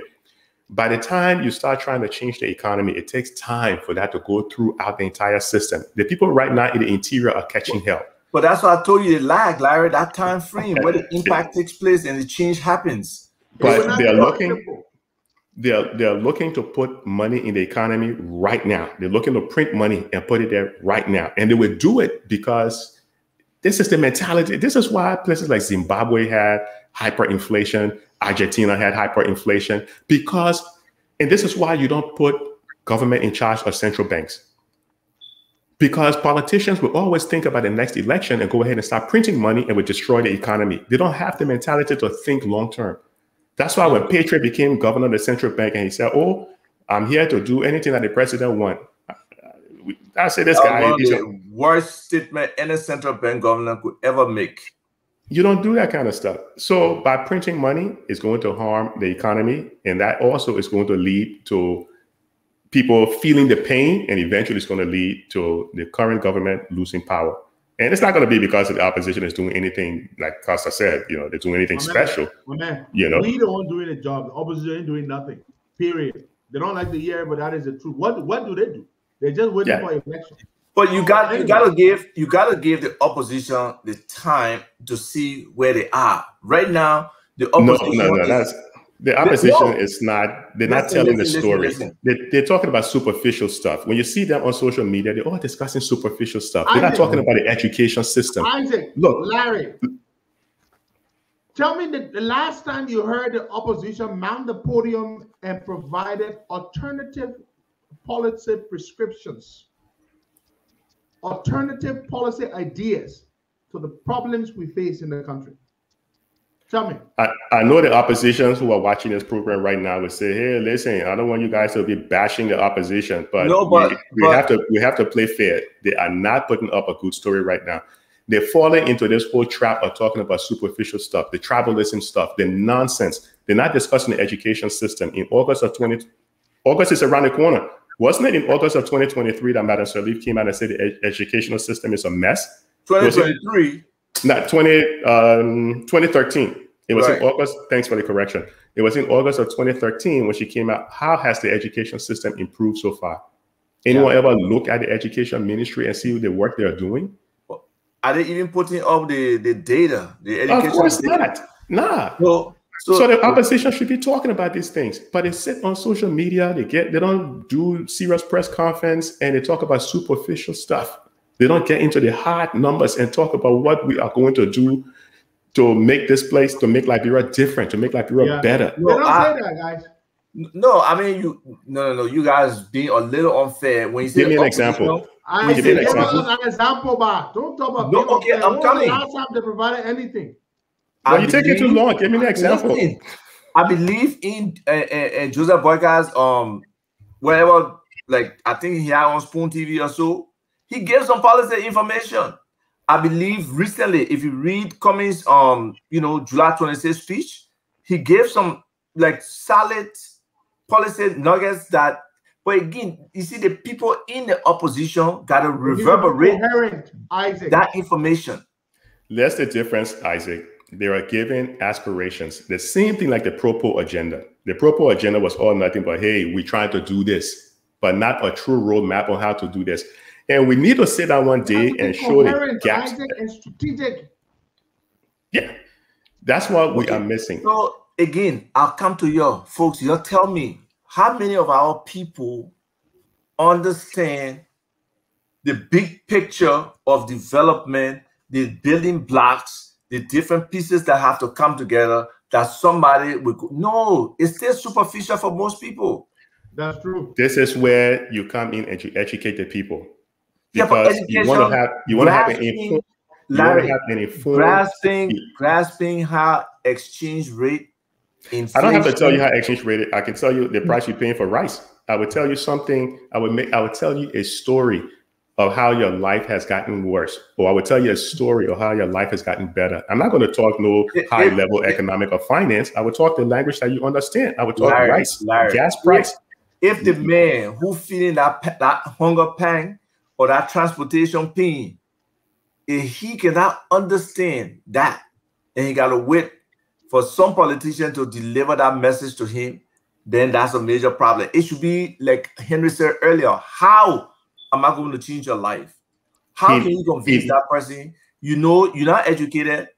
By the time you start trying to change the economy, it takes time for that to go throughout the entire system. The people right now in the interior are catching hell. But that's why I told you the lag, Larry, that time frame where the impact takes place and the change happens. But they're looking to put money in the economy right now. They're looking to print money and put it there right now. And they will do it because this is the mentality. This is why places like Zimbabwe had hyperinflation, Argentina had hyperinflation, because, and this is why you don't put government in charge of central banks. Because politicians will always think about the next election and go ahead and start printing money and will destroy the economy. They don't have the mentality to think long term. That's why when Patriot became governor of the central bank and he said, "Oh, I'm here to do anything that the president wants," I say this guy is the worst statement any central bank governor could ever make. You don't do that kind of stuff. So by printing money, it's going to harm the economy, and that also is going to lead to people feeling the pain, and eventually it's going to lead to the current government losing power. And it's not going to be because the opposition is doing anything, like Costa said, they're doing anything special. We the one doing the job. The opposition ain't doing nothing. Period. They don't like the year, but that is the truth. What do they do? They're just waiting for election. But you gotta give the opposition the time to see where they are. Right now, the opposition the opposition is not, they're not telling the story. They're talking about superficial stuff. When you see them on social media, they're all discussing superficial stuff. They're not talking about the education system. Isaac, look, Larry, tell me the last time you heard the opposition mount the podium and provided alternative policy prescriptions, alternative policy ideas to the problems we face in the country. Tell me. I know the oppositions who are watching this program right now would say, "Hey, listen, I don't want you guys to be bashing the opposition, but, we have to play fair. They are not putting up a good story right now. They're falling into this whole trap of talking about superficial stuff, the tribalism stuff, the nonsense. They're not discussing the education system. In August is around the corner. Wasn't it in August of 2023 that Madam Sirleaf came out and said the educational system is a mess? 2023. Not 2013. It was in August. Thanks for the correction. It was in August of 2013 when she came out. How has the education system improved so far? Anyone ever look at the education ministry and see the work they're doing? Are they even putting up the data? The education? Of course not. Nah. So the opposition should be talking about these things, but they sit on social media. They don't do serious press conference, and they talk about superficial stuff. They don't get into the hard numbers and talk about what we are going to do to make this place, to make Liberia different, to make Liberia better. They don't say that, guys. No, I mean, you guys being a little unfair when you say. Give me an example. Give me an example, but don't talk about. No, okay, I'm coming. Last time they provided anything. Well, you're taking too long. Give me an example. I believe in Joseph Boyka's wherever, like I think he had on Spoon TV or so. He gave some policy information. I believe recently, if you read Cummings, July 26th speech, he gave some like solid policy nuggets that. But again, you see, the people in the opposition got to reverberate that information. That's the difference, Isaac. They are given aspirations. The same thing like the Propo agenda. The Propo agenda was all nothing but, hey, we're trying to do this, but not a true roadmap on how to do this. And we need to sit down one day and show the gaps. And strategic. Yeah, that's what we are missing. So again, I'll come to you folks. You tell me how many of our people understand the big picture of development, the building blocks, the different pieces that have to come together. That somebody would go. No, it's still superficial for most people. That's true. This is where you come in and you educate the people. Because you want to have an informed, grasping how exchange rate. Inflation. I don't have to tell you how exchange rate. I can tell you the price you're paying for rice. I would tell you something. I would tell you a story of how your life has gotten worse, or I would tell you a story of how your life has gotten better. I'm not going to talk no high level economic or finance. I would talk the language that you understand. I would talk rice, gas price. If the man who feeling that hunger pang or that transportation pain, if he cannot understand that, and he got to wait for some politician to deliver that message to him, then that's a major problem. It should be like Henry said earlier, how am I going to change your life? How can you convince that person? You know, you're not educated,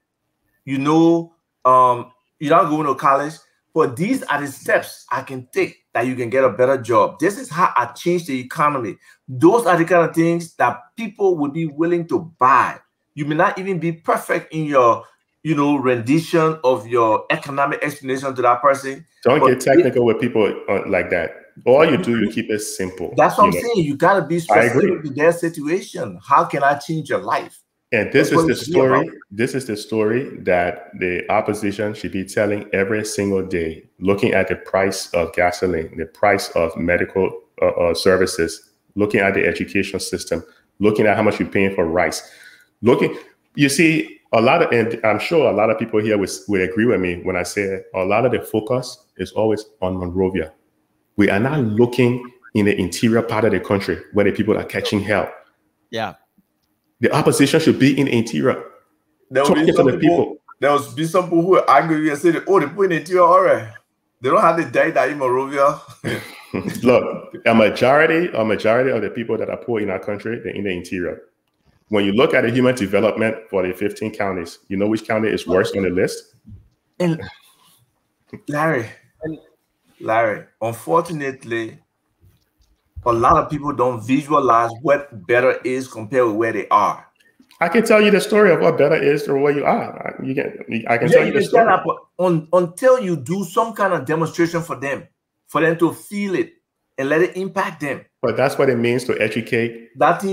you know, you're not going to college, but these are the steps I can take that you can get a better job. This is how I change the economy. Those are the kind of things that people would be willing to buy. You may not even be perfect in your, you know, rendition of your economic explanation to that person. Don't get technical with people like that. All you do, you keep it simple. That's what I'm saying. You got to be I specific agree. to their situation. How can I change your life? And this is the story. This is the story that the opposition should be telling every single day, looking at the price of gasoline, the price of medical services, looking at the education system, looking at how much you're paying for rice. You see, a lot of, and I'm sure a lot of people here would agree with me when I say a lot of the focus is always on Monrovia. We are not looking in the interior part of the country where the people are catching hell. Yeah. The opposition should be in the interior. There will be some people who are angry and say, oh, they put in the interior already. They don't have the data in Monrovia. Look, a majority of the people that are poor in our country, they're in the interior. When you look at the human development for the 15 counties, you know which county is worse on the list? And Larry, unfortunately, a lot of people don't visualize what better is compared with where they are. I can tell you the story of what better is or where you are. I can tell you the story. Until you do some kind of demonstration for them to feel it and let it impact them. But that's what it means to educate. That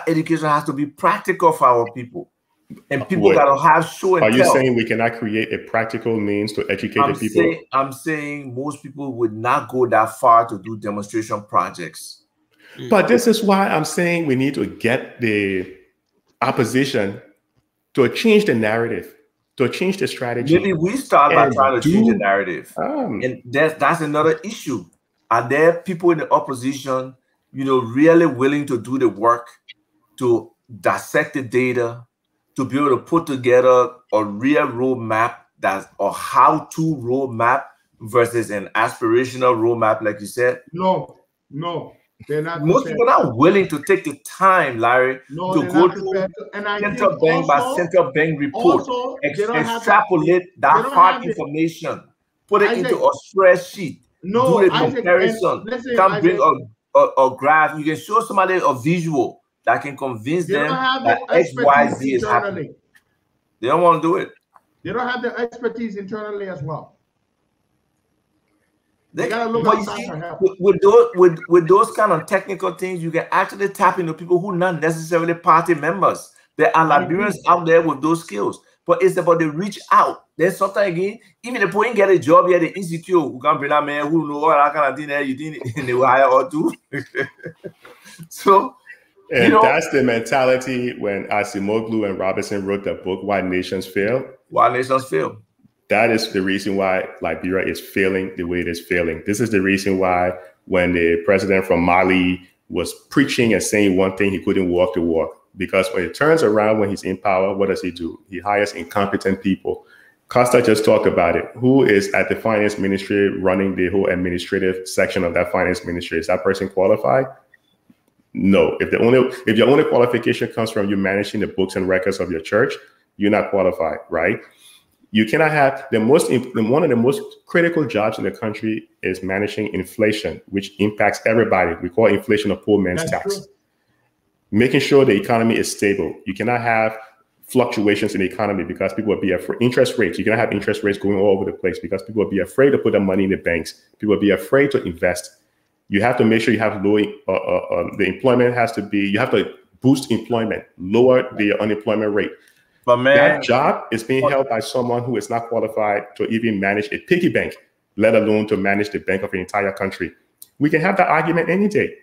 education has to be practical for our people. And people got to have show and tell. Are you saying we cannot create a practical means to educate the people? I'm saying most people would not go that far to do demonstration projects. But this is why I'm saying we need to get the opposition to change the narrative, to change the strategy. Maybe we start by trying to change the narrative. And that's another issue. Are there people in the opposition, you know, really willing to do the work, to dissect the data, to be able to put together a real roadmap, that's a how-to roadmap versus an aspirational roadmap, like you said? No, they're not. Most people are not willing to take the time, Larry, to go through central bank by central bank report, extrapolate that hard information, put it into a spreadsheet, do the comparison, can bring a graph. You can show somebody a visual that can convince them that X, Y, Z is happening. They don't want to do it. They don't have the expertise internally as well. They gotta look outside for help. With those kind of technical things, you can actually tap into people who are not necessarily party members. There are Liberians out there with those skills, but it's about the reach out. Then sometimes again, even the point get a job here, the insecure who can bring that man who know all that kind of thing there, you think they will hire or two. So. And that's the mentality when Acemoglu and Robinson wrote the book, Why Nations Fail. Why Nations Fail. That is the reason why Liberia is failing the way it is failing. This is the reason why when the president from Mali was preaching and saying one thing, he couldn't walk the walk. Because when it turns around, when he's in power, what does he do? He hires incompetent people. Costa just talked about it. Who is at the finance ministry running the whole administrative section of that finance ministry? Is that person qualified? No. If your only qualification comes from you managing the books and records of your church, you're not qualified, right? You cannot have one of the most critical jobs in the country is managing inflation, which impacts everybody. We call inflation a poor man's tax. True. Making sure the economy is stable. You cannot have fluctuations in the economy because people will be afraid. Interest rates, you cannot have interest rates going all over the place because people will be afraid to put their money in the banks. People will be afraid to invest. You have to make sure you have low, the employment has to be, you have to boost employment, lower the unemployment rate. But man, that job is being held by someone who is not qualified to even manage a piggy bank, let alone to manage the bank of an entire country. We can have that argument any day.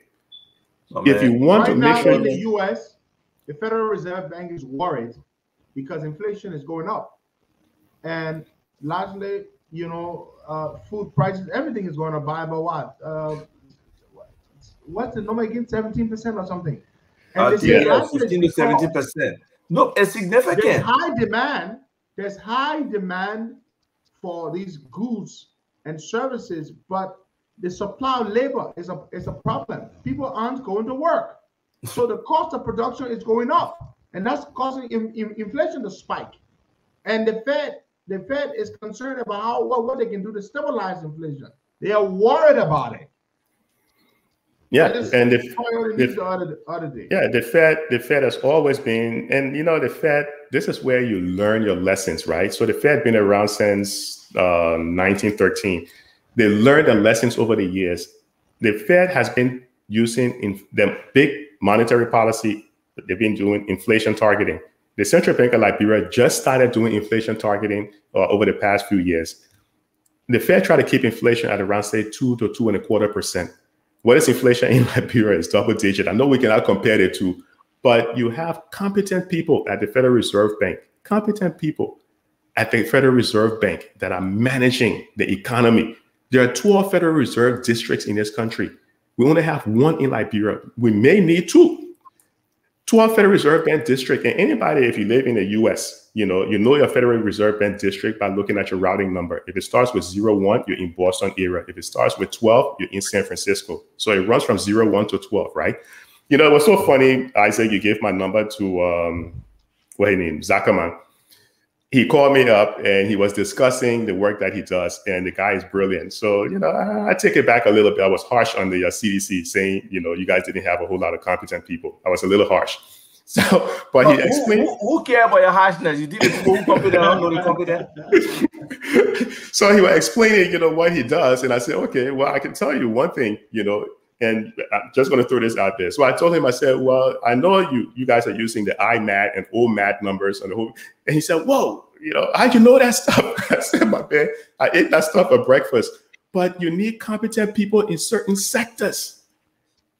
If you want to make sure in the US, the Federal Reserve Bank is worried because inflation is going up. And largely, you know, food prices, everything is going to buy about what? What's the number again? 17% or something. And they say yeah, 15 to 17%. No, it's significant. There's high demand. There's high demand for these goods and services, but the supply of labor is a problem. People aren't going to work, so the cost of production is going up, and that's causing inflation to spike. And the Fed is concerned about what they can do to stabilize inflation. They are worried about it. Yeah, and the Fed has always been, and you know, the Fed, this is where you learn your lessons, right? So the Fed been around since 1913. They learned the lessons over the years. The Fed has been using the big monetary policy. They've been doing inflation targeting. The Central Bank of Liberia just started doing inflation targeting over the past few years. The Fed tried to keep inflation at around, say, 2 to 2.25%. What is inflation in Liberia is double digit. I know we cannot compare the two, but you have competent people at the Federal Reserve Bank, competent people at the Federal Reserve Bank that are managing the economy. There are 12 Federal Reserve districts in this country. We only have one in Liberia. We may need 2. 12 Federal Reserve Bank district, and anybody, if you live in the US, you know your Federal Reserve Bank district by looking at your routing number. If it starts with 01, you're in Boston area. If it starts with 12, you're in San Francisco. So it runs from 01 to 12, right? You know, it was so funny, Isaac, you gave my number to, what his name, Zuckerman. He called me up and he was discussing the work that he does, and the guy is brilliant. So, you know, I take it back a little bit. I was harsh on the CDC saying, you know, you guys didn't have a whole lot of competent people. I was a little harsh. So, but he explained. Who care about your harshness? You didn't who competent, I don't know the competent. So he was explaining, you know, what he does. And I said, okay, well, I can tell you one thing, you know, and I'm just going to throw this out there. So I told him, I said, well, I know you guys are using the IMAT and OMAT numbers and the whole. And he said, whoa, you know, how'd you know that stuff? I said, my man, I ate that stuff for breakfast. But you need competent people in certain sectors.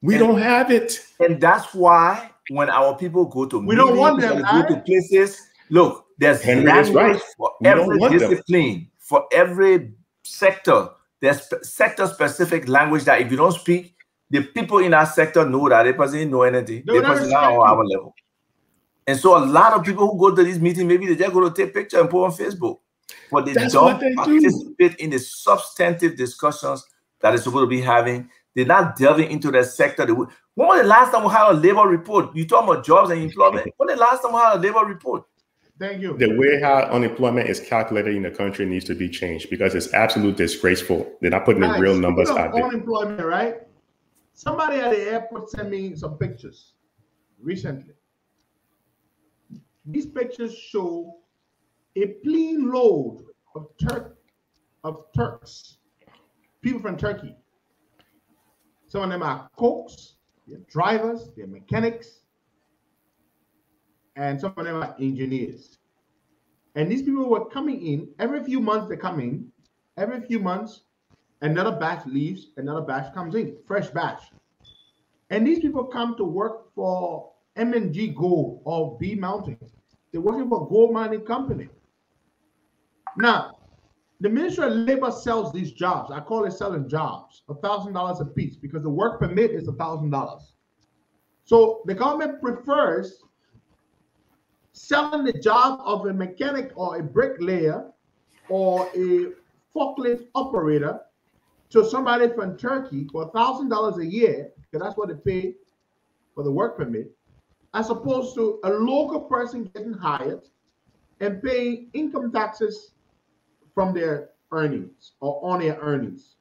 We don't have it. And that's why when our people go to we don't want them, go to places, look, there's language for every discipline, for every sector. There's sector-specific language that if you don't speak, the people in that sector know that they person know anything. They person not on our level. And so a lot of people who go to these meetings, maybe they just go to take picture and put on Facebook. But they don't participate in the substantive discussions that they're supposed to be having. They're not delving into the sector. When was the last time we had a labor report? You talking about jobs and employment? When was the last time we had a labor report? Thank you. The way how unemployment is calculated in the country needs to be changed because it's absolutely disgraceful. They're not putting the real numbers out there. Unemployment, right? Somebody at the airport sent me some pictures recently. These pictures show a plane load of Turks, people from Turkey. Some of them are cooks, they're drivers, they're mechanics, and some of them are engineers. And these people were coming in, every few months they come in, every few months, another batch leaves, another batch comes in, fresh batch. And these people come to work for M&G Gold or B Mountain. They're working for a gold mining company. Now, the Ministry of Labor sells these jobs. I call it selling jobs, $1,000 a piece, because the work permit is $1,000. So the government prefers selling the job of a mechanic or a bricklayer or a forklift operator to somebody from Turkey for $1,000 a year, because that's what they pay for the work permit, as opposed to a local person getting hired and paying income taxes from their earnings or on their earnings.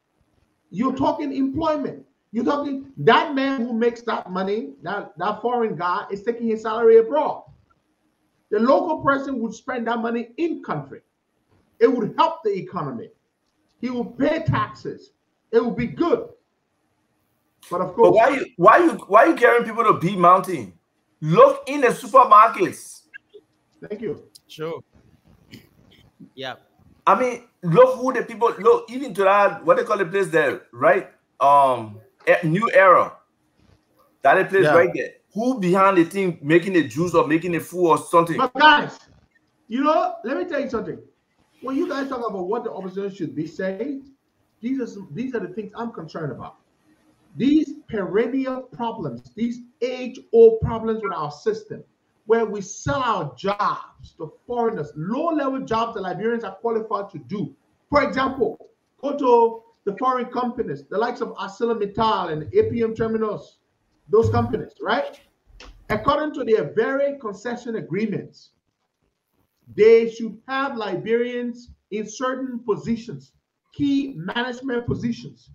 You're talking employment. You're talking that man who makes that money, that foreign guy is taking his salary abroad. The local person would spend that money in country. It would help the economy. He will pay taxes. It will be good. But of course, but why you carrying people to B Mountain? Look in the supermarkets. Thank you. Sure. Yeah. I mean, look who the people look even to that, what they call the place there, right? New Era. That place right there. Who behind the thing making the juice or making the food or something? But guys, you know, let me tell you something. when you guys talk about what the opposition should be saying, these are the things I'm concerned about. These perennial problems, these age-old problems with our system, where we sell our jobs to foreigners, low-level jobs that Liberians are qualified to do. For example, go to the foreign companies, the likes of ArcelorMittal and APM Terminals, those companies, right? According to their very concession agreements, they should have Liberians in certain positions, key management positions.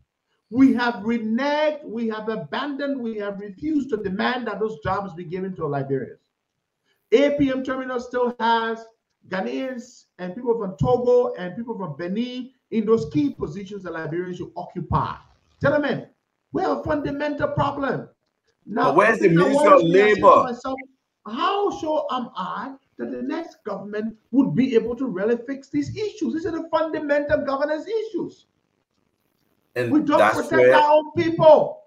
We have reneged, we have abandoned, we have refused to demand that those jobs be given to Liberians. APM Terminal still has Ghanaians and people from Togo and people from Benin in those key positions that Liberians should occupy. Gentlemen, we have a fundamental problem. Now, but where's the Ministry of Labor? Myself, how sure am I that the next government would be able to really fix these issues? These are the fundamental governance issues. And we don't protect our own people.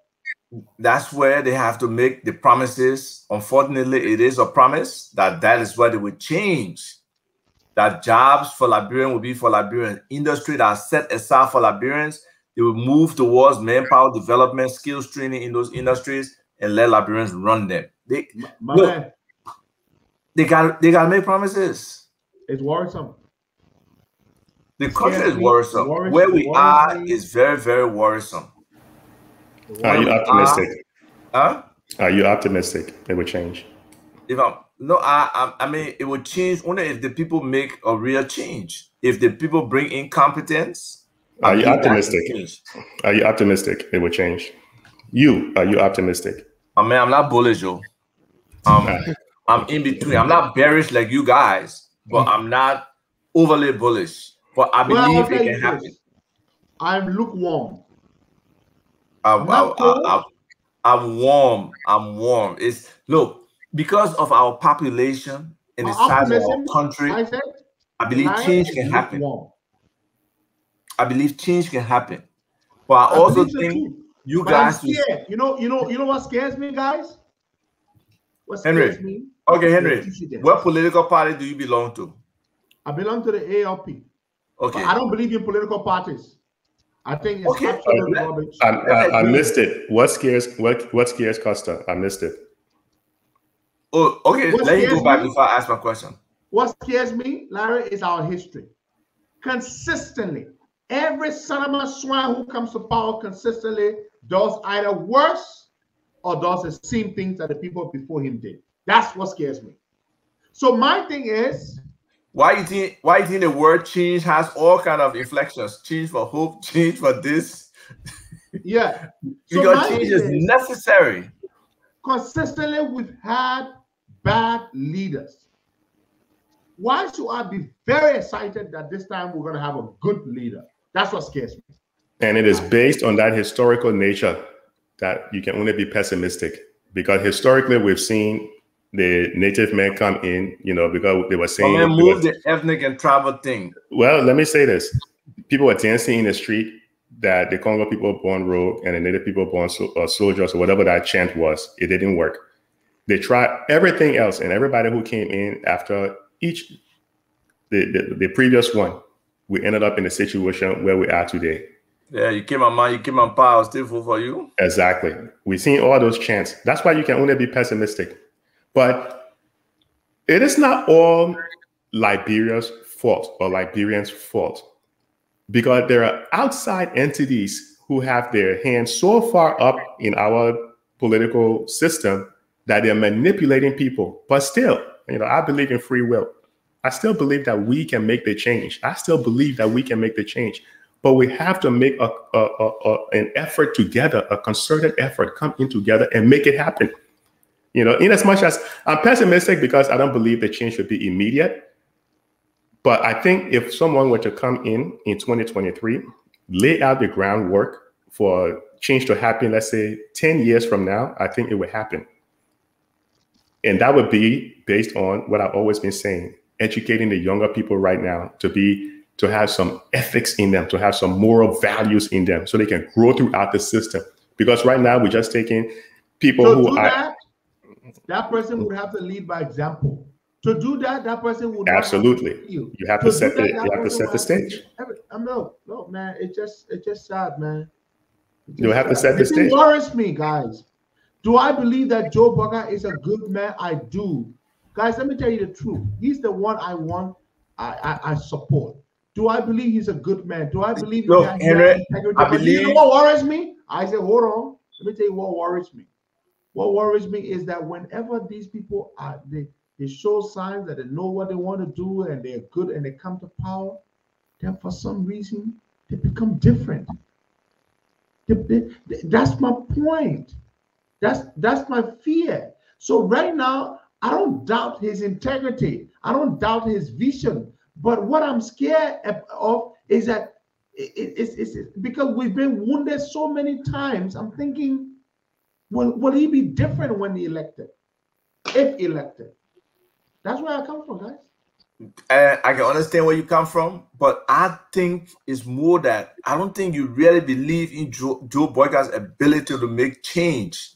That's where they have to make the promises. Unfortunately, it is a promise that is where they will change. That jobs for Liberians will be for Liberians. Industry that are set aside for Liberians, they will move towards manpower development, skills training in those industries, and let Liberians run them. They gotta make promises. It's worrisome. The country is worrisome. Where we are is very, very worrisome. Are you optimistic? Huh? Are you optimistic it will change? I mean, it will change only if the people make a real change. If the people bring in competence. Are you optimistic? Are you optimistic it will change? Are you optimistic? I mean, I'm not bullish, yo. I'm in between. I'm not bearish like you guys, but I'm not overly bullish. But I believe it can happen. I'm lukewarm. I'm warm. I'm warm. It's look, because of our population and the size of our country, I believe change can happen. I believe change can happen. But I also think you guys. You know what scares me, guys? What scares me? Okay, Henry. What political party do you belong to? I belong to the ALP. Okay. But I don't believe in political parties. I think it's absolutely rubbish. I missed it. What scares Costa? I missed it. Oh, okay. Let me go back before I ask my question. What scares me, Larry, is our history. Consistently, every son of a swine who comes to power consistently does either worse or does the same things that the people before him did. That's what scares me. So my thing is, why you think the word change has all kind of inflections? Change for hope, change for this. Yeah. Because change is necessary. Consistently, we've had bad leaders. Why should I be very excited that this time we're going to have a good leader? That's what scares me. And it is based on that historical nature that you can only be pessimistic. Because historically, we've seen the native men come in, because they were saying... move the ethnic and tribal thing. Well, let me say this. People were dancing in the street that the Congo people were born rogue and the native people were born soldiers or whatever that chant was. It didn't work. They tried everything else, and everybody who came in after the previous one, we ended up in the situation where we are today. Yeah, you came on mine, you came on power, still full for you. Exactly. We've seen all those chants. That's why you can only be pessimistic. But it is not all Liberia's fault or Liberians' fault, because there are outside entities who have their hands so far up in our political system that they're manipulating people. But still, I believe in free will. I still believe that we can make the change. I still believe that we can make the change. But we have to make an effort together, a concerted effort, come in together and make it happen. In as much as I'm pessimistic because I don't believe the change should be immediate. But I think if someone were to come in 2023, lay out the groundwork for change to happen, let's say 10 years from now, I think it would happen. And that would be based on what I've always been saying, educating the younger people right now to have some ethics in them, to have some moral values in them so they can grow throughout the system. Because right now we're just taking people that person would have to lead by example To do that, that person will absolutely. Not you. You have to set the stage. No, man. It's just sad, man. You have to set the stage. It worries me, guys. Do I believe that Joe Bugger is a good man? I do. Guys, let me tell you the truth. He's the one I want. I support. Do I believe he's a good man? Do I believe he has integrity? I believe. You know what worries me? I said, hold on. Let me tell you what worries me. What worries me is that whenever these people are, they show signs that they know what they want to do and they're good and they come to power, then for some reason they become different. That's my point. That's my fear. So right now, I don't doubt his integrity. I don't doubt his vision. But what I'm scared of is that it's because we've been wounded so many times. I'm thinking, will he be different when he elected? If elected. That's where I come from, guys. And I can understand where you come from, but I think it's more that I don't think you really believe in Joe Boyka's ability to make change.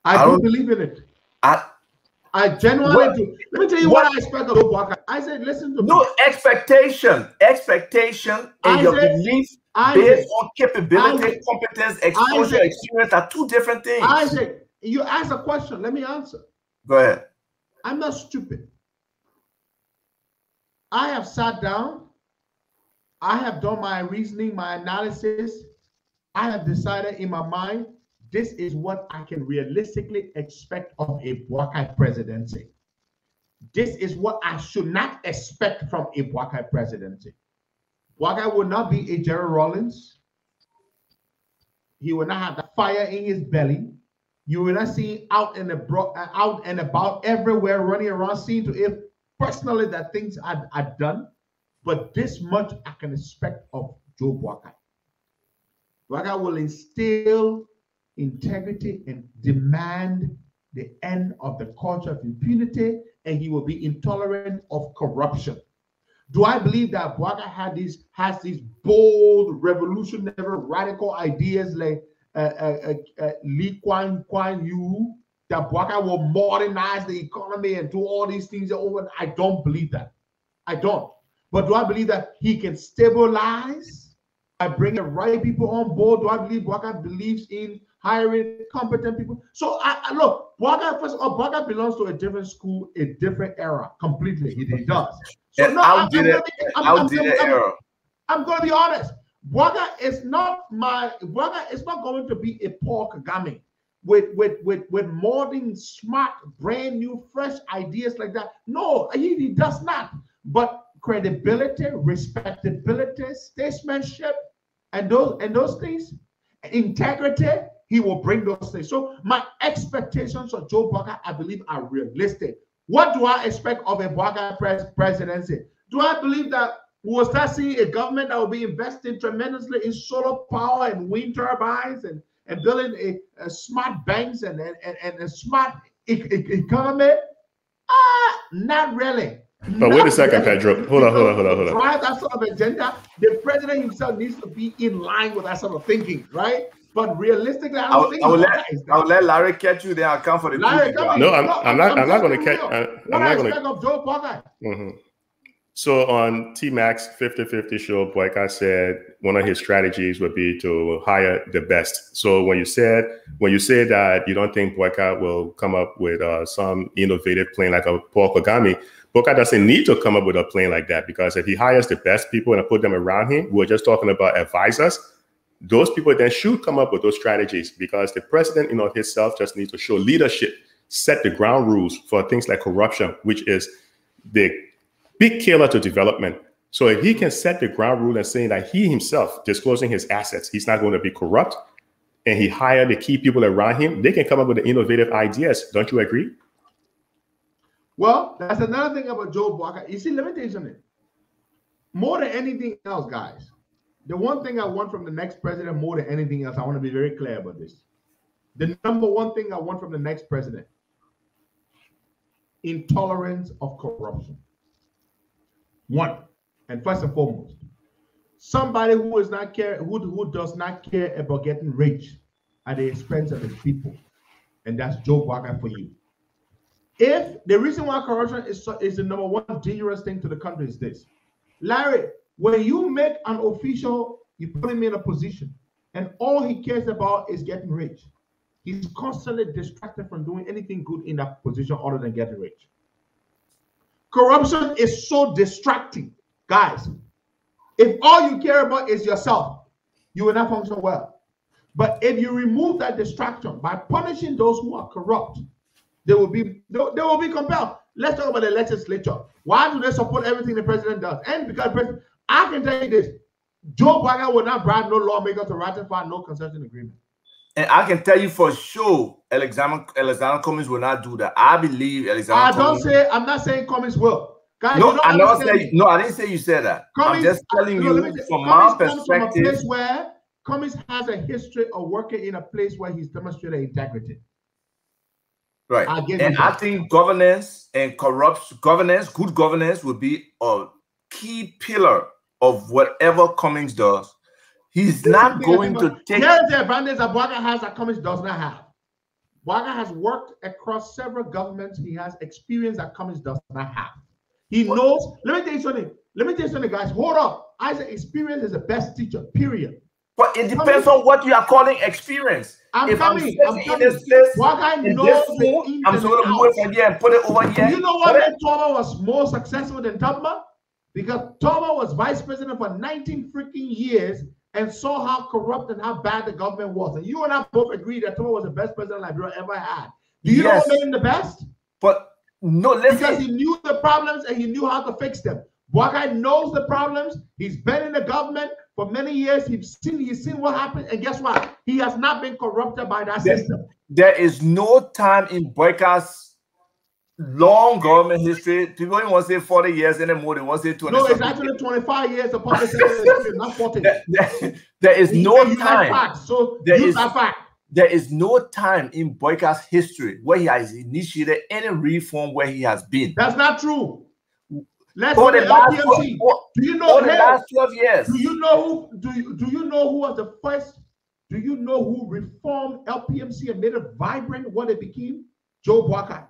I do believe in it. I genuinely do. Let me tell you what I expect of Joe Boyka. I said, listen to me. No expectation, and your belief based on capability, competence, exposure, experience are two different things. Isaac, you asked a question. Let me answer. Go ahead. I'm not stupid. I have sat down. I have done my reasoning, my analysis. I have decided in my mind, this is what I can realistically expect of a Boakai presidency. This is what I should not expect from a Boakai presidency. Boakai will not be a Jerry Rawlings. He will not have the fire in his belly. You will not see him out and about everywhere, running around, seeing to if personally that things are done. But this much I can expect of Joe Boakai. Boakai will instill integrity and demand the end of the culture of impunity, and he will be intolerant of corruption. Do I believe that Boakai has these bold, revolutionary, radical ideas like Lee Kuan Yew, that Boakai will modernize the economy and do all these things over? I don't believe that. I don't. But do I believe that he can stabilize by bringing the right people on board? Do I believe Boakai believes in hiring competent people? So I look, Boakai, first of all, Boakai belongs to a different school, a different era, completely. He does. So and no, I'm going to be honest. Boakai is not going to be a Paul Kagame with molding smart, brand new, fresh ideas like that. No, he does not. But credibility, respectability, statesmanship, and those things, integrity, he will bring those things. So my expectations of Joe Boakai, I believe, are realistic. What do I expect of a Boakai presidency? Do I believe that we will start seeing a government that will be investing tremendously in solar power and wind turbines and building a smart banks and a smart economy? Not really. But wait a second, Pedro. Hold on. Drive that sort of agenda. The president himself needs to be in line with that sort of thinking, right? But realistically, I will let Larry catch you there. I'll come for the Larry, I'm not going to catch. I'm not going to. Joe Boakai. So on T-Max 50/50 show, Boakai said one of his strategies would be to hire the best. So when you say that you don't think Boakai will come up with some innovative plan like a Paul Kagame, Boakai doesn't need to come up with a plan like that, because if he hires the best people and put them around him, we're just talking about advisors. Those people then should come up with those strategies, because the president in of himself just needs to show leadership, set the ground rules for things like corruption, which is the big killer to development. So if he can set the ground rule and saying that he himself disclosing his assets, he's not going to be corrupt, and he hired the key people around him, they can come up with the innovative ideas. Don't you agree? Well, that's another thing about Joe Boakai. You see, let me tell you something. More than anything else, guys, the one thing I want from the next president more than anything else, I want to be very clear about this. The number one thing I want from the next president, intolerance of corruption. One, and first and foremost, somebody who does not care about getting rich at the expense of his people, and that's Joe Boakai for you. If the reason why corruption is the number one dangerous thing to the country is this, Larry, when you make an official, you put him in a position, and all he cares about is getting rich. He's constantly distracted from doing anything good in that position other than getting rich. Corruption is so distracting, guys. If all you care about is yourself, you will not function well. But if you remove that distraction by punishing those who are corrupt, they will be compelled. Let's talk about the legislature. Why do they support everything the president does? And because I can tell you this, Joe Biden will not bribe no lawmaker to ratify no concession agreement. And I can tell you for sure, Alexander Cummings will not do that. I believe Alexander Cummings. I'm not saying Cummings will. Guys, no, I didn't say you said that. Cummings, I'm just telling you from my perspective. Cummings has a history of working in a place where he's demonstrated integrity. Right. I think governance and good governance will be a key pillar of whatever Cummings does. He's not going to take. Here's the advantage that Bwaga has that Cummings does not have. Bwaga has worked across several governments. He has experience that Cummings does not have. He knows. Let me tell you something, guys. Hold up. I say experience is the best teacher, period. But it depends on what you are calling experience. I'm coming. In this place, Bwaga knows I'm going to move it from here and put it over here. You know what made Toma was more successful than Tamba? Because Toma was vice president for 19 freaking years and saw how corrupt and how bad the government was. And you and I both agree that Toma was the best president Liberia ever had. Do you know what made him the best? But no, listen. Because he knew the problems and he knew how to fix them. Bwaga knows the problems. He's been in the government for many years. He's seen what happened. And guess what? He has not been corrupted by that system. There is no time in Bwaga's long government history. People don't want to say 40 years anymore. They want to say 20. No, it's actually 25 years of public sector, not 40. There is no time. So use that fact. There is no time in Bwaga's history where he has initiated any reform where he has been. That's not true. Let's go to LPMC. Do you know the last 12 years? Do you know who? Do you know who was the first? Do you know who reformed LPMC and made it vibrant? What it became? Joe Bwaga.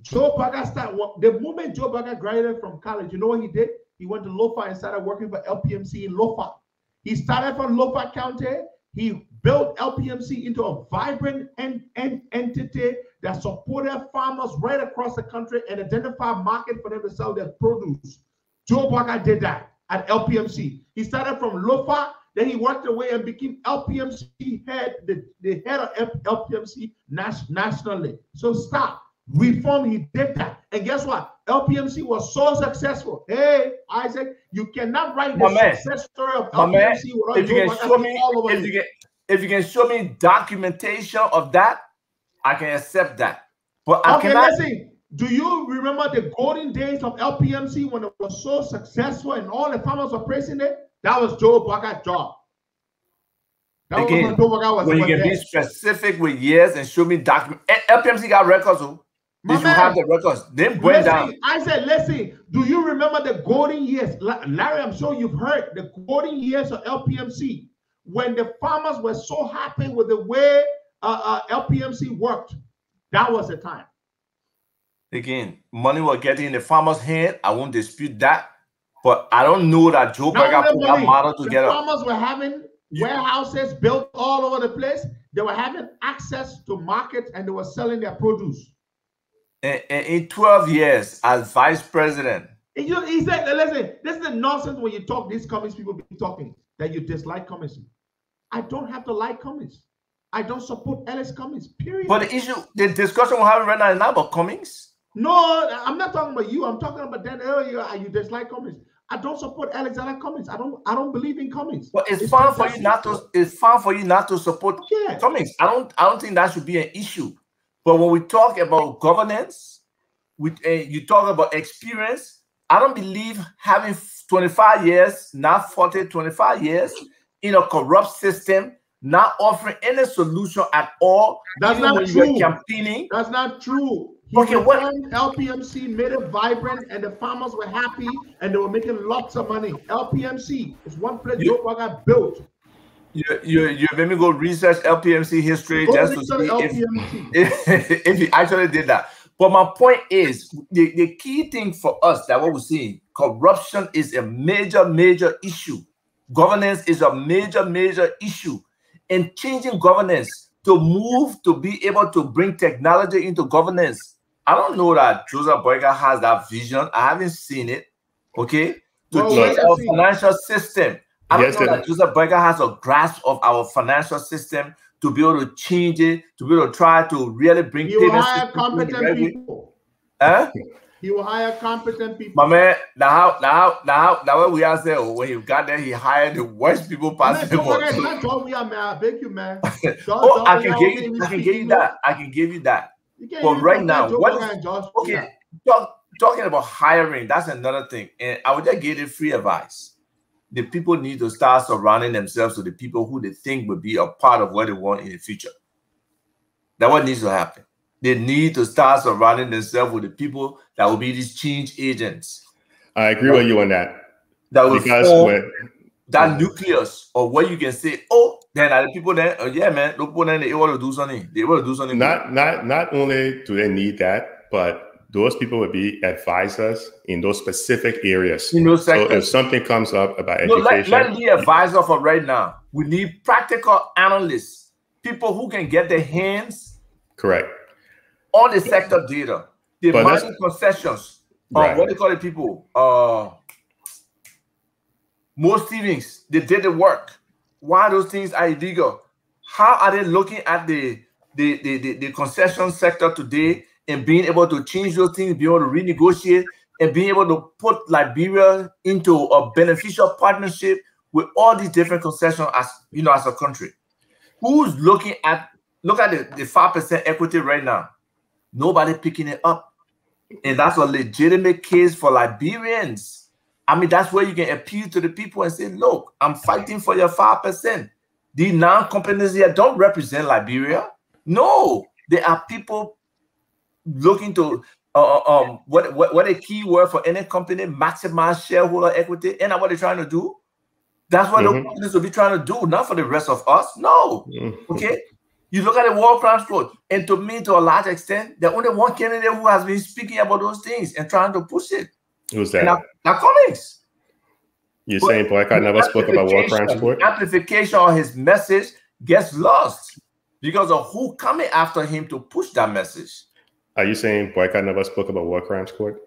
Joe Bwaga started. The moment Joe Bwaga graduated from college, you know what he did? He went to Lofa and started working for LPMC in Lofa. He started from Lofa County. He built LPMC into a vibrant entity that supported farmers right across the country and identified a market for them to sell their produce. Joe Bwaga did that at LPMC. He started from Lofa, then he worked away and became LPMC head, the head of LPMC nationally. So stop. Reform, he did that. And guess what? LPMC was so successful. Hey, Isaac, you cannot write the success story of LPMC without Joe Bwaga. If you can show me documentation of that, I can accept that. But I cannot. Listen. Do you remember the golden days of LPMC when it was so successful and all the farmers were praising it? That was Joe Bwaga's job. That again, was when Joe Bwaga was when you can be specific with years and show me document. LPMC got records. They should have the records. Then burn down. I said, listen, do you remember the golden years? Larry, I'm sure you've heard the golden years of LPMC when the farmers were so happy with the way LPMC worked. That was the time. Again, money was getting in the farmer's hand. I won't dispute that. But I don't know that Joe Bwaga put that model together. The farmers were having warehouses built all over the place. They were having access to markets and they were selling their produce. In 12 years as vice president. He said, listen, this is the nonsense when you talk, these Cummings people be talking, that you dislike Cummings. I don't have to like Cummings. I don't support Ellis Cummings, period. But the discussion we're having right now is not about Cummings. No, I'm not talking about you. I'm talking about that earlier. You dislike Cummings. I don't support Alexander Cummings. I don't believe in Cummings. But it's fine for you not to. It's fine for you not to support Cummings. I don't think that should be an issue. But when we talk about governance, you talk about experience. I don't believe having 25 years, not 40, 25 years in a corrupt system, not offering any solution at all. That's not true. Campaigning. That's not true. Okay, what LPMC made it vibrant and the farmers were happy and they were making lots of money. LPMC is one place Joe Bwaga built. You made me go research LPMC history just to see if he actually did that. But my point is, the key thing for us that what we're seeing, corruption is a major issue. Governance is a major issue. And changing governance to move to be able to bring technology into governance. I don't know that Joseph Boyka has that vision. I haven't seen it. Okay? To change our financial system. I don't know that Joseph Boyka has a grasp of our financial system to be able to change it, to be able to try to really bring He will hire competent people. Huh? He will hire competent people. My man, now what we are saying, when he got there, he hired the worst people possible. Man, don't we are, man. I beg you, man. I can give you that. I can give you that. But right now, talking about hiring, that's another thing. And I would just give you free advice. The people need to start surrounding themselves with the people who they think will be a part of what they want in the future. That's what needs to happen. They need to start surrounding themselves with the people that will be these change agents. I agree with you on that. That will form that nucleus of where you can say, oh, then are the people there, oh, yeah, man, the people then they want to do something. They want to do something. Not only do they need that, but those people would be advisors in those specific areas. In those sectors. So if something comes up about education. Let me advisor for right now. We need practical analysts, people who can get their hands correct on the sector data, the mining concessions, what do you call it, people? Most Stevens, they did the work. Why those things are illegal? How are they looking at the concession sector today and being able to change those things, be able to renegotiate, and being able to put Liberia into a beneficial partnership with all these different concessions as as a country? Who's look at the 5% equity right now? Nobody picking it up. And that's a legitimate case for Liberians. I mean, that's where you can appeal to the people and say, look, I'm fighting for your 5%. The non-companies here don't represent Liberia. No, there are people looking to what a key word for any company, maximize shareholder equity. Isn't that what they're trying to do? That's what the companies will be trying to do, not for the rest of us. No. Okay. You look at the war crimes code, and to me, to a large extent, there's only one candidate who has been speaking about those things and trying to push it. Who's that? Now Cummings. You're saying Boycott never spoke about war crimes court? The amplification of his message gets lost because of who coming after him to push that message. Are you saying Boycott never spoke about war crimes court?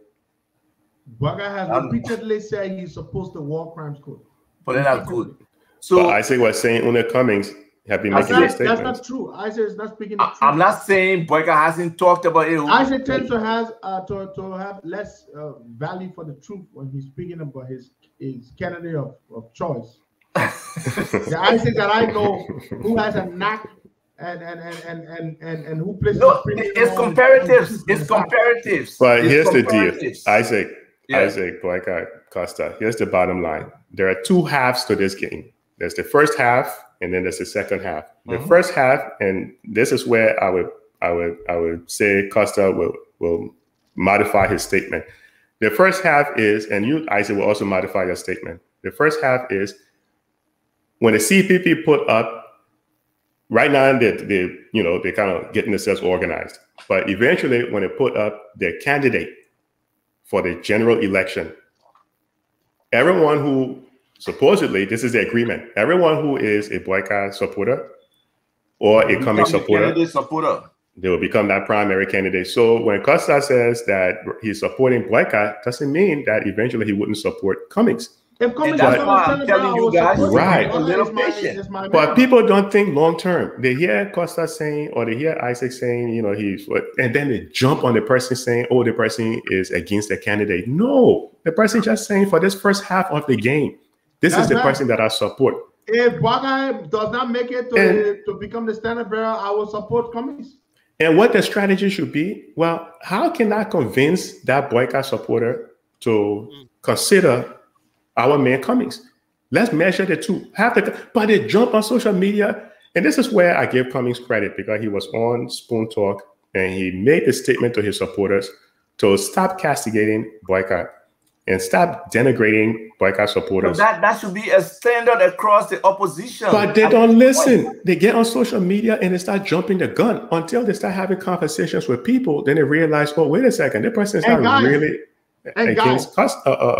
Boycott has repeatedly said he's supposed to war crimes court. But they're not good. So Isaac was saying only Cummings have been making those statements. That's not true. Isaac is not speaking the truth. I'm not saying Boycott hasn't talked about it. Isaac tends to have less value for the truth when he's speaking about his candidate of choice. The Isaac that I know who has a knack and who plays it's comparatives. It's comparatives. But here's the deal, Isaac, Boycott, Costa. Here's the bottom line. There are two halves to this game. There's the first half, and then there's the second half. The first half, and this is where I would say Costa will modify his statement. The first half is, and you, Isaac, will also modify your statement. The first half is when the CPP put up. Right now, they're kind of getting themselves organized. But eventually, when they put up their candidate for the general election, everyone who supposedly, this is the agreement, everyone who is a Boycott supporter or a Cummings supporter, they will become that primary candidate. So when Costa says that he's supporting Boycott, doesn't mean that eventually he wouldn't support Cummings. If Cummings is telling you guys, right? But people don't think long term. They hear Costa saying, or they hear Isaac saying, he's what, and then they jump on the person saying, oh, the person is against the candidate. No, the person just saying for this first half of the game, this is the person that I support. If Boycott does not make it to become the standard bearer, I will support Cummings. And what the strategy should be? Well, how can I convince that Boycott supporter to consider our man Cummings? Let's measure the two. But they jump on social media. And this is where I give Cummings credit, because he was on Spoon Talk and he made the statement to his supporters to stop castigating Boycott. and stop denigrating boycott supporters. So that should be a standard across the opposition. But they don't listen. They get on social media and they start jumping the gun until they start having conversations with people. Then they realize, oh, wait a second, that person is not really against us.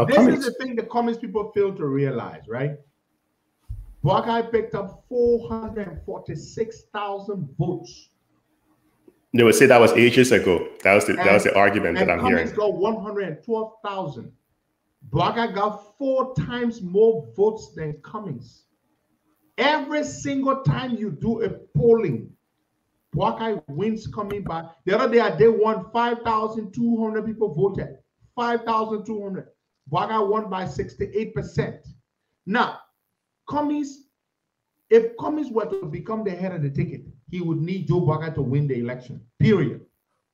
This is the thing the communist people fail to realize, right? Buckeye picked up 446,000 votes. They would say that was ages ago. That was the argument that I'm hearing. Cummings got 112,000. Buckeye got 4 times more votes than Cummings. Every single time you do a polling, Buckeye wins coming by. The other day, they won 5,200 people voted. 5,200. Buckeye won by 68%. Now, Cummings, if Cummings were to become the head of the ticket, he would need Joe Buckeye to win the election, period.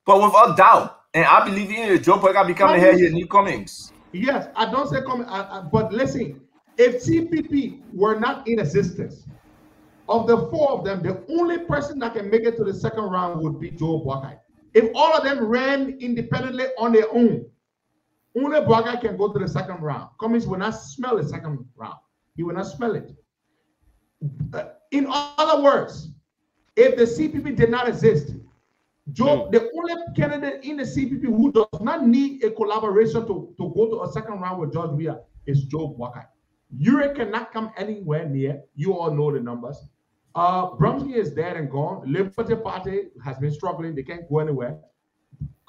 But without doubt, and I believe in Joe Buckeye becoming the head, he need Cummings. Yes, I don't say Cummings, but listen, if CPP were not in existence, of the 4 of them, the only person that can make it to the second round would be Joe Buckeye. If all of them ran independently on their own, only Buckeye can go to the second round. Cummings will not smell the second round. He will not smell it. In other words, if the CPP did not exist, Joe, the only candidate in the CPP who does not need a collaboration to go to a second round with George Weah is Joe Buckeye. Ure cannot come anywhere near. You all know the numbers. Bromsky is dead and gone. Liberty Party has been struggling. They can't go anywhere.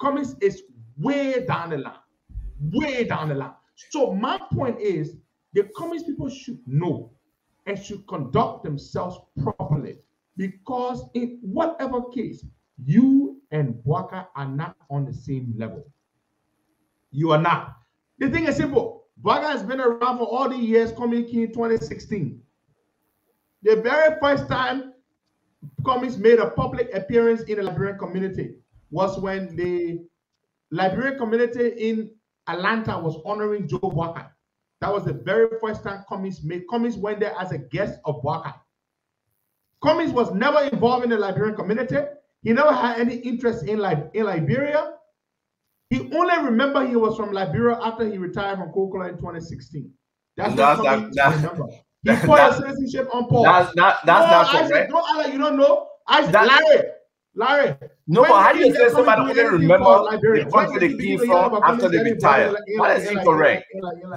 Cummings is way down the line. Way down the line. So my point is, the Communist people should know and should conduct themselves properly, because in whatever case, you and Buckeye are not on the same level. You are not. The thing is simple. Buckeye has been around for all the years, coming in 2016. The very first time Cummings made a public appearance in the Liberian community was when the Liberian community in Atlanta was honoring Joe Buckeye. That was the very first time Cummings went there as a guest of Buckeye. Cummings was never involved in the Liberian community. He never had any interest in Liberia. He only remembered he was from Liberia after he retired from Coca-Cola in 2016. That's remember. He fought a citizenship on Paul. That's not correct. Don't you don't know. Larry. No, but how do you say somebody only remember the country they came from after they retired? That is incorrect.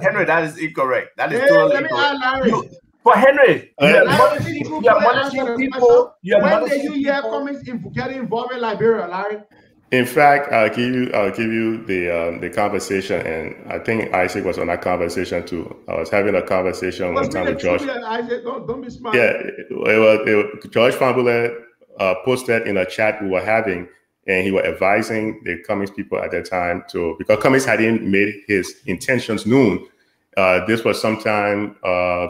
Henry, that is incorrect. That is totally incorrect. But Henry, you're monitoring people. When did you hear Cummings getting involved in Liberia, Larry? In fact, I'll give you the conversation, and I think Isaac was on that conversation too. I was having a conversation one time with George. Isaac, don't be smart. Yeah, George Fambule posted in a chat we were having, and he was advising the Cummings people at that time because Cummings hadn't made his intentions known. This was sometime a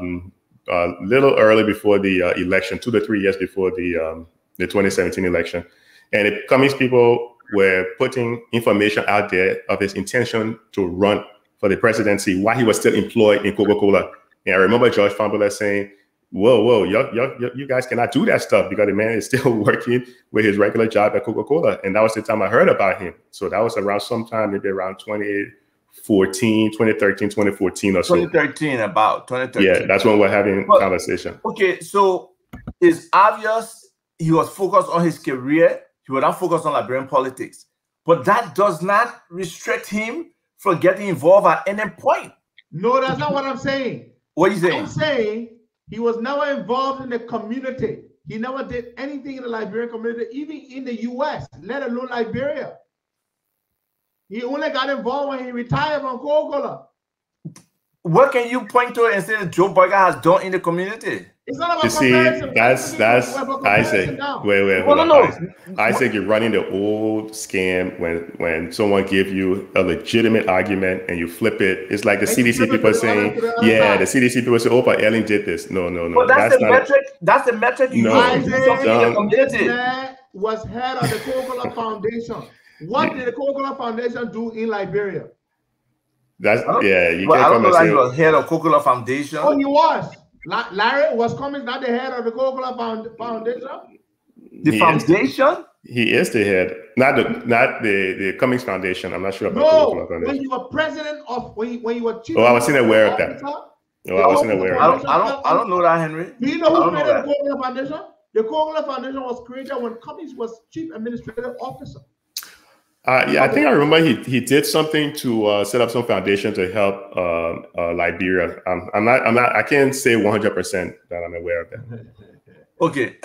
little early before the election, 2 to 3 years before the 2017 election, and the Cummings people were putting information out there of his intention to run for the presidency while he was still employed in Coca-Cola. And I remember George Fambule saying, whoa, you guys cannot do that stuff because the man is still working with his regular job at Coca-Cola. And that was the time I heard about him. So that was around sometime, maybe around 2013, 2014 or so. 2013. Yeah, that's when we're having a conversation. Okay, so it's obvious he was focused on his career. He was not focused on Liberian politics. But that does not restrict him from getting involved at any point. No, that's not what I'm saying. What are you saying? I'm saying he was never involved in the community. He never did anything in the Liberian community, even in the U.S., let alone Liberia. He only got involved when he retired from Coca-Cola. What can you point to and say that Joe Buckeye has done in the community? It's not about you see, that's Isaac. Wait, hold on. Isaac, you're running the old scam when someone gives you a legitimate argument and you flip it. It's like the CDC people saying, yeah, the CDC people say, oh, but Ellen did this. No. But that's the metric. That's the metric you use. Isaac was head of the Coca-Cola Foundation. What did the Coca-Cola Foundation do in Liberia? You can't come and say he was head of Coca-Cola Foundation. Oh, he was. Larry was Cummings not the head of the Coca-Cola Foundation? The foundation? He is the head, not the Cummings Foundation. I'm not sure about the No, Foundation. when you were president of when you were chief. Oh, I wasn't aware of that. No, I wasn't aware of that. I don't know that, Henry. Do you know who created the Coca-Cola Foundation? The Coca-Cola Foundation was created when Cummings was chief administrative officer. Yeah, I think I remember he did something to set up some foundation to help Liberia. I can't say 100% that I'm aware of that. Okay,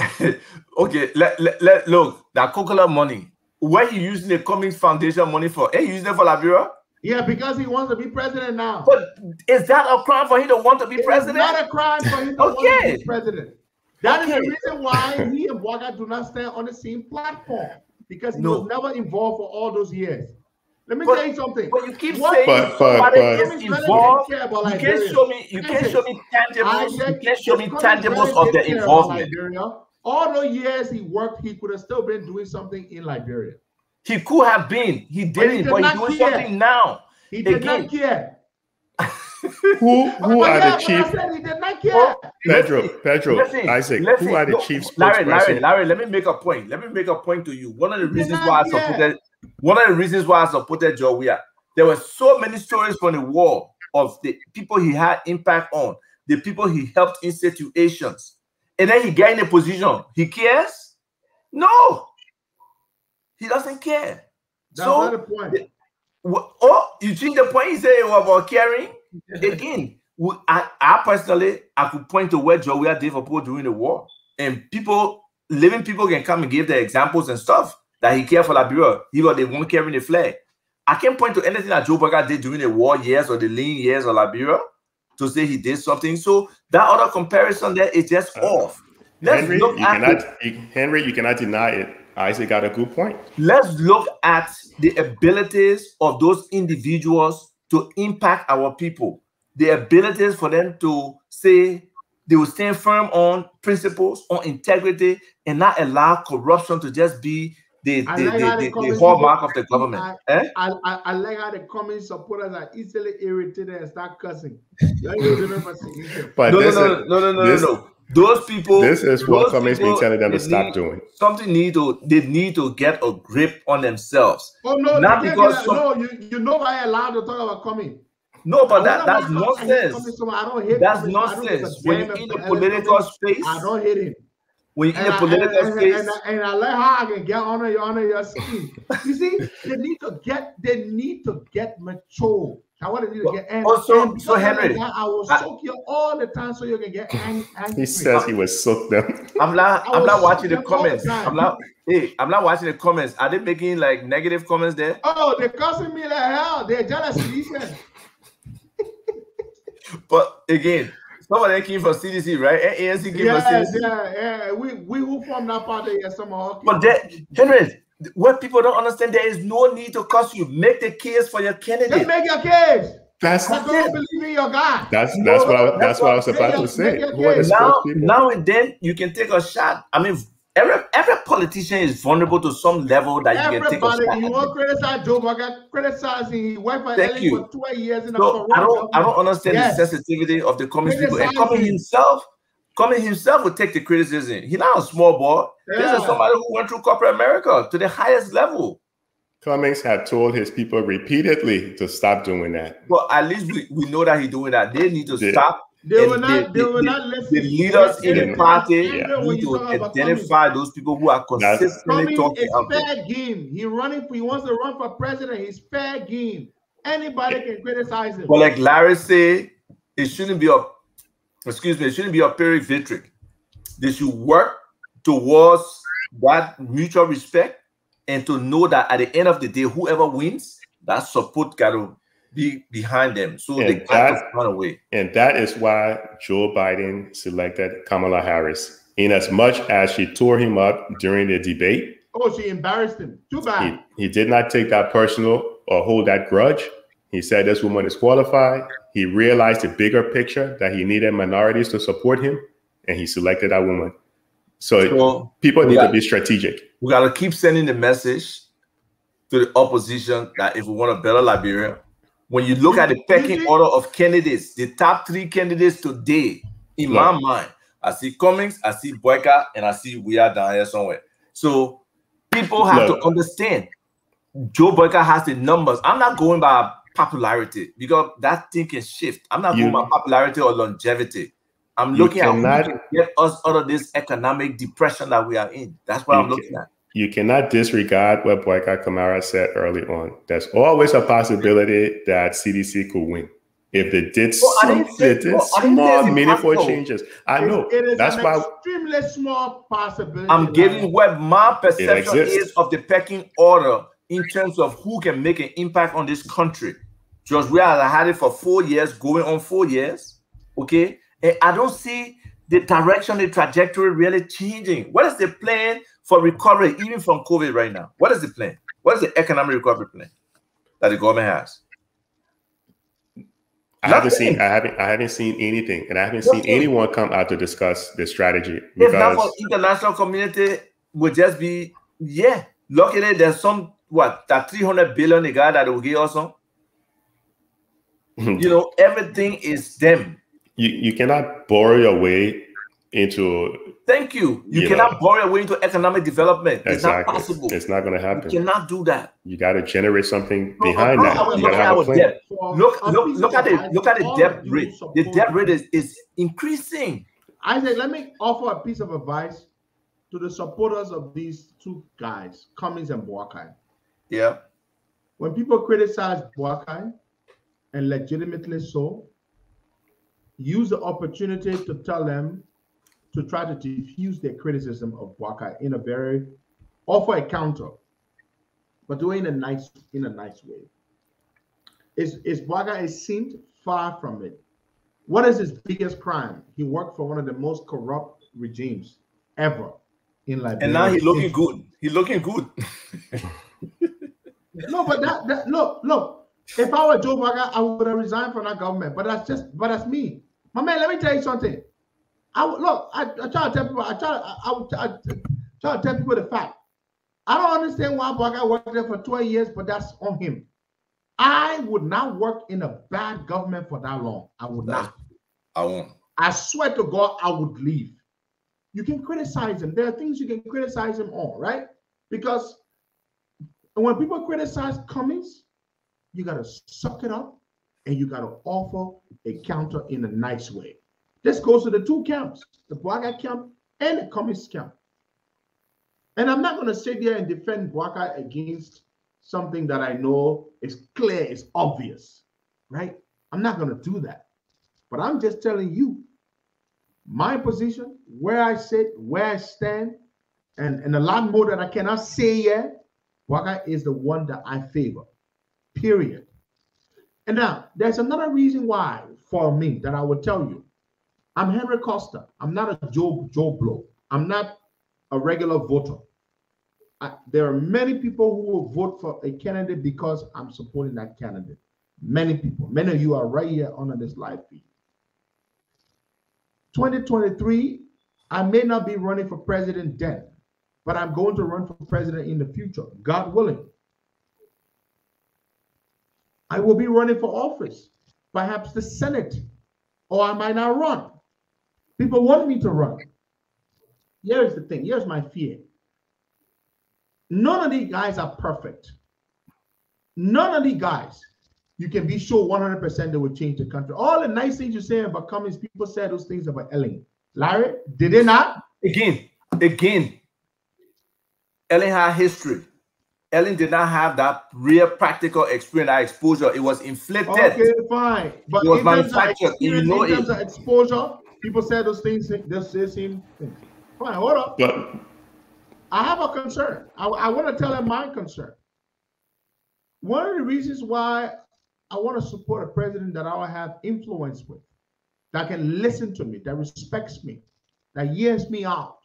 okay. Let look that Coca-Cola money. Where he using the Cummings Foundation money for? He using it for Liberia? Yeah, because he wants to be president now. But is that a crime for him to want to be president? It's not a crime for him to want to be president. That is the reason why he and Bwaga do not stand on the same platform, because he was never involved for all those years. Let me tell you something. But you keep saying somebody is involved. You can't show me. You can't show me tangibles. You can't show me tangibles of the involvement. All those years he worked, he could have still been doing something in Liberia. He could have been. He didn't. But he's doing something now. He did not care. Who are the chief? He did not care. Pedro, Isaac, who are the chief spokesperson? Larry, let me make a point. Let me make a point to you. One of the reasons why I supported Joe Weah, there were so many stories from the war of the people he had impact on, the people he helped in situations, and then he got in a position. He cares? No, he doesn't care. That's not the point. You change the point. You say about caring again. I personally, I could point to where Joe Weah did for people during the war, and living people can come and give their examples and stuff that he cared for Liberia. They won't carry the flag. I can't point to anything that Joe Bwaga did during the war years or the lean years of Liberia to say he did something. So that other comparison there is just off. Henry, you cannot deny it. Isaac got a good point. Let's look at the abilities of those individuals to impact our people. The abilities for them to say they will stand firm on principles, on integrity, and not allow corruption to just be the hallmark of the government. I like how the Cummings supporters are easily irritated and start cussing. But no. Those people. This is what Cummings been telling them to stop doing. They need to get a grip on themselves. Oh no! Not because you know why I'm allowed to talk about Cummings. No, but that's nonsense. I don't hate that's nonsense. When you're in the political space, I don't hate him. When you're in the political space, and I like how I can get under your skin. You see, they need to get mature. I want to get angry. So Henry, I will soak you all the time so you can get angry. He says he will soak them. I'm not watching the comments. I'm not watching the comments. Are they making like negative comments there? Oh, they're cussing me like hell. They're jealous. Listen. But again, some of them came from CDC, right? ANC came from CDC. Yeah. We who from that part of somehow. But Henry, what people don't understand, there is no need to cuss you. Make the case for your candidate. Just make your case. That's don't believe in your guy. That's what I was about to say. Now and then you can take a shot. I mean, every politician is vulnerable to some level that you can take a shot. You won't criticize Joe Bwaga, criticizing he worked for LA for 2 years in the I don't understand the sensitivity of the Cummings people. And Cummings himself will take the criticism. He's not a small boy. This is somebody who went through corporate America to the highest level. Cummings had told his people repeatedly to stop doing that. But at least we know that he's doing that. They need to stop. They will not listen. The leaders in the party need to identify those people who are consistently talking about it. It's fair game. He wants to run for president. It's fair game. Anybody can criticize him. But like Larry said, it shouldn't be a pyrrhic victory. They should work towards that mutual respect and to know that at the end of the day, whoever wins, that support got to be behind them. So they got to run away. And that is why Joe Biden selected Kamala Harris. In as much as she tore him up during the debate. Oh, she embarrassed him. Too bad. He did not take that personal or hold that grudge. He said this woman is qualified. He realized the bigger picture that he needed minorities to support him, and he selected that woman. So people need to be strategic. We got to keep sending the message to the opposition that if we want a better Liberia, when you look at the pecking order of candidates, the top 3 candidates today, in my mind, I see Cummings, I see Bwaga, and I see Weah down here somewhere. So People have to understand Joe Boyka has the numbers. I'm not going by popularity because that thing can shift. I'm not going by popularity or longevity. I'm looking at who can get us out of this economic depression that we are in. That's what I'm looking at. You cannot disregard what Boyka Kamara said early on. There's always a possibility that CDC could win if they did small, meaningful changes. I know. It is that's why extremely small possibility. I'm giving what my perception is of the pecking order in terms of who can make an impact on this country. Just we have had it for 4 years, going on 4 years. Okay. And I don't see the direction, the trajectory really changing. What is the plan for recovery, even from COVID right now? What is the plan? What is the economic recovery plan that the government has? I haven't seen anything, and I haven't seen anyone come out to discuss the strategy. Because if not for international community, would just be luckily there's some that 300 billion the guy that will give us some. You know, everything is them. You cannot borrow your way into. Thank you. You cannot borrow your way into economic development. Exactly. It's not possible. It's not going to happen. You cannot do that. You got to generate something behind that. You got to have a plan. Look at the debt rate. The debt rate is increasing. Isaac, let me offer a piece of advice to the supporters of these two guys, Cummings and Boakai. Yeah. When people criticize Boakai, and legitimately so, use the opportunity to tell them to try to diffuse their criticism of Boakai in a very offer a counter, but do it in a nice way. Is Boakai seemed far from it. What is his biggest crime? He worked for one of the most corrupt regimes ever in Liberia. And now he's looking good. He's looking good. No, but that look. If I were Joe Boakai, I would have resigned from that government. But that's me. My man, let me tell you something. I try to tell people. I try to tell people the fact. I don't understand why Boakai worked there for 12 years, but that's on him. I would not work in a bad government for that long. I would not. I won't. I swear to God, I would leave. You can criticize him. There are things you can criticize him on, right? Because when people criticize Cummings, you got to suck it up and you got to offer a counter in a nice way. This goes to the two camps, the Boakai camp and the Cummings camp. And I'm not going to sit here and defend Boakai against something that I know is clear, is obvious, right? I'm not going to do that. But I'm just telling you my position, where I sit, where I stand, and a lot more that I cannot say yet. Boakai is the one that I favor. Period. And now, there's another reason why, for me, that I will tell you. I'm Henry Costa. I'm not a Joe Blow. I'm not a regular voter. There are many people who will vote for a candidate because I'm supporting that candidate. Many people. Many of you are right here under this live feed. 2023, I may not be running for president then, but I'm going to run for president in the future, God willing. I will be running for office, perhaps the Senate, or I might not run. People want me to run. Here's the thing. Here's my fear. None of these guys are perfect. None of these guys, you can be sure 100% they will change the country. All the nice things you're saying about Cummings, people said those things about Ellen. Larry, did they not? Again, Ellen had history. Ellen did not have that real practical experience, that exposure. It was inflicted. Okay, fine. But it was manufactured. In terms of exposure, people said those things. They seem fine. Hold up. But I have a concern. I want to tell them my concern. One of the reasons why I want to support a president that I will have influence with, that can listen to me, that respects me, that hears me out,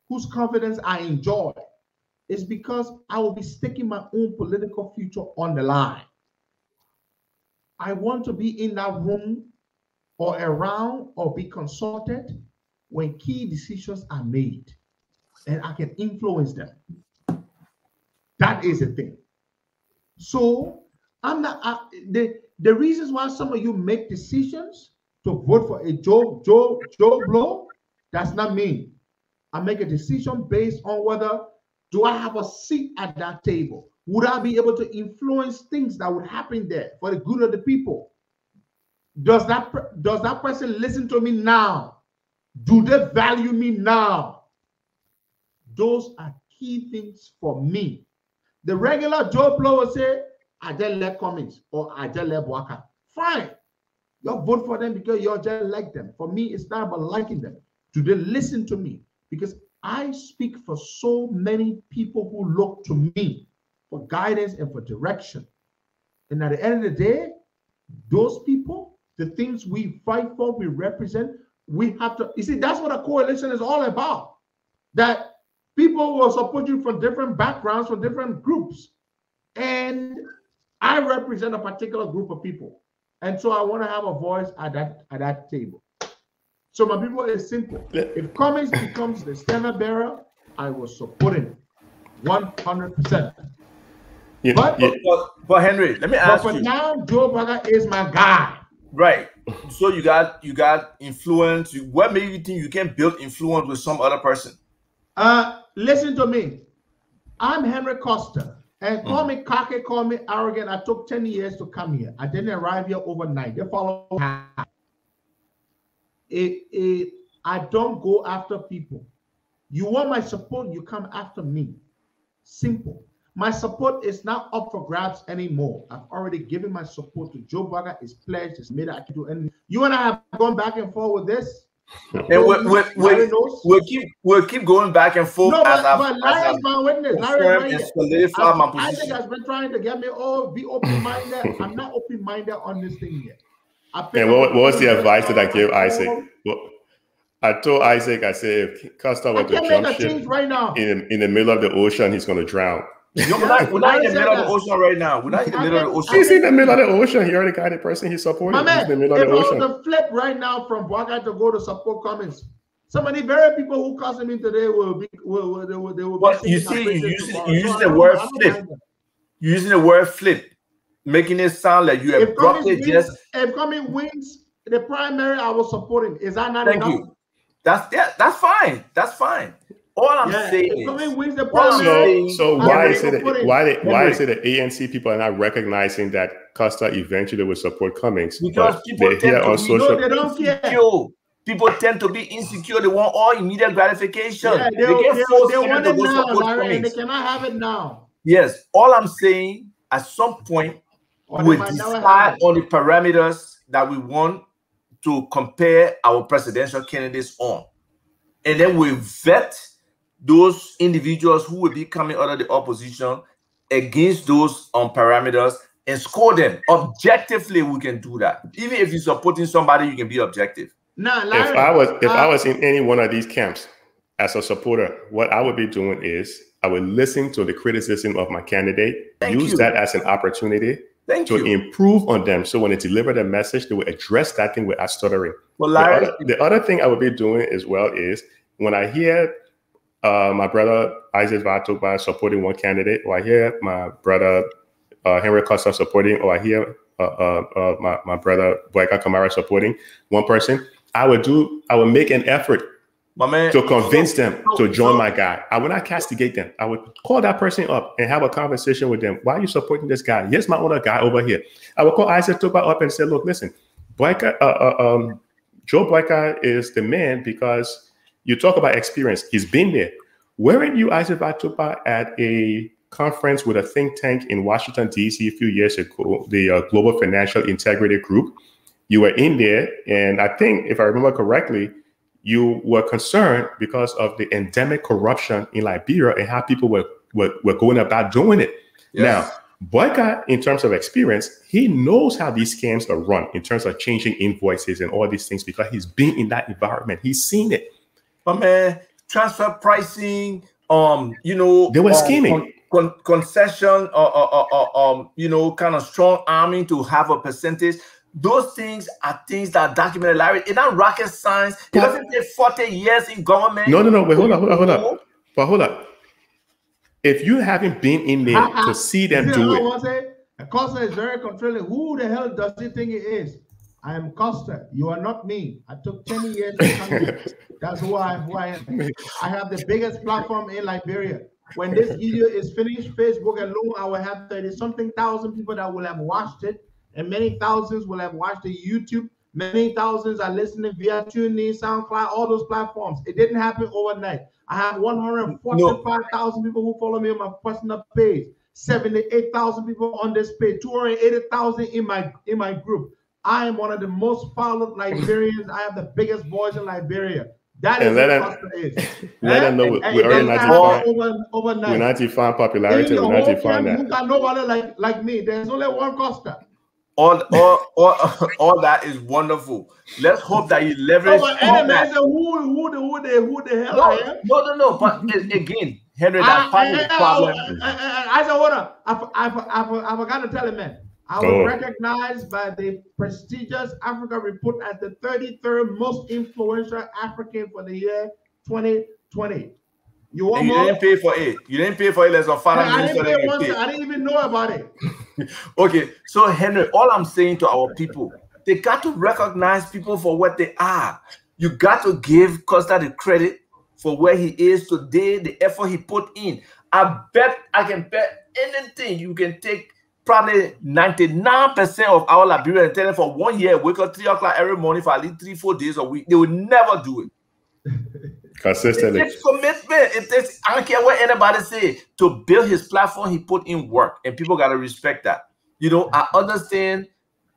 whose confidence I enjoy, is because I will be sticking my own political future on the line. I want to be in that room or around or be consulted when key decisions are made and I can influence them. That is the thing. So I'm not the reasons why some of you make decisions to vote for a Joe Blow, that's not me. I make a decision based on whether Do I have a seat at that table? Would I be able to influence things that would happen there for the good of the people? Does that person listen to me now? Do they value me now? Those are key things for me. The regular Joe Blow will say, I just like Cummings or I just like Waka. Fine. You vote for them because you just like them. For me, it's not about liking them. Do they listen to me? Because I speak for so many people who look to me for guidance and for direction. And at the end of the day, those people, the things we fight for, we represent, we have to, you see, that's what a coalition is all about. That people will support you from different backgrounds, from different groups. And I represent a particular group of people. And so I want to have a voice at that table. So my people, it's simple. If Cummings becomes the standard bearer, I will support him 100%. But Henry, let me ask you. But now, Joe Biden is my guy. Right. So you got influence. What made you think you can build influence with some other person? Listen to me. I'm Henry Costa. And call me cocky, call me arrogant. I took 10 years to come here. I didn't arrive here overnight. They follow. I don't go after people. You want my support, you come after me. Simple. My support is not up for grabs anymore. I've already given my support to Joe Biden. It's pledged. It's made. I can do anything. You and I have gone back and forth with this. And we'll keep going back and forth. No, but Larry is my witness. Larry is solidify my position. Isaac has been trying to get me, be open-minded. I'm not open-minded on this thing yet. And what was the advice that I gave Isaac? Well, I told Isaac, I said, if Costa were to jump ship right now. in the middle of the ocean, he's going to drown. No, we're not in the middle of the ocean right now. We're not in the middle of the ocean. He's in the middle of the ocean. He already got the person he's supporting. He's in the middle of the ocean. If I was to flip right now from Bwaga to go to support Cummings, some of the very people who cussing me today will be. But you see, you using the word flip. You're using the word flip, making it sound like you abruptly just. If Cummings wins the primary, I will support him. Is that not enough? Thank you. That's fine. That's fine. All I'm saying is, so why is it that ANC people are not recognizing that Costa eventually will support Cummings? Because people tend to be insecure. They want all immediate gratification. Yeah, they want it now, Larry, and they cannot have it now. Yes, all I'm saying, at some point, we decide on the parameters that we want to compare our presidential candidates on, and then we vet those individuals who will be coming out of the opposition against those parameters and score them. Objectively, we can do that. Even if you're supporting somebody, you can be objective. No, Larry, if I was in any one of these camps as a supporter, what I would be doing is I would listen to the criticism of my candidate, use that as an opportunity to improve on them. So when they deliver the message, they will address that thing without stuttering. Well, Larry, the other thing I would be doing as well is when I hear my brother Isaac Vatoba supporting one candidate, or I hear my brother Henry Costa supporting, or I hear my brother Boyka Kamara supporting one person, I would make an effort to convince them to join my guy. I would not castigate them. I would call that person up and have a conversation with them. Why are you supporting this guy? Here's my other guy over here. I would call Isaac Tuba up and say, look, listen, Boyka, Joe Boyka is the man because you talk about experience. He's been there. Weren't you, Isaac Vatupa, at a conference with a think tank in Washington, D.C. a few years ago, the Global Financial Integrity Group? You were in there, and I think, if I remember correctly, you were concerned because of the endemic corruption in Liberia and how people were going about doing it. Yes. Now, Boyka, in terms of experience, he knows how these scams are run in terms of changing invoices and all these things because he's been in that environment. He's seen it. But man, transfer pricing, they were scheming. Concession, kind of strong arming to have a percentage. Those things are things that are documented. Larry, it's not rocket science. It doesn't take 40 years in government. No. Wait, hold on. But hold on. If you haven't been in there to see them do it. Costa is very controlling. Who the hell does he think he is? I am Costa. You are not me. I took 10 years to come here. That's who I am. I have the biggest platform in Liberia. when this video is finished, Facebook alone, I will have 30-something thousand people that will have watched it, and many thousands will have watched the YouTube. Many thousands are listening via TuneIn, SoundCloud, all those platforms. It didn't happen overnight. I have 145,000 people who follow me on my personal page, 78,000 people on this page, 280,000 in my group. I am one of the most followed Liberians. I have the biggest voice in Liberia. That is what Costa is. Let them know we already we're not defined popularity. We're not defined that. You got nobody like me. There's only one Costa. All that is wonderful. Let's hope that you leverage. Who the hell I am? No. But again, Henry, that part of the problem. I said, hold on. I forgot to tell him, man. I was recognized by the prestigious Africa Report as the 33rd most influential African for the year 2020. You didn't pay for it. You didn't pay for it. Let's go find out. I didn't even know about it. Okay, so Henry, all I'm saying to our people, they got to recognize people for what they are. You got to give Costa the credit for where he is today, the effort he put in. I can bet anything you can take. Probably 99% of our Liberians tell them for 1 year, wake up 3 o'clock every morning for at least 3-4 days a week. They will never do it. Consistently. It takes commitment. It takes, I don't care what anybody say. To build his platform, he put in work, and people got to respect that. You know, I understand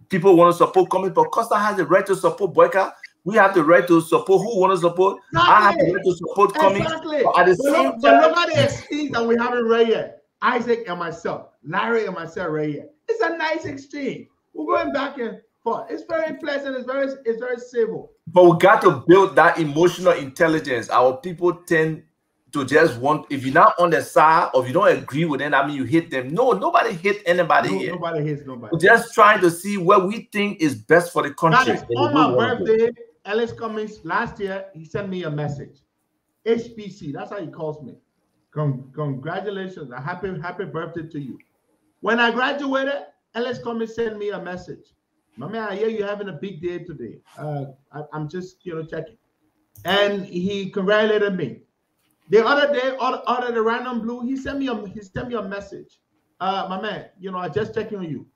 people want to support Cummings, but Costa has the right to support Boyka. We have the right to support who want to support. Exactly. I have the right to support Cummings. Exactly. But at the same time, look at the exchange that we haven't right yet. Isaac and myself, Larry and myself right here. It's a nice exchange. We're going back and forth. It's very pleasant. It's very civil. But we got to build that emotional intelligence. Our people tend to just want, if you're not on their side or if you don't agree with them, I mean you hate them. No, nobody hate anybody here. Nobody hates nobody. We're just trying to see what we think is best for the country. On my birthday, Ellis Cummings last year, he sent me a message. HBC, that's how he calls me. Congratulations, a happy birthday to you. When I graduated, Ellis Cummings sent me a message. My man, I hear you're having a big day today. I'm just checking. And he congratulated me. The other day, out of the random blue, he sent me a message. My man, I just checking on you.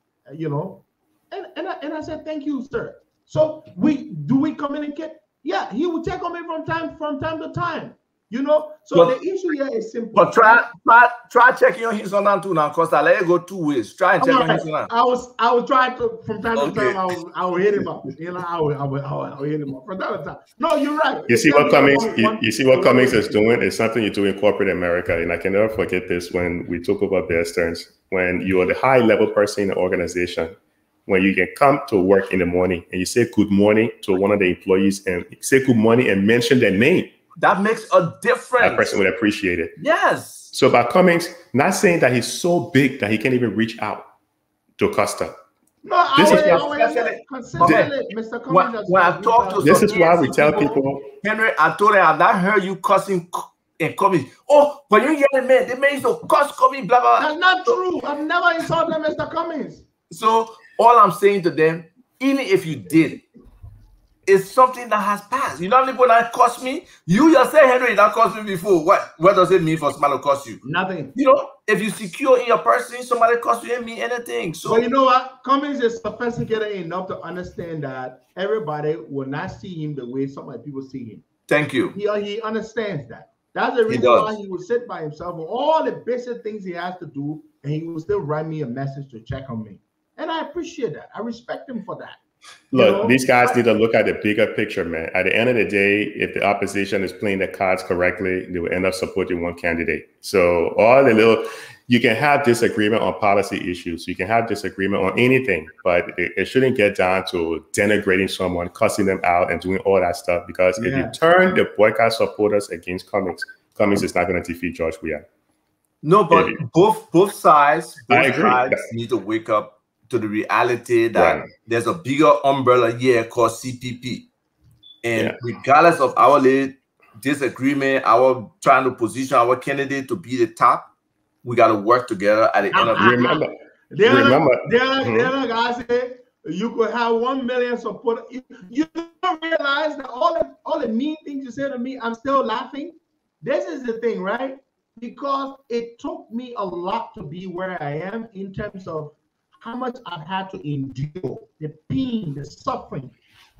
And I said, thank you, sir. So we communicate? Yeah, he would check on me from time to time. So the issue here is simple. But try checking on his son too now, Costa. Let it go 2 ways. Try and check on his son. I will try to from time to time. I will hit him up. I will hit him up from time to time. No, you're right. You see what Cummings is doing is something you do in corporate America, and I can never forget this when we talk about Bear Stearns. When you are the high level person in the organization, when you can come to work in the morning and you say good morning to one of the employees and say good morning and mention their name. That makes a difference. That person would appreciate it. Yes. So by Cummings, not saying that he's so big that he can't even reach out to Costa. No, Mr. Cummings. When I talk to this is why we tell people, Henry, I told him I've not heard you cussing and Cummings. Oh, but you yelling, man, the man used to cuss Cummings, blah blah. That's not true. I've never insulted Mr. Cummings. So all I'm saying to them, even if you did, it's something that has passed. You know, people that cost me. You yourself, Henry, that cost me before. What does it mean for somebody to cost you? Nothing. If you secure in your person, somebody cost you, it mean anything. So, but you know what? Cummings is sophisticated enough to understand that everybody will not see him the way some of people see him. Thank you. He understands that. That's the reason why he will sit by himself with all the basic things he has to do, and he will still write me a message to check on me. And I appreciate that. I respect him for that. Look, these guys need to look at the bigger picture, man. At the end of the day, if the opposition is playing the cards correctly, they will end up supporting one candidate. So you can have disagreement on policy issues. You can have disagreement on anything, but it shouldn't get down to denigrating someone, cussing them out, and doing all that stuff. Because if you turn the boycott supporters against Cummings is not going to defeat George Weah. No, but both sides need to wake up to the reality that there's a bigger umbrella here called CPP. And regardless of our disagreement, our trying to position our candidate to be the top, we got to work together at the end of the day. The other guy said you could have 1 million support. You don't realize that all the mean things you say to me, I'm still laughing. This is the thing, right? because it took me a lot to be where I am in terms of how much I've had to endure, the pain, the suffering.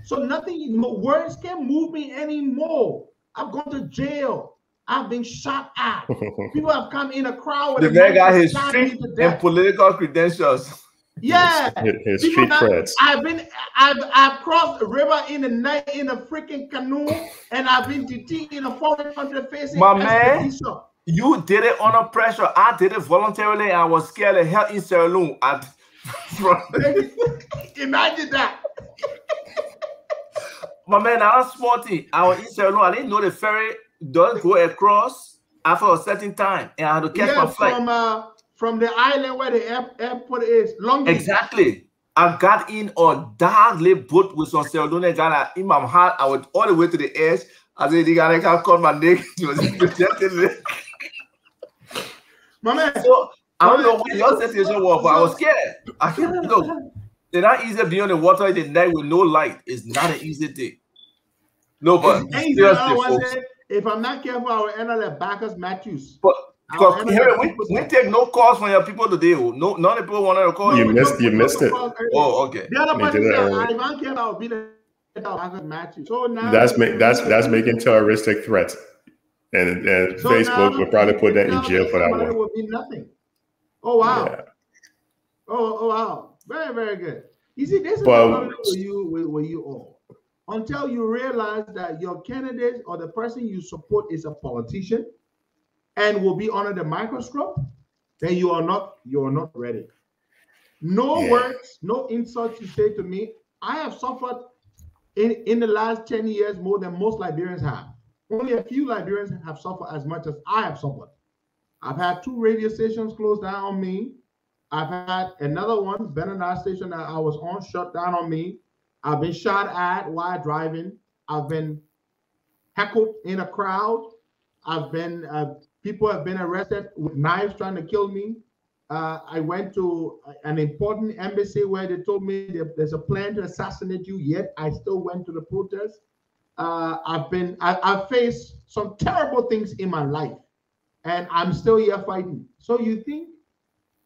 So nothing, words can't move me anymore. I've gone to jail. I've been shot at. People have come in a crowd. The man got his street and political credentials. Yeah, his street creds. I've crossed the river in the night in a freaking canoe, and I've been detained in a foreign country facing my man. extradition. You did it under pressure. I did it voluntarily. I was scared of hell in Sierra Leone. Imagine that. My man, I was sporty. I was in Sierra Leone. I didn't know the ferry doesn't go across after a certain time, and I had to catch my flight. From the island where the airport is, Long Beach. Exactly. I got in a darkly boat with some Sierra Leone guy in my heart. I went all the way to the edge. I said, the guy can't call my neck. He was protecting my man. So I don't know what your situation was, but I was scared. I can't look. It's not easy to be on the water in the night with no light. It's not an easy thing. No, but if I'm not careful, I will end up like Bacchus Matthews. But because we take no calls from your people today. No, none of the people want to call you. You missed it. Oh, okay. The other person said, if I'm careful, I'll be the Bacchus Matthews. So now that's making terroristic threats, and so Facebook will probably put that in jail for that one. It would be nothing. Oh wow. Yeah. Oh wow. Very, very good. You see, this is where you all. Until you realize that your candidate or the person you support is a politician and will be under the microscope, then you are not ready. No words, no insults you say to me. I have suffered in the last 10 years more than most Liberians have. Only a few Liberians have suffered as much as I have suffered. I've had 2 radio stations closed down on me. I've had another one, Benadryl station that I was on, shut down on me. I've been shot at while driving. I've been heckled in a crowd. I've been, people have been arrested with knives trying to kill me. I went to an important embassy where they told me there's a plan to assassinate you, yet I still went to the protest. I've faced some terrible things in my life, and I'm still here fighting. So you think,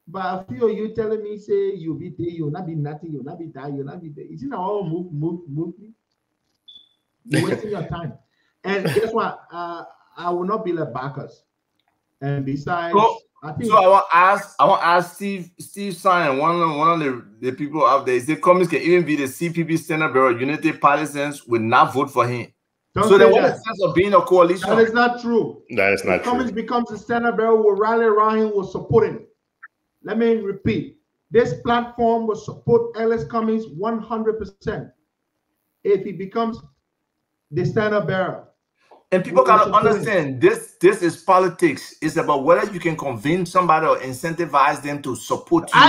but a few of you telling me, say, you'll be there, you'll not be nothing, you'll not be that, you'll not be there. Isn't that all move? You're wasting your time. And guess what? I will not be like Bacchus. And besides, I want to ask Steve Simon, one of the people out there. He said communists can even be the CPP Senate Bureau, Unity Partisans will not vote for him. So then what is the sense of being a coalition? That is not true. That is not true. Cummings becomes the Senate Bureau, will rally around him, will support him. Let me repeat. This platform will support Ellis Cummings 100% if he becomes the Senate Bureau. And people gotta understand this is politics. It's about whether you can convince somebody or incentivize them to support you.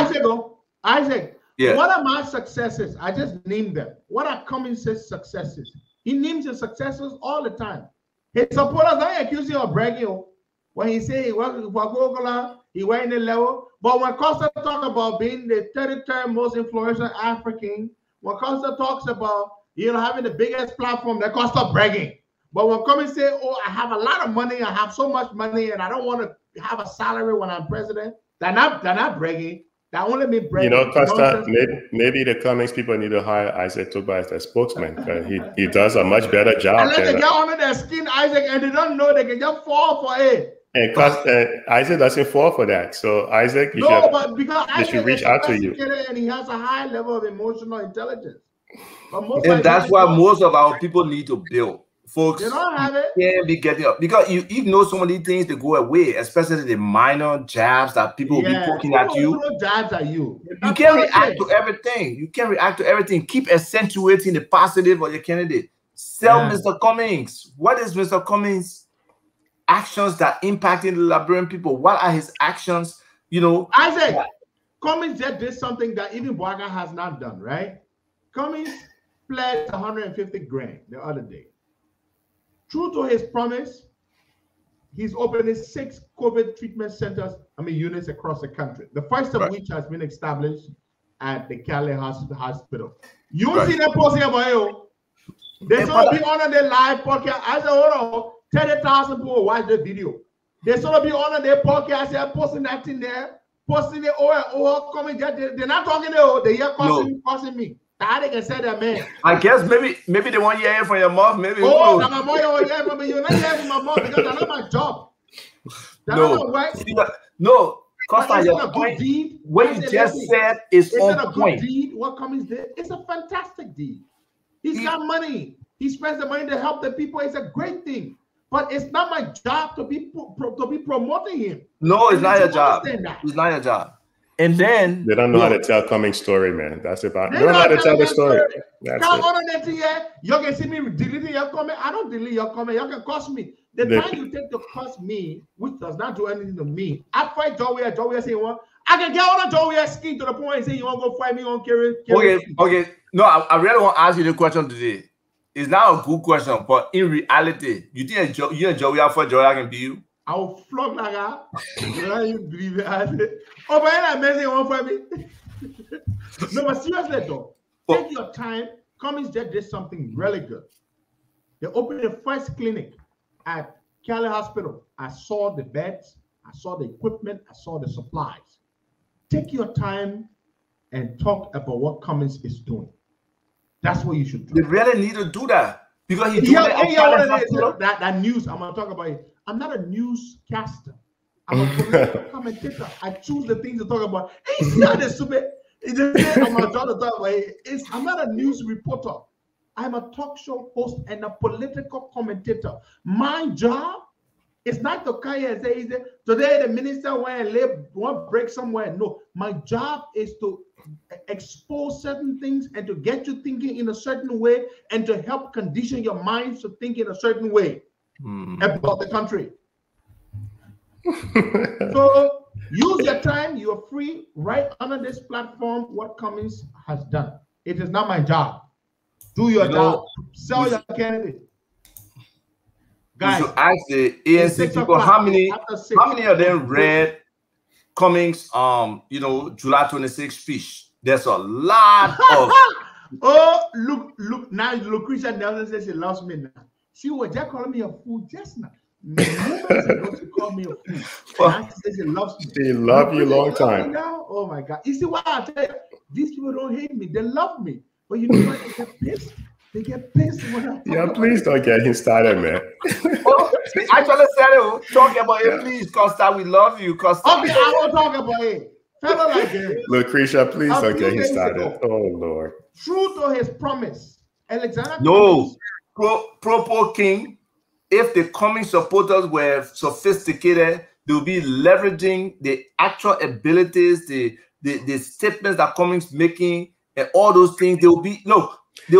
Isaac, what are my successes? I just named them. What are Cummings' successes? He names his successes all the time. His supporters don't accuse him of bragging. When he say he was for Gogola, he went in the level. But when Costa talks about being the 33rd most influential African, when Costa talks about having the biggest platform, that Costa bragging. But when Cummings say, "Oh, I have a lot of money, I have so much money, and I don't want to have a salary when I'm president," they're not bragging. That only mean bragging. Costa, maybe the Cummings people need to hire Isaac Tuba as their spokesman because he does a much better job. Unless they get under their skin, Isaac, and they don't know they can just fall for it. And Isaac doesn't fall for that. So Isaac, but because they should reach out to you. And he has a high level of emotional intelligence. And that's why most of our people need to build. Folks, they don't have it. Can't be getting up because you know so many things to go away, especially the minor jabs that people will be poking at you. Jabs at you. You can't react to everything. You can't react to everything. Keep accentuating the positive of your candidate. Mr. Cummings. What is Mr. Cummings' actions that impacting the Liberian people? What are his actions? Isaac, Cummings just did something that even Boaga has not done, right? Cummings pledged 150 grand the other day. True to his promise, he's opening 6 COVID treatment centers, units across the country. The first of which has been established at the Cali Hospital. You see them posting about you. They should be on the live podcast. I said, hold on, 30,000 people watch the video. They sort of be on their podcast, they're posting that in there, posting it or coming there. They're not talking there, they hear cussing me. That they can say that, man. I guess maybe they want to hear it from your mouth. Maybe. Oh, now my mom will hear from me. You're not hearing from my mouth because that's not my job. That's not right. No. Costa, your point, deed? What you just said is on a point. Good deed? What Cummings did? It's a fantastic deed. He's got money. He spends the money to help the people. It's a great thing. But it's not my job to be promoting him. No, it's not your job. It's not your job. And then they don't know how to tell Cummings' story, man. That's about. They don't know how to tell the story. That's it. You can see me deleting your comment. I don't delete your comment. You can cost me. The time you take to cost me, which does not do anything to me, I fight Joey saying, well, I can get on a Joey skin to the point and say you want to go fight me on carry. Okay. No, I really want to ask you the question today. It's not a good question, but in reality, you think you and Joey are for Joey can be you? I will flog like that. You don't believe it. I said, oh, but you're not amazing one for me. No, but seriously though, take your time. Cummings just did something really good. They opened the first clinic at Cali Hospital. I saw the beds, I saw the equipment, I saw the supplies. Take your time and talk about what Cummings is doing. That's what you should do. They really need to do that because he that news. I'm gonna talk about it. I'm not a newscaster. I'm a political commentator. I choose the things to talk about. Hey, see how this stupid. I'm not trying to talk about it. I'm not a news reporter. I'm a talk show host and a political commentator. My job is not to come here and say today the minister went and break somewhere. No, my job is to expose certain things and to get you thinking in a certain way and to help condition your minds to think in a certain way about the country. So use your time. You are free right under this platform. What Cummings has done. It is not my job. Do your job. Sell your candidate. Guys, you should ask the ANC people how many of them read Cummings July 26th speech. There's a lot of oh look now Lucretia Nelson says she loves me now. She was just calling me a fool just now. She called me a fool. Now she says she loves me. She loved you a long time. Now? Oh my God. You see why I tell you these people don't hate me, they love me. But you know what? They get pissed. They get pissed when I talk please don't get him started, man. I try to say talk about it, please, Costa. We love you, Costa. Okay, I won't talk about it. Fellow like him. Lucretia, please don't get him started. Oh Lord. True to his promise, Alexander. No, Propo King. If the Cummings supporters were sophisticated, they'll be leveraging the actual abilities, the statements that Cummings making, and all those things. They'll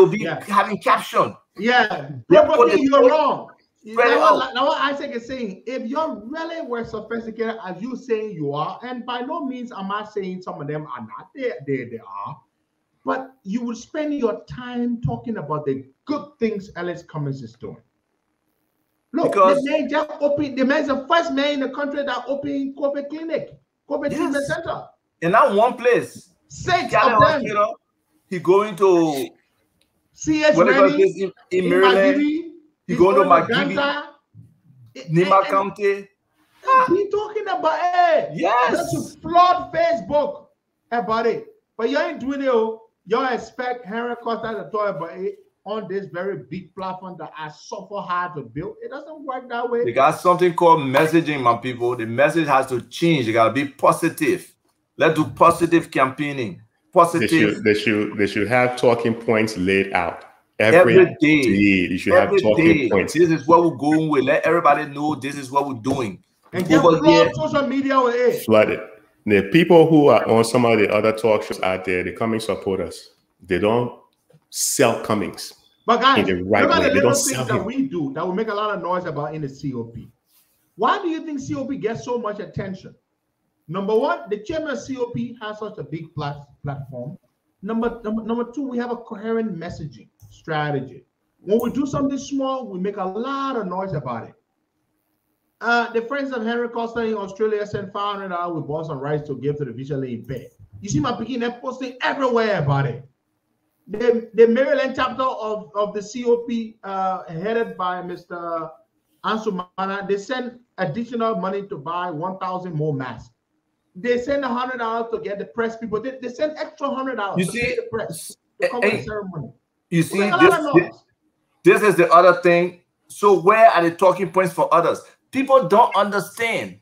be having caption. Yeah, Propo King, you're wrong. Now what Isaac is saying, if you really were sophisticated as you saying you are, and by no means am I saying some of them are not, they are, but you will spend your time talking about the good things Alex Cummings is doing. Look, the man just opened, the man's the first man in the country that opened COVID clinic, COVID treatment center. In that one place. 6 of them. He going to C.H. Rennie, in Maryland. You go to McGibby, Nima County. He talking about that's a flawed Facebook about it. But you ain't doing it. You expect Henry Costa to talk about it on this very big platform that I suffer hard to build. It doesn't work that way. They got something called messaging, my people. The message has to change. It gotta be positive. Let's do positive campaigning. Positive. They should have talking points laid out. Every day you should have talking points. This is what we're going with. Let everybody know this is what we're doing. And get flood social media with it. Flooded. The people who are on some of the other talk shows out there, they Cummings supporters. They don't sell Cummings. But guys, in the right way. They don't sell that we do that will make a lot of noise about in the COP. Why do you think COP gets so much attention? Number one, the chairman of COP has such a big platform. Number two, we have a coherent messaging strategy. When we do something small, we make a lot of noise about it. The friends of Henry Costa in Australia sent $500 with bought some rice to give to the visually impaired. You see my picking, they're posting everywhere about it. The Maryland chapter of the COP, headed by Mr. Ansumana, they sent additional money to buy 1,000 more masks. They send $100 to get the press people. They send extra $100 You to see, pay the press to cover the ceremony. You see, Make a lot of noise. this is the other thing. So where are the talking points for others? People don't understand.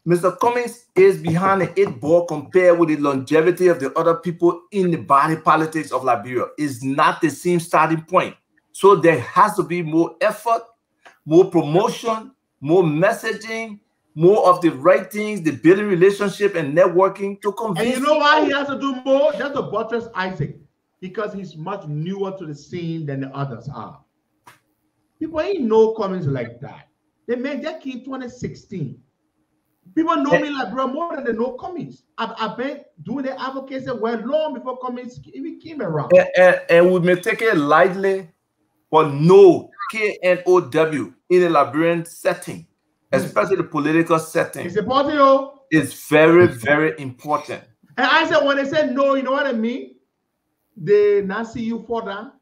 Mr. Cummings is behind the 8 ball compared with the longevity of the other people in the body politics of Liberia. It's not the same starting point. So there has to be more effort, more promotion, more messaging, more of the right things, the building relationship and networking to convince. And you know why he has to do more? Just to buttress Isaac. Because he's much newer to the scene than the others are. People ain't know Cummings like that. They made that key in 2016. People know me like bro more than they know Cummings. I've been doing the advocacy well long before Cummings even came around. And we may take it lightly, but no KNOW in a Liberian setting, especially the political setting. It's important. It's very, very important. And I said, when they say no, you know what I mean? They not see you fall down.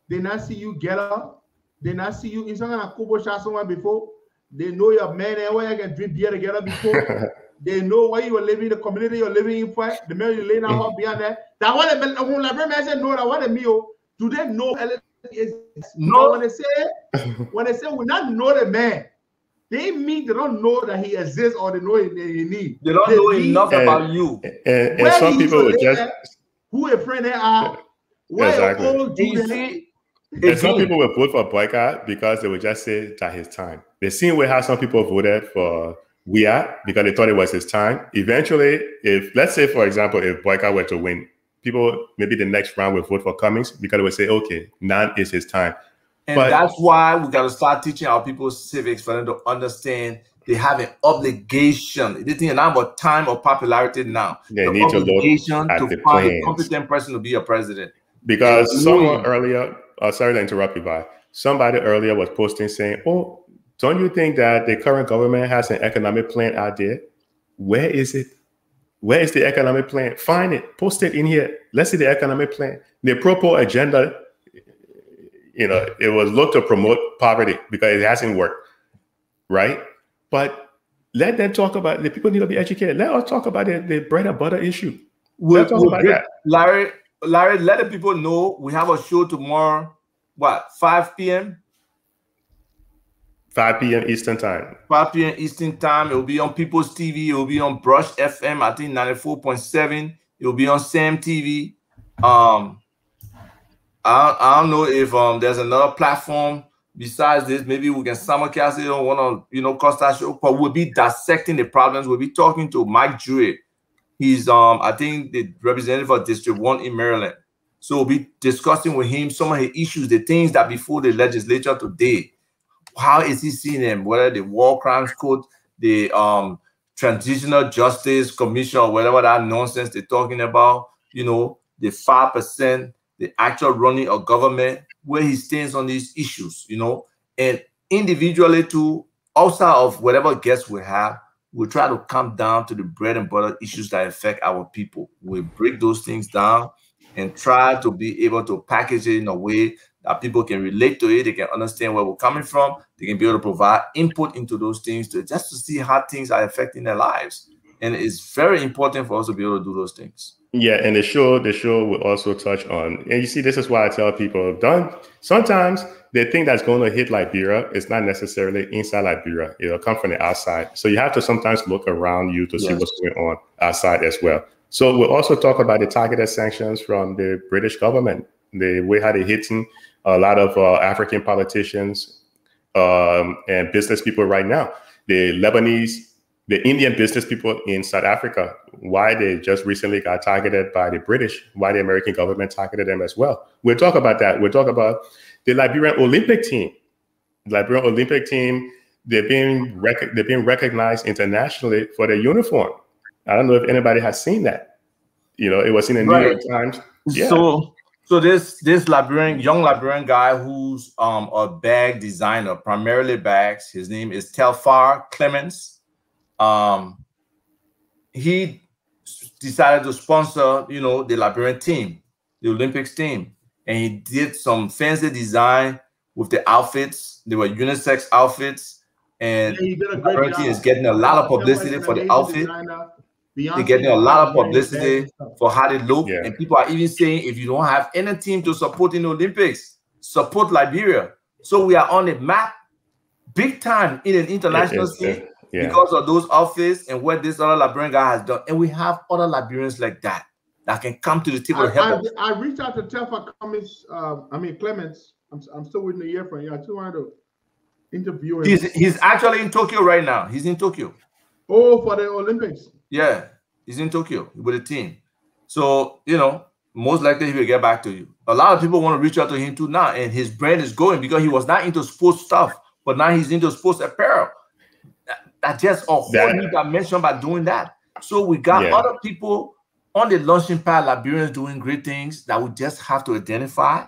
They not see you get up. They not see you in some kind of Kubo shot someone before. They know your man and where you can drink beer together before. They know where you are living, the community you're living in for. The man you laying out beyond that. That what when Librarian said no, that what a meal. Do they know is no? When they say we not know the man, they mean they don't know that he exists or they know he need. They don't know enough about you. And some people would just who a friend they are. Exactly. And some people will vote for boycott because they would just say that his time. The same way how some people voted for Weah because they thought it was his time. Eventually, if let's say for example, if boycott were to win, people maybe the next round will vote for Cummings because they would say, okay, now is his time. And that's why we got to start teaching our people civics for them to understand they have an obligation. This is not about time or popularity now. They the need obligation to look at to the find plans. a competent person to be a president. Because someone earlier, sorry to interrupt you, but somebody earlier was posting saying, oh, don't you think that the current government has an economic plan out there? Where is it? Where is the economic plan? Find it, post it in here. Let's see the economic plan. The Propo agenda, you know, it was looked to promote poverty because it hasn't worked, right? But let them talk about, the people need to be educated. Let us talk about the bread and butter issue. Let's talk about that. Larry, let the people know we have a show tomorrow, what, 5 p.m.? 5 p.m. Eastern time. 5 p.m. Eastern time. It will be on People's TV. It will be on Brush FM, I think 94.7. It will be on Sam TV. I don't know if there's another platform besides this. Maybe we can simulcast it on one of Costa Show. But we'll be dissecting the problems. We'll be talking to Mike Jewett. He's I think the representative for District 1 in Maryland. So we'll be discussing with him some of the issues, the things that before the legislature today. How is he seeing them? Whether the War Crimes Code, the Transitional Justice Commission, or whatever that nonsense they're talking about, you know, the 5%, the actual running of government, where he stands on these issues, you know, and individually too, outside of whatever guests we have, we'll try to come down to the bread and butter issues that affect our people. We'll break those things down and try to be able to package it in a way that people can relate to it, they can understand where we're coming from, they can be able to provide input into those things just to see how things are affecting their lives. And it's very important for us to be able to do those things. Yeah, and the show will also touch on, and you see, this is why I tell people, sometimes they think that's going to hit Liberia. It's not necessarily inside Liberia. It'll come from the outside. So you have to sometimes look around you to see what's going on outside as well. So we'll also talk about the targeted sanctions from the British government, the way how they're hitting a lot of African politicians and business people right now. The Lebanese, the Indian business people in South Africa, why they just recently got targeted by the British, why the American government targeted them as well. We'll talk about that. We'll talk about the Liberian Olympic team. The Liberian Olympic team, they're being recognized internationally for their uniform. I don't know if anybody has seen that. You know, it was in the New York Times. Yeah. So this young Liberian guy who's a bag designer, primarily bags. His name is Telfar Clemens. He decided to sponsor, you know, the Liberian team, the Olympics team, and he did some fancy design with the outfits. They were unisex outfits, And he did a great Liberty job. is getting a lot of publicity for the outfit. They're getting a lot of publicity for how they look. Yeah. And people are even saying, if you don't have any team to support in the Olympics, support Liberia. So we are on the map big time in an international scene because of those outfits and what this other Liberian guy has done. And we have other Liberians like that can come to the table to help us. I reached out to Telfa Clements. I'm still waiting to hear from you. I still wanted to interview him. He's actually in Tokyo right now. He's in Tokyo. Oh, for the Olympics. Yeah, he's in Tokyo with the team. So, you know, most likely he will get back to you. A lot of people want to reach out to him too now, and his brand is going because he was not into sports stuff, but now he's into sports apparel. That's just a whole new dimension by doing that. So we got other people on the launching pad, Liberians doing great things that we just have to identify.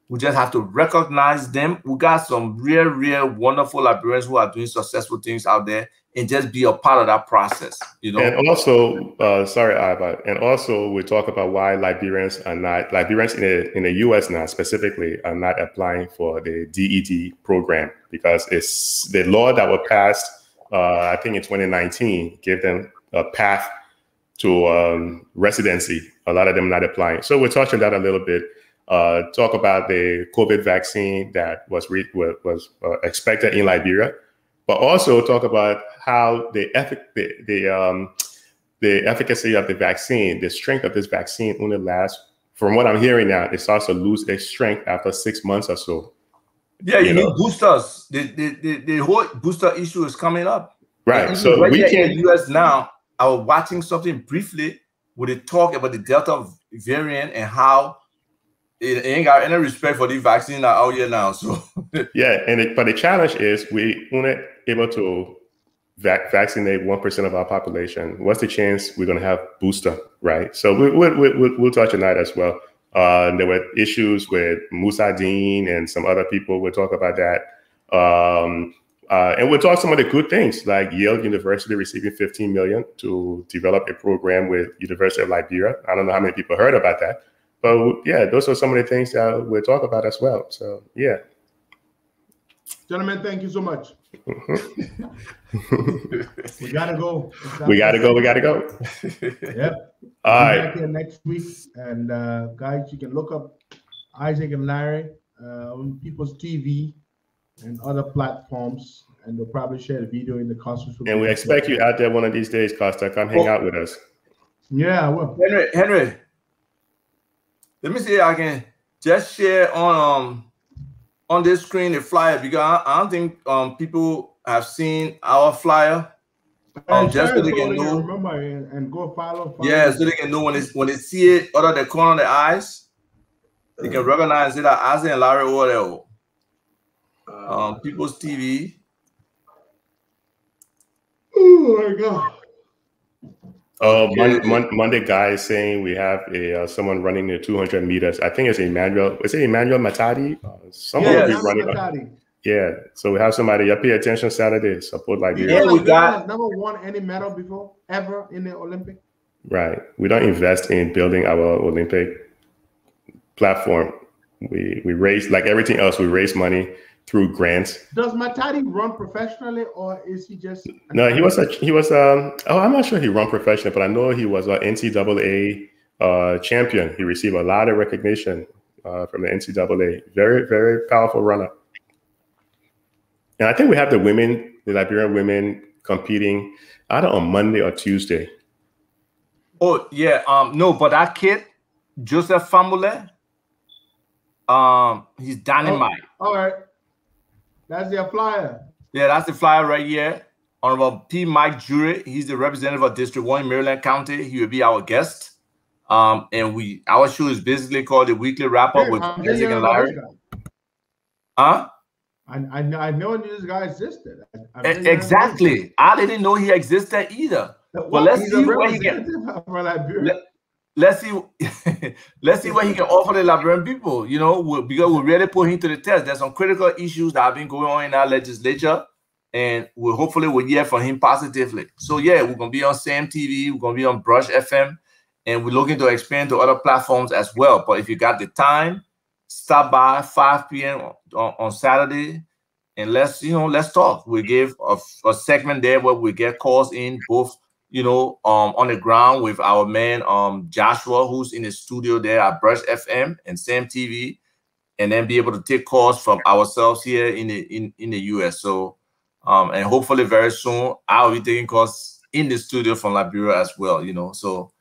We just have to recognize them. We got some real wonderful Liberians who are doing successful things out there, and just be a part of that process, you know. And also, sorry, Iva, and also we talk about why Liberians in the U.S. now specifically are not applying for the DED program, because it's the law that was passed, I think in 2019, gave them a path to residency. A lot of them not applying. So we're touching that a little bit. Talk about the COVID vaccine that was expected in Liberia, but also talk about how the efficacy of the vaccine, the strength of this vaccine only lasts, from what I'm hearing now, it starts to lose its strength after 6 months or so. Yeah, you need boosters. The whole booster issue is coming up. Right. So we can. In the US now, I was watching something briefly where they talk about the Delta variant and how it ain't got any respect for the vaccine out here now. So yeah, but the challenge is we only able to vaccinate 1% of our population. What's the chance we're going to have booster, right? So we'll touch on that as well. There were issues with Musa Dean and some other people. We'll talk about that. And we'll talk some of the good things, like Yale University receiving $15 million to develop a program with University of Liberia. I don't know how many people heard about that. But yeah, those are some of the things that we'll talk about as well. So yeah. Gentlemen, thank you so much. We gotta go. We gotta go. Yep. All right. Back here next week, and guys, you can look up Isaac and Larry on People's TV and other platforms, and they'll probably share the video in the Costa Show. And we expect you out there one of these days, Costa. Come hang out with us. Yeah, I will. Henry, let me see if I can just share on this screen the flyer, because I don't think people have seen our flyer. Just so they can know. Remember, and go follow. Yeah, so they can know when they see it out of the corner of their eyes, they can recognize it as Isaac and Larry over there. People's TV. Oh my God. Monday guy is saying we have someone running the 200 meters. I think it's Emmanuel. Is it Emmanuel Matadi? Someone will be running. Yeah, so we have somebody. Pay attention Saturday. Support Liberia. Yeah, we got never won any medal before ever in the Olympic. Right. We don't invest in building our Olympic platform. We raise, like everything else. We raise money through grants. Does Matadi run professionally, or is he just? No, he was. I'm not sure he run professionally, but I know he was an NCAA champion. He received a lot of recognition from the NCAA. Very, very powerful runner. And I think we have the Liberian women competing either on Monday or Tuesday. Oh yeah, no, but that kid, Joseph Famule, he's dynamite. All right. That's their flyer. Yeah, that's the flyer right here. Honorable P. Mike Jury, he's the representative of District 1 in Maryland County. He will be our guest. And our show is basically called the Weekly Wrap-Up with Isaac and Larry. Huh? I know this guy existed. Exactly. I didn't know he existed either. But let's see where he can. Let's see what he can offer the Liberian people, you know, because we really put him to the test. There's some critical issues that have been going on in our legislature, and hopefully we'll hear from him positively. So yeah, we're going to be on Sam TV, we're going to be on Brush FM, and we're looking to expand to other platforms as well. But if you got the time, stop by 5 p.m. on Saturday and let's talk. We give a segment there where we get calls in, both on the ground with our man Joshua, who's in the studio there at Brush FM and Sam TV, and then be able to take calls from ourselves here in the US. So and hopefully very soon I'll be taking calls in the studio from Liberia as well. So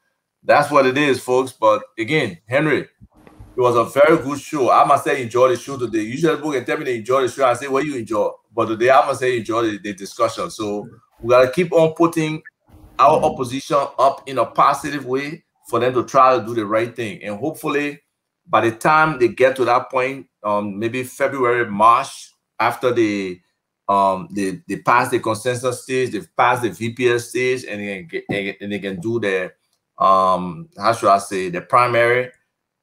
that's what it is, folks. But again, Henry, it was a very good show. I must say, enjoy the show today. Usually people can tell me they enjoy the show. I say, what you enjoy? But today I must say, enjoy the discussion. So we got to keep on putting our opposition up in a positive way for them to try to do the right thing. And hopefully by the time they get to that point, maybe February, March, after they pass the consensus stage, they've passed the VPS stage, and they can do the, how should I say, the primary,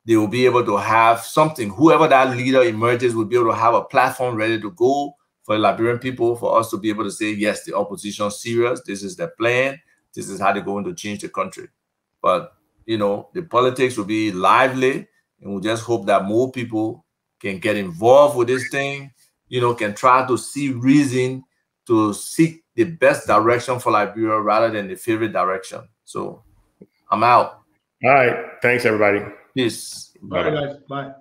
they will be able to have something. Whoever that leader emerges will be able to have a platform ready to go for the Liberian people, for us to be able to say, yes, the opposition is serious. This is their plan. This is how they're going to change the country. But, the politics will be lively, and we just hope that more people can get involved with this thing, can try to see reason to seek the best direction for Liberia rather than the favorite direction. So I'm out. All right. Thanks, everybody. Peace. Bye, guys. Bye.